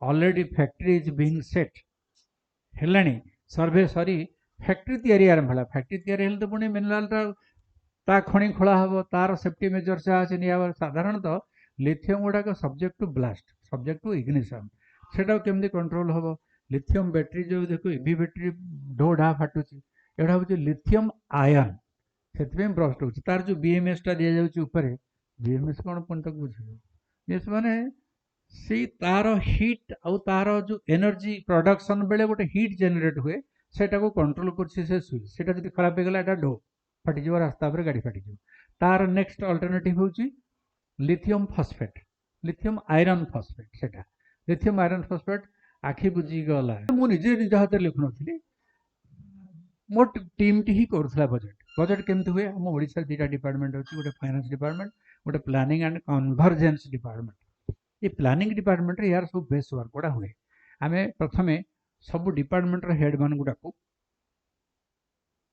already factory is being set हेलानी सर्वे सरी फैक्ट्री तैयारी आरंभ है फैक्ट्री तैयारी तो पुणी मिनराल ता खणी खोला हम तार सेफ्टी मेजर से निया साधारणतः लिथियम गुड़ाक subject to blast subject to ignition से केमती कंट्रोल हम लिथियम बैटेरी जो देखो इवी बैटेरी ढो ढा फाटुची एटा हूँ लिथियम आयन से ब्रस्ट हो तार जो बीएमएस टा दि जाऊपर बीएमएस कौन पुणी तक बुझे माने सी तार हिट आउ तार जो एनर्जी प्रोडक्शन बेले गोटे हिट जेनेट हुए सेटा को कंट्रोल कर स्विच से खराब हो गला डो फाटी रास्ता पर गाड़ी फाटी तार नेक्स्ट अल्टरनेटिव हूँ lithium phosphate lithium iron phosphate सेटा लिथियम आयरन फॉस्फेट आखि बुझी गला मुझे निज हाथ लिखु नी मो टीम टी ही करूला बजेट केमती हुए आम ओडिशा 2टा डिपार्टमेंट अच्छी गोटे फाइनेंस डिपार्टमेंट गोटे प्लानिंग एंड कन्वर्जेंस डिपार्टमेंट ये प्लानिंग डिपार्टमेंट यार सब बेस वर्क गुड़ा हुए आम प्रथम सब डिपार्टमेंट हेड मान गुड़ाक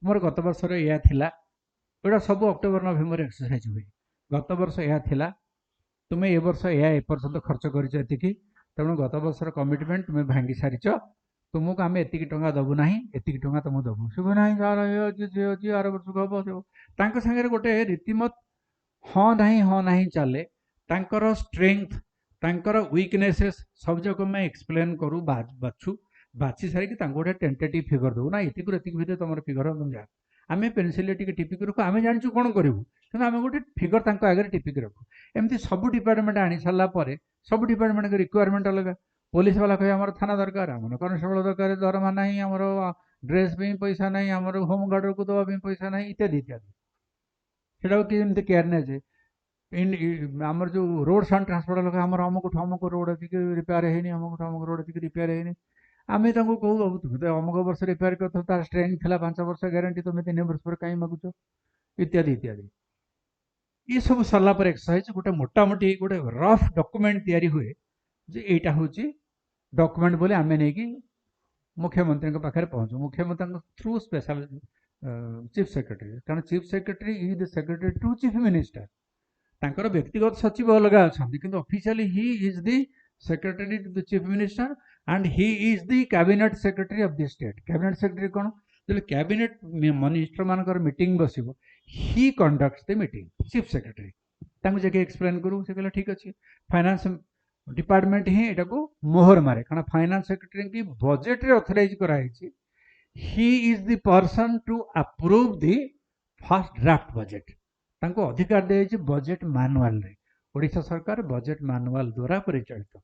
मोर गत वर्ष या सब अक्टोबर नवेम्बर एक्सरसाइज हुए गत वर्ष या तुम्हें ए वर्ष एपर्यंत खर्च कर तेणु गत वर्षर कमिटमेंट तुम्हें भांगी सारी तुमको आम एतिकी टंका दबू ना एतिकी टंका तुम दबू शुभ ना अच्छी आर वर्ष हम सागर गोटे रीतिमत हाँ ना चले तांकर स्ट्रेंथ तांकर वीकनेसेस सब जक मैं एक्सप्लेन करूँ बाछू बाछी सारिकी गोटे टेंटेटिव फिगर दू ना एतिक भितर तुम फिगर तुम जा आम पेनसिल टिपिक रखु आम जानू कौन करूँ कि आम गोटे फिगर आगे टिपिक रखु एमती सब डिपार्टमेंट आनी सारापर सब डिपार्टमेंट के रिक्वायरमेंट अलग पुलिस वाला कहे आम थाना दरकार आम कनेस्टेबल दरकार दरमा ना आमर ड्रेस भी पैसा ना आमर होमगार्ड को दवा पैसा ना इत्यादि इत्यादि से केयर ने आमर जो रोड एंड ट्रांसपोर्ट लगे आम अमुक रोड अच्छी रिपेयर है अमुक रोड अच्छी रिपेयर है आम कहूँ तुम तो अमुक वर्ष रिपेयर कर तार स्ट्रेंथ था 5 वर्ष ग्यारंटी तुम्हें 3 वर्ष पर कहीं मागुच इत्यादि इत्यादि ये सब सरला एक्सरसाइज गोटे मोटामोटी गोटे रफ डॉक्यूमेंट तैयारी हुए जे एटा हूँ डॉक्यूमेंट बोले आम नहीं मुख्यमंत्री पाखे पहुँचू मुख्यमंत्री थ्रू स्पेशल चीफ सेक्रेटरी कारण chief secretary is the secretary to chief minister तांकर व्यक्तिगत सचिव अलग अच्छा किंतु officially he is the secretary to the chief minister and he is the cabinet secretary of the state cabinet secretary कौन जो cabinet minister मानकर मीटिंग बस he conducts the meeting chief secretary जाके एक्सप्लेन करूँ से कहला ठीक अच्छे फाइनेंस डिपार्टमेंट ही एटा को मोहर मारे कारण फाइनेंस सेक्रेटरी की बजेट रे ऑथराइज कराई he is the person to approve the first draft budget तांको अधिकार दिया बजेट मैनुअल रे ओडिशा सरकार बजेट मैनुअल द्वारा परिचालित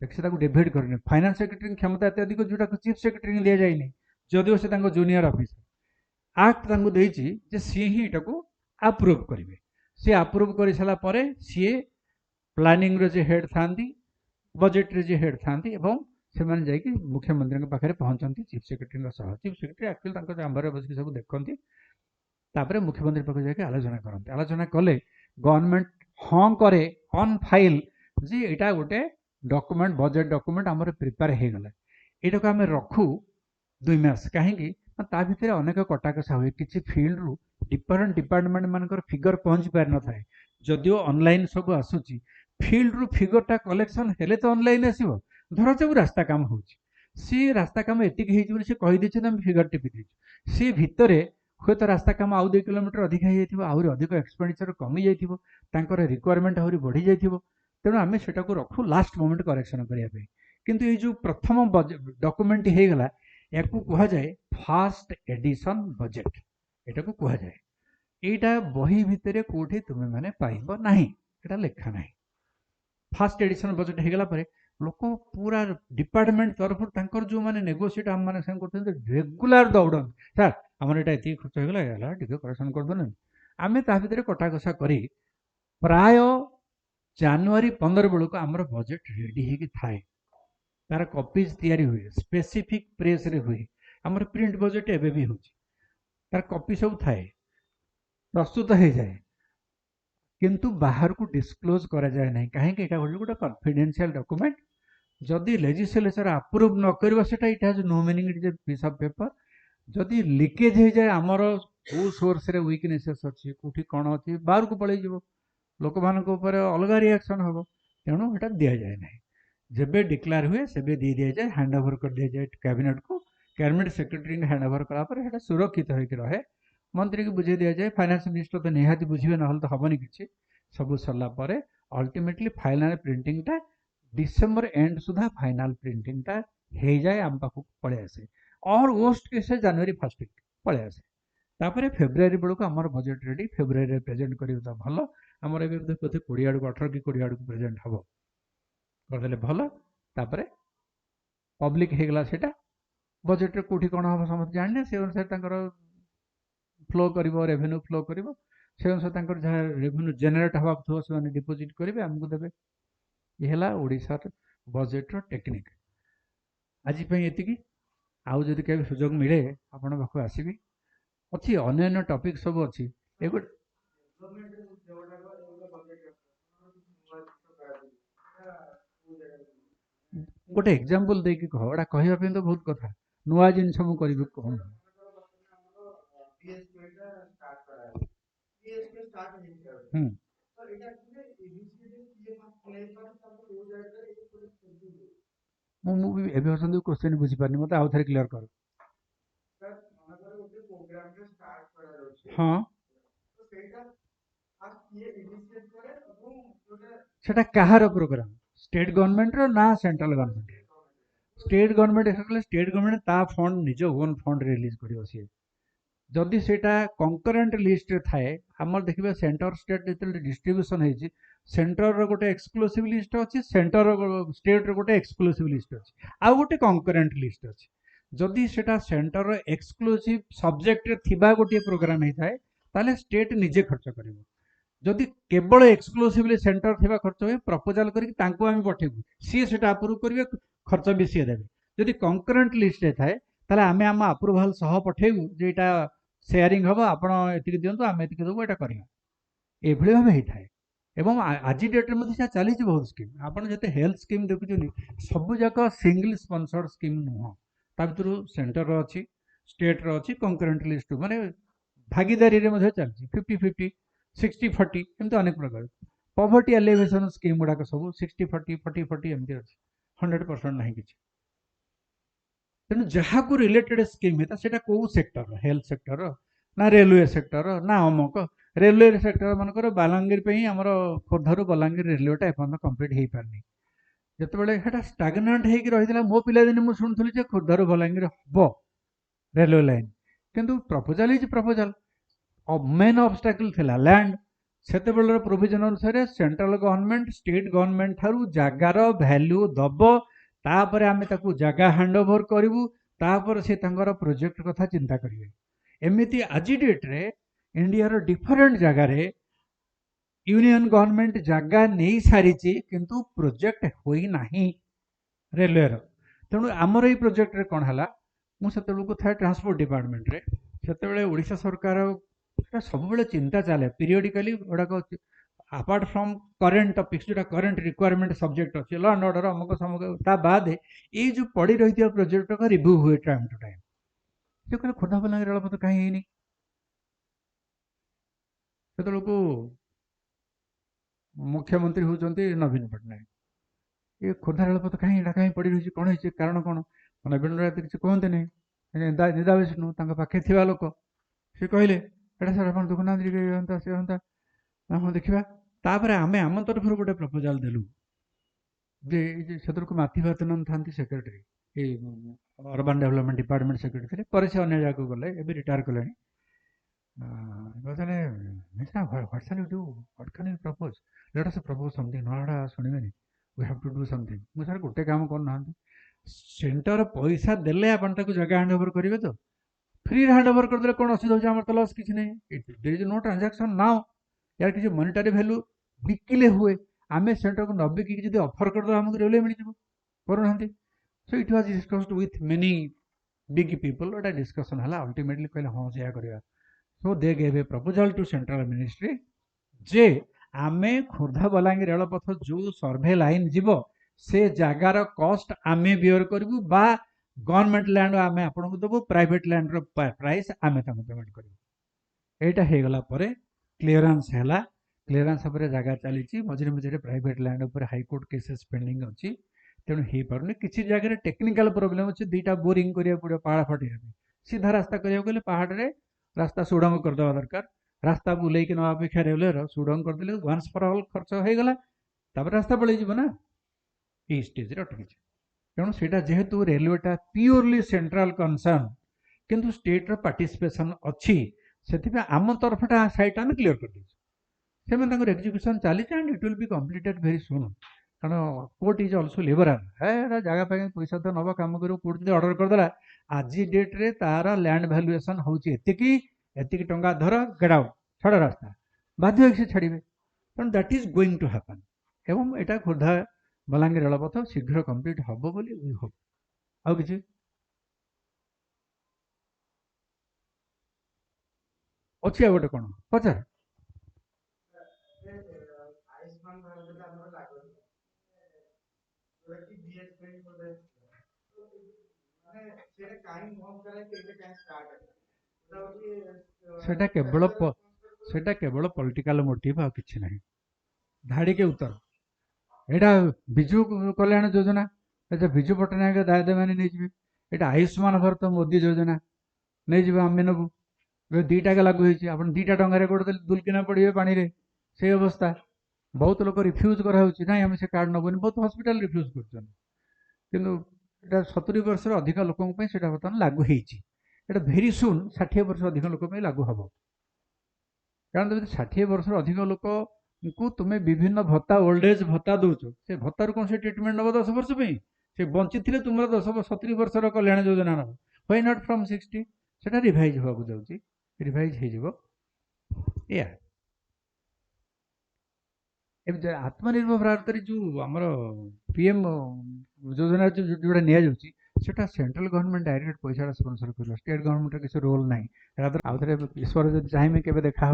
से डिवाइड करनी फाइनेंस सेक्रेटरी क्षमता अत्यधिक जोटा चीफ सेक्रेटरी दि जाए जदिव से जूनियर ऑफिसर एक्ट देती सी ही एटा को अप्रूव करेंगे सी अप्रूव कर सारापर सी प्लानिंग रे हेड था बजेट रे हेड था से मुख्यमंत्री के पाखे पहुंचती chief secretary chief secretary actually chamber बस सब देखती तापर मुख्यमंत्री पाखे जाके आलोचना करते आलोचना कले गवर्नमेंट हाँ करे ऑन फाइल जी एटा गोटे डॉक्यूमेंट बजेट डॉक्यूमेंट आमर प्रिपेयर हो गला यहाँ को आम रखू 2 मास कहीं ତା ଭିତରେ ଅନେକ କଟାକଷା ହୁଏ। କିଛି ଫିଲ୍ଡରୁ ଡିଫରେଣ୍ଟ ଡିପାର୍ଟମେଣ୍ଟ ମାନଙ୍କର ଫିଗର ପହଞ୍ଚି ପାରିନଥାଏ। ଯଦିଓ ଅନଲାଇନ୍ ସବୁ ଆସୁଛି, ଫିଲ୍ଡରୁ ଫିଗରଟା କଲେକ୍ସନ୍ ହେଲେ ତ ଅନଲାଇନ୍ ଆସିବ। ଧରାଯାଉ ରାସ୍ତା କାମ ହେଉଛି, ସେ ରାସ୍ତା କାମ ଏତିକି ହେଇଛି ବୋଲି ସେ କହିଦେଇଛନ୍ତି, ଆମେ ଫିଗର ଟିପି ଦେଇଛୁ। ସେ ଭିତରେ ହୁଏତ ରାସ୍ତା କାମ ଆଉ 2 କିଲୋମିଟର ଅଧିକା ହେଇଯାଇଥିବ, ଆହୁରି ଅଧିକ ଏକ୍ସପେଣ୍ଡିଚର କମି ଯାଇଥିବ, ତାଙ୍କର ରିକ୍ୱାରମେଣ୍ଟ ଆହୁରି ବଢ଼ି ଯାଇଥିବ। ତେଣୁ ଆମେ ସେଟାକୁ ରଖୁ ଲାଷ୍ଟ ମୋମେଣ୍ଟ କରେକ୍ସନ କରିବା ପାଇଁ। କିନ୍ତୁ ଏଇ ଯେଉଁ ପ୍ରଥମ ଡକୁମେଣ୍ଟ ହେଇଗଲା, ୟାକୁ କୁହାଯାଏ ଫାଷ୍ଟ ଏଡିସନ ବଜେଟ୍, ଏଟାକୁ କୁହାଯାଏ। এইটা বহি ভিতরে কোটি তুমি মানে পাইব ନାହିଁ, এটা লেখা ନାହିଁ। ফার্স্ট এডিশন বজেট ହେଇଗଲା ପରେ ଲୋକ ପୁରା ଡିପାର୍ଟମେଣ୍ଟ ତରଫରୁ ତାଙ୍କର ଯେଉଁମାନେ ନେଗୋସିଏଟ୍ ଆମମାନେ ସାଙ୍ଗେ କରୁଛନ୍ତି ରେଗୁଲାର ଦୌଡ଼ନ୍ତି, ସାର୍ ଆମର ଏଇଟା ଏତିକି ଖର୍ଚ୍ଚ ହେଇଗଲା, ହେଲା ଟିକେ କରେକ୍ସନ୍ କରିଦେଲେ। ଆମେ ତା ଭିତରେ କଟାକଷା କରି ପ୍ରାୟ ଜାନୁଆରୀ 15 ବେଳକୁ ଆମର ବଜେଟ୍ ରେଡ଼ି ହେଇକି ଥାଏ। ତାର କପିଜ୍ ତିଆରି ହୁଏ, ସ୍ପେସିଫିକ୍ ପ୍ରେସ୍ରେ ହୁଏ। ଆମର ପ୍ରିଣ୍ଟ ବଜେଟ୍ ଏବେ ବି ହେଉଛି, ତାର କପି ସବୁ ଥାଏ, ପ୍ରସ୍ତୁତ ହେଇଯାଏ, କିନ୍ତୁ ବାହାରକୁ ଡିସକ୍ଲୋଜ କରାଯାଏ ନାହିଁ। କାହିଁକି? ଏଇଟା ହେଉଛି ଗୋଟେ କନଫିଡେନ୍ସିଆଲ ଡକୁମେଣ୍ଟ। ଯଦି ଲେଜିସ୍ଲେଚର ଆପ୍ରୁଭ ନ କରିବ ସେଟା, it has no meaning, it is a piece of paper. ଯଦି ଲିକେଜ ହେଇଯାଏ, ଆମର କେଉଁ ସୋର୍ସରେ ୱିକନେସେସ୍ ଅଛି, କେଉଁଠି କ'ଣ ଅଛି, ବାହାରକୁ ପଳେଇଯିବ, ଲୋକମାନଙ୍କ ଉପରେ ଅଲଗା ରିଆକ୍ସନ୍ ହେବ। ତେଣୁ ଏଟା ଦିଆଯାଏ ନାହିଁ। ଯେବେ ଡିକ୍ଲାର ହୁଏ ସେବେ ଦେଇ ଦିଆଯାଏ, ହ୍ୟାଣ୍ଡ ଓଭର କରିଦିଆଯାଏ କ୍ୟାବିନେଟକୁ। କ୍ୟାବିନେଟ ସେକ୍ରେଟାରୀଙ୍କୁ ହ୍ୟାଣ୍ଡ ଓଭର କଲା ପରେ ସେଟା ସୁରକ୍ଷିତ ହେଇକି ରହେ। ମନ୍ତ୍ରୀକୁ ବୁଝେଇ ଦିଆଯାଏ, ଫାଇନାନ୍ସ ମିନିଷ୍ଟର ତ ନିହାତି ବୁଝିବେ, ନହେଲେ ତ ହେବନି କିଛି। ସବୁ ସରିଲା ପରେ ଅଲ୍ଟିମେଟଲି ଫାଇନାଲ ପ୍ରିଣ୍ଟିଂଟା ଡିସେମ୍ବର ଏଣ୍ଡ ସୁଦ୍ଧା ଫାଇନାଲ ପ୍ରିଣ୍ଟିଂଟା ହେଇଯାଏ, ଆମ ପାଖକୁ ପଳେଇ ଆସେ। ଅର୍ ୱର୍ଷ୍ଟ କେସରେ ଜାନୁଆରୀ 1 ପଳେଇ ଆସେ। ତାପରେ ଫେବୃଆରୀ ବେଳକୁ ଆମର ବଜେଟ୍ ରେଡ଼ି, ଫେବୃଆରୀରେ ପ୍ରେଜେଣ୍ଟ କରିବୁ ତ ଭଲ। ଆମର ଏବେ ବୋଧେ 20 ଆଡ଼କୁ 18 କି 20 ଆଡ଼କୁ ପ୍ରେଜେଣ୍ଟ ହେବ, କରିଦେଲେ ଭଲ। ତାପରେ ପବ୍ଲିକ ହେଇଗଲା ସେଇଟା। ବଜେଟ୍ରେ କେଉଁଠି କ'ଣ ହେବ ସମସ୍ତେ ଜାଣିଲେ, ସେ ଅନୁସାରେ ତାଙ୍କର ଫ୍ଲୋ କରିବ, ରେଭିନ୍ୟୁ ଫ୍ଲୋ କରିବ। ସେ ଅନୁସାରେ ତାଙ୍କର ଯାହା ରେଭିନ୍ୟୁ ଜେନେରେଟ୍ ହେବାକୁ ଥିବ ସେମାନେ ଡିପୋଜିଟ୍ କରିବେ, ଆମକୁ ଦେବେ। ଇଏ ହେଲା ଓଡ଼ିଶାର ବଜେଟ୍ର ଟେକ୍ନିକ୍। ଆଜି ପାଇଁ ଏତିକି। ଆଉ ଯଦି କେବେ ସୁଯୋଗ ମିଳେ ଆପଣଙ୍କ ପାଖକୁ ଆସିବି। ଅଛି ଅନ୍ୟାନ୍ୟ ଟପିକ୍ ସବୁ ଅଛି। ଗୋଟେ ଏକ୍ଜାମ୍ପଲ ଦେଇକି କହ, ଏଟା କହିବା ପାଇଁ ତ ବହୁତ କଥା। ନୂଆ ଜିନିଷ ମୁଁ କରିବି କଣ? ହୁଁ। ମୁଁ ବି ଏବେ ଅଛନ୍ତି କ୍ୱେଶ୍ଚନ ବୁଝିପାରିନି, ମୋତେ ଆଉ ଥରେ କ୍ଲିୟର କର। ହଁ, সেটা কাହାର ପ୍ରୋଗ୍ରାମ? ଷ୍ଟେଟ୍ ଗଭର୍ଣ୍ଣମେଣ୍ଟର ନା ସେଣ୍ଟ୍ରାଲ ଗଭର୍ଣ୍ଣମେଣ୍ଟ? ଷ୍ଟେଟ୍ ଗଭର୍ଣ୍ଣମେଣ୍ଟ କଲେ ଷ୍ଟେଟ୍ ଗଭର୍ଣ୍ଣମେଣ୍ଟ ତା ଫଣ୍ଡ ନିଜ ଓନ୍ ଫଣ୍ଡ ରିଲିଜ୍ କରିବ ସିଏ। ଯଦି ସେଇଟା କଙ୍କରେଣ୍ଟ ଲିଷ୍ଟରେ ଥାଏ, ଆମର ଦେଖିବା ସେଣ୍ଟର ଷ୍ଟେଟ୍ ଯେତେବେଳେ ଡିଷ୍ଟ୍ରିବ୍ୟୁସନ୍ ହେଇଛି, ସେଣ୍ଟରର ଗୋଟେ ଏକ୍ସକ୍ଲୁସିଭ୍ ଲିଷ୍ଟ ଅଛି, ଷ୍ଟେଟ୍ର ଗୋଟେ ଏକ୍ସକ୍ଲୁସିଭ୍ ଲିଷ୍ଟ ଅଛି, ଆଉ ଗୋଟେ କଙ୍କରେଣ୍ଟ ଲିଷ୍ଟ ଅଛି। ଯଦି ସେଟା ସେଣ୍ଟରର ଏକ୍ସକ୍ଲୁସିଭ୍ ସବଜେକ୍ଟରେ ଥିବା ଗୋଟିଏ ପ୍ରୋଗ୍ରାମ ହେଇଥାଏ, ତାହେଲେ ଷ୍ଟେଟ୍ ନିଜେ ଖର୍ଚ୍ଚ କରିବ। ଯଦି କେବଳ ଏକ୍ସକ୍ଲୁସିଭଲି ସେଣ୍ଟର ଥିବା ଖର୍ଚ୍ଚ ହୁଏ, ପ୍ରପୋଜାଲ କରିକି ତାଙ୍କୁ ଆମେ ପଠେଇବୁ, ସିଏ ସେଟା ଆପ୍ରୁଭ୍ କରିବେ, ଖର୍ଚ୍ଚ ବି ସିଏ ଦେବେ। ଯଦି କଙ୍କରେଣ୍ଟ ଲିଷ୍ଟରେ ଥାଏ, ତାହେଲେ ଆମେ ଆମ ଆପ୍ରୁଭାଲ ସହ ପଠେଇବୁ ଯେ ଏଇଟା ସେୟାରିଂ ହେବ, ଆପଣ ଏତିକି ଦିଅନ୍ତୁ, ଆମେ ଏତିକି ଦେବୁ, ଏଇଟା କରିବା। ଏଭଳି ଭାବେ ହେଇଥାଏ। ଏବଂ ଆଜି ଡେଟ୍ରେ ମଧ୍ୟ ସେଟା ଚାଲିଛି ବହୁତ ସ୍କିମ୍। ଆପଣ ଯେତେ ହେଲ୍ଥ ସ୍କିମ୍ ଦେଖୁଛନ୍ତି, ସବୁ ଯାକ ସିଙ୍ଗଲ ସ୍ପନ୍ସର୍ଡ ସ୍କିମ୍ ନୁହଁ। ତା ଭିତରୁ ସେଣ୍ଟରର ଅଛି, ଷ୍ଟେଟ୍ର ଅଛି, କଙ୍କରେଣ୍ଟ ଲିଷ୍ଟ ମାନେ ଭାଗିଦାରୀରେ ମଧ୍ୟ ଚାଲିଛି, 50-50, 60-40, ଏମିତି ଅନେକ ପ୍ରକାର। ପଭର୍ଟି ଆଲିଭେସନ୍ ସ୍କିମ୍ ଗୁଡ଼ାକ ସବୁ 60-40, 40-40 ଏମିତି ଅଛି, 100% ନାହିଁ କିଛି। ତେଣୁ ଯାହାକୁ ରିଲେଟେଡ୍ ସ୍କିମ୍ ହେଇଥାଏ, ସେଇଟା କେଉଁ ସେକ୍ଟର? ହେଲ୍ଥ ସେକ୍ଟର ନା ରେଲୱେ ସେକ୍ଟର ନା ଅମକ? ରେଲୱେ ସେକ୍ଟର ମାନଙ୍କର ବାଲାଙ୍ଗୀର ପାଇଁ ଆମର ଖୋର୍ଦ୍ଧାରୁ ବଲାଙ୍ଗୀର ରେଲୱେଟା ଏପର୍ଯ୍ୟନ୍ତ କମ୍ପ୍ଲିଟ୍ ହେଇପାରିନି। ଯେତେବେଳେ ସେଟା ଷ୍ଟାଗନାଣ୍ଟ ହେଇକି ରହିଥିଲା, ମୋ ପିଲାଦିନେ ମୁଁ ଶୁଣୁଥିଲି ଯେ ଖୋର୍ଦ୍ଧାରୁ ବଲାଙ୍ଗୀର ହେବ ରେଲୱେ ଲାଇନ୍, କିନ୍ତୁ ପ୍ରପୋଜାଲ ହେଇଛି ପ୍ରପୋଜାଲ। ମେନ୍ ଅବଷ୍ଟାକଲ୍ ଥିଲା ଲ୍ୟାଣ୍ଡ। ସେତେବେଳର ପ୍ରୋଭିଜନ ଅନୁସାରେ ସେଣ୍ଟ୍ରାଲ ଗଭର୍ଣ୍ଣମେଣ୍ଟ ଷ୍ଟେଟ୍ ଗଭର୍ଣ୍ଣମେଣ୍ଟ ଠାରୁ ଜାଗାର ଭ୍ୟାଲ୍ୟୁ ଦବ, ତାପରେ ଆମେ ତାକୁ ଜାଗା ହ୍ୟାଣ୍ଡ ଓଭର କରିବୁ, ତାପରେ ସେ ତାଙ୍କର ପ୍ରୋଜେକ୍ଟ କଥା ଚିନ୍ତା କରିବେ। ଏମିତି ଆଜି ଡେଟ୍ରେ ଇଣ୍ଡିଆର ଡିଫରେଣ୍ଟ ଜାଗାରେ ୟୁନିୟନ ଗଭର୍ଣ୍ଣମେଣ୍ଟ ଜାଗା ନେଇ ସାରିଛି, କିନ୍ତୁ ପ୍ରୋଜେକ୍ଟ ହୋଇନାହିଁ ରେଲୱେର। ତେଣୁ ଆମର ଏଇ ପ୍ରୋଜେକ୍ଟରେ କ'ଣ ହେଲା, ମୁଁ ସେତେବେଳକୁ ଥାଏ ଟ୍ରାନ୍ସପୋର୍ଟ ଡିପାର୍ଟମେଣ୍ଟରେ। ସେତେବେଳେ ଓଡ଼ିଶା ସରକାର ସବୁବେଳେ ଚିନ୍ତା ଚାଲେ ପିରିୟଡିକାଲି ଗୁଡ଼ାକ, ଆପାର୍ଟ ଫ୍ରମ୍ କରେଣ୍ଟ ଟପିକ୍ସ, ଯେଉଁଟା କରେଣ୍ଟ ରିକ୍ୱାରମେଣ୍ଟ ସବଜେକ୍ଟ ଅଛି, ଲ ଆଣ୍ଡ ଅର୍ଡର ଅମକ ସମକ, ତା ବାଦେ ଏଇ ଯେଉଁ ପଡ଼ି ରହିଥିବା ପ୍ରୋଜେକ୍ଟ ରିଭ୍ୟୁ ହୁଏ ଟାଇମ୍ ଟୁ ଟାଇମ୍। ସେ କହିଲେ ଖୋର୍ଦ୍ଧା ବଲାଙ୍ଗୀର ରେଳପଥ କାହିଁ ହେଇନି। ସେତେବେଳକୁ ମୁଖ୍ୟମନ୍ତ୍ରୀ ହେଉଛନ୍ତି ନବୀନ ପଟ୍ଟନାୟକ। ଏ ଖୋର୍ଦ୍ଧା ରେଳପଥ କାହିଁ ଏଇଟା କାହିଁ ପଡ଼ି ରହିଛି, କ'ଣ ହେଇଛି, କାରଣ କ'ଣ? ନବୀନ ରାୟ କିଛି କୁହନ୍ତି ନାହିଁ। ନିଦା ବିଷ୍ଣୁ ତାଙ୍କ ପାଖେ ଥିବା ଲୋକ ସେ କହିଲେ ଏଇଟା ସାର୍ ଆପଣ ଦେଖୁନାହାନ୍ତି ଟିକେ ହୁଅନ୍ତା ସେ ହୁଅନ୍ତା। ହଁ ଦେଖିବା। ତାପରେ ଆମେ ଆମ ତରଫରୁ ଗୋଟେ ପ୍ରପୋଜାଲ ଦେଲୁ ଯେ ସେତେବେଳକୁ ମାଥିଭାତନନ୍ ଥାନ୍ତି ସେକ୍ରେଟାରୀ, ଏଇ ଅର୍ବାନ୍ ଡେଭଲପମେଣ୍ଟ ଡିପାର୍ଟମେଣ୍ଟ ସେକ୍ରେଟାରୀ ଥିଲେ, ପରେ ସେ ଅନ୍ୟ ଜାଗାକୁ ଗଲେ, ଏବେ ରିଟାୟାର କଲେଣି। କହିଲେ what's are you do, what can you propose, let us propose something, ନହେଲେ ଶୁଣିବେନି, we have to do something. मुझे सर गोटे काम करना सेंटर पैसा देले आपण ताको जगह हैंड ओवर करेंगे तो फ्री हैंड ओवर कर दे कौन असुविधा होची, हमर तो लॉस किछ नहीं, there is no transaction now, यार किछ मॉनेटरी वैल्यू बिकिले हुए आमे सेंटर को 90 की जदी ऑफर कर दो हमको रेलवे मिल जिवो, करू नहंती। So it was discussed with many big people, एटा डिस्कशन हला, अल्टीमेटली कहले हां से या करिया। So they gave a proposal to central ministry जे आमे खोर्धा बलांगीर रेलपथ जो सर्भे लाइन जीव से जगार कॉस्ट आमे बियर करू बा गवर्नमेंट लैंड आमे आपन को देबो, प्राइवेट लैंड रो प्राइस आमे तम पेमेंट करू। एटा हे गला परे क्लियरेंस हैला, क्लियरेंस परे जगह चली मझे मझे प्राइवेट लैंड ऊपर हाई कोर्ट केसेस पेंडिंग अच्छी, तेणु हो पारे किसी जगह टेक्निकल प्रोब्लेम अच्छे, दुईटा बोरिंग करिया पड़े पहाड़ फटे सीधा रास्ता करिया गले पहाड़ रे रास्ता सुडंग कर देवा दरकार, रास्ता बुले कि नवा अपेक्षा रेलवे सुडंग करदे वन्स फॉर ऑल खर्च हो गला, तापर रास्ता पड़े जीव ना ये स्टेज रे अटकी। तेणु सेटा जेहेतु रेलवेटा प्योरली सेंट्रल कंसर्न किंतु स्टेट रो पार्टिसिपेशन अच्छी, से आम तरफटा साइट आम क्लीयर कर देर एग्जीक्यूशन चली and it will be completed very soon, कारण कोर्ट इज ऑल्सो लिबराल है जगह पे पैसा तो नवा काम करो, कोर्ट जो ऑर्डर करदेला आज डेट रे तार लैंड वैल्यूएशन होची एतिकी टंका धर गेट आउट छड़ रास्ता बाध्य से छाड़े, तेणु that is going to happen. एवं एटा खोर्धा बलांगीर रेलपथ शीघ्र कंप्लीट हम बोली वी होप। आउ किछि अच्छी आ गोटे कौन पचार सेटा केवल पॉलिटिकल मोटिव आ किछि नहीं, धाड़ी के उत्तर एटा बिजु कल्याण योजना, बिजु पट्टनायक दायद मैंने नहीं, एटा आयुष्मान भारत मोदी योजना नहीं आम नबू, दीटा लागू होती आप दीटा टंगार गोटे दुलकिना पड़े पानी रे, से अवस्था बहुत लोग रिफ्यूज कराऊँ ना आम से कार्ड नबुनि, बहुत हॉस्पिटल रिफ्यूज कर 70 वर्ष अधिक लोकों बर्तमान लागू होती, भेरी सुन 60 वर्ष अधिक लोक लागू हम, कारण जब 60 वर्ष अधिक लोक को तुम्हें विभिन्न भत्ता ओल्ड एज भत्ता दौच, से भत्तार कौन से ट्रिटमेंट नब 10 वर्ष से बंची थे तुम 70 वर्ष कल्याण योजना नब, व्हाई नॉट फ्रॉम 60 से रिवाइज होगा जाऊँगी, रिवाइज हो आत्मनिर्भर भारत जो आमर पीएम योजना जोड़ा निटा सेंट्रल गवर्नमेंट डायरेक्ट पैसा स्पॉन्सर कर, स्टेट गवर्नमेंट किसी रोल ना, आउ थे ईश्वर जो चाहिए केवे देखा।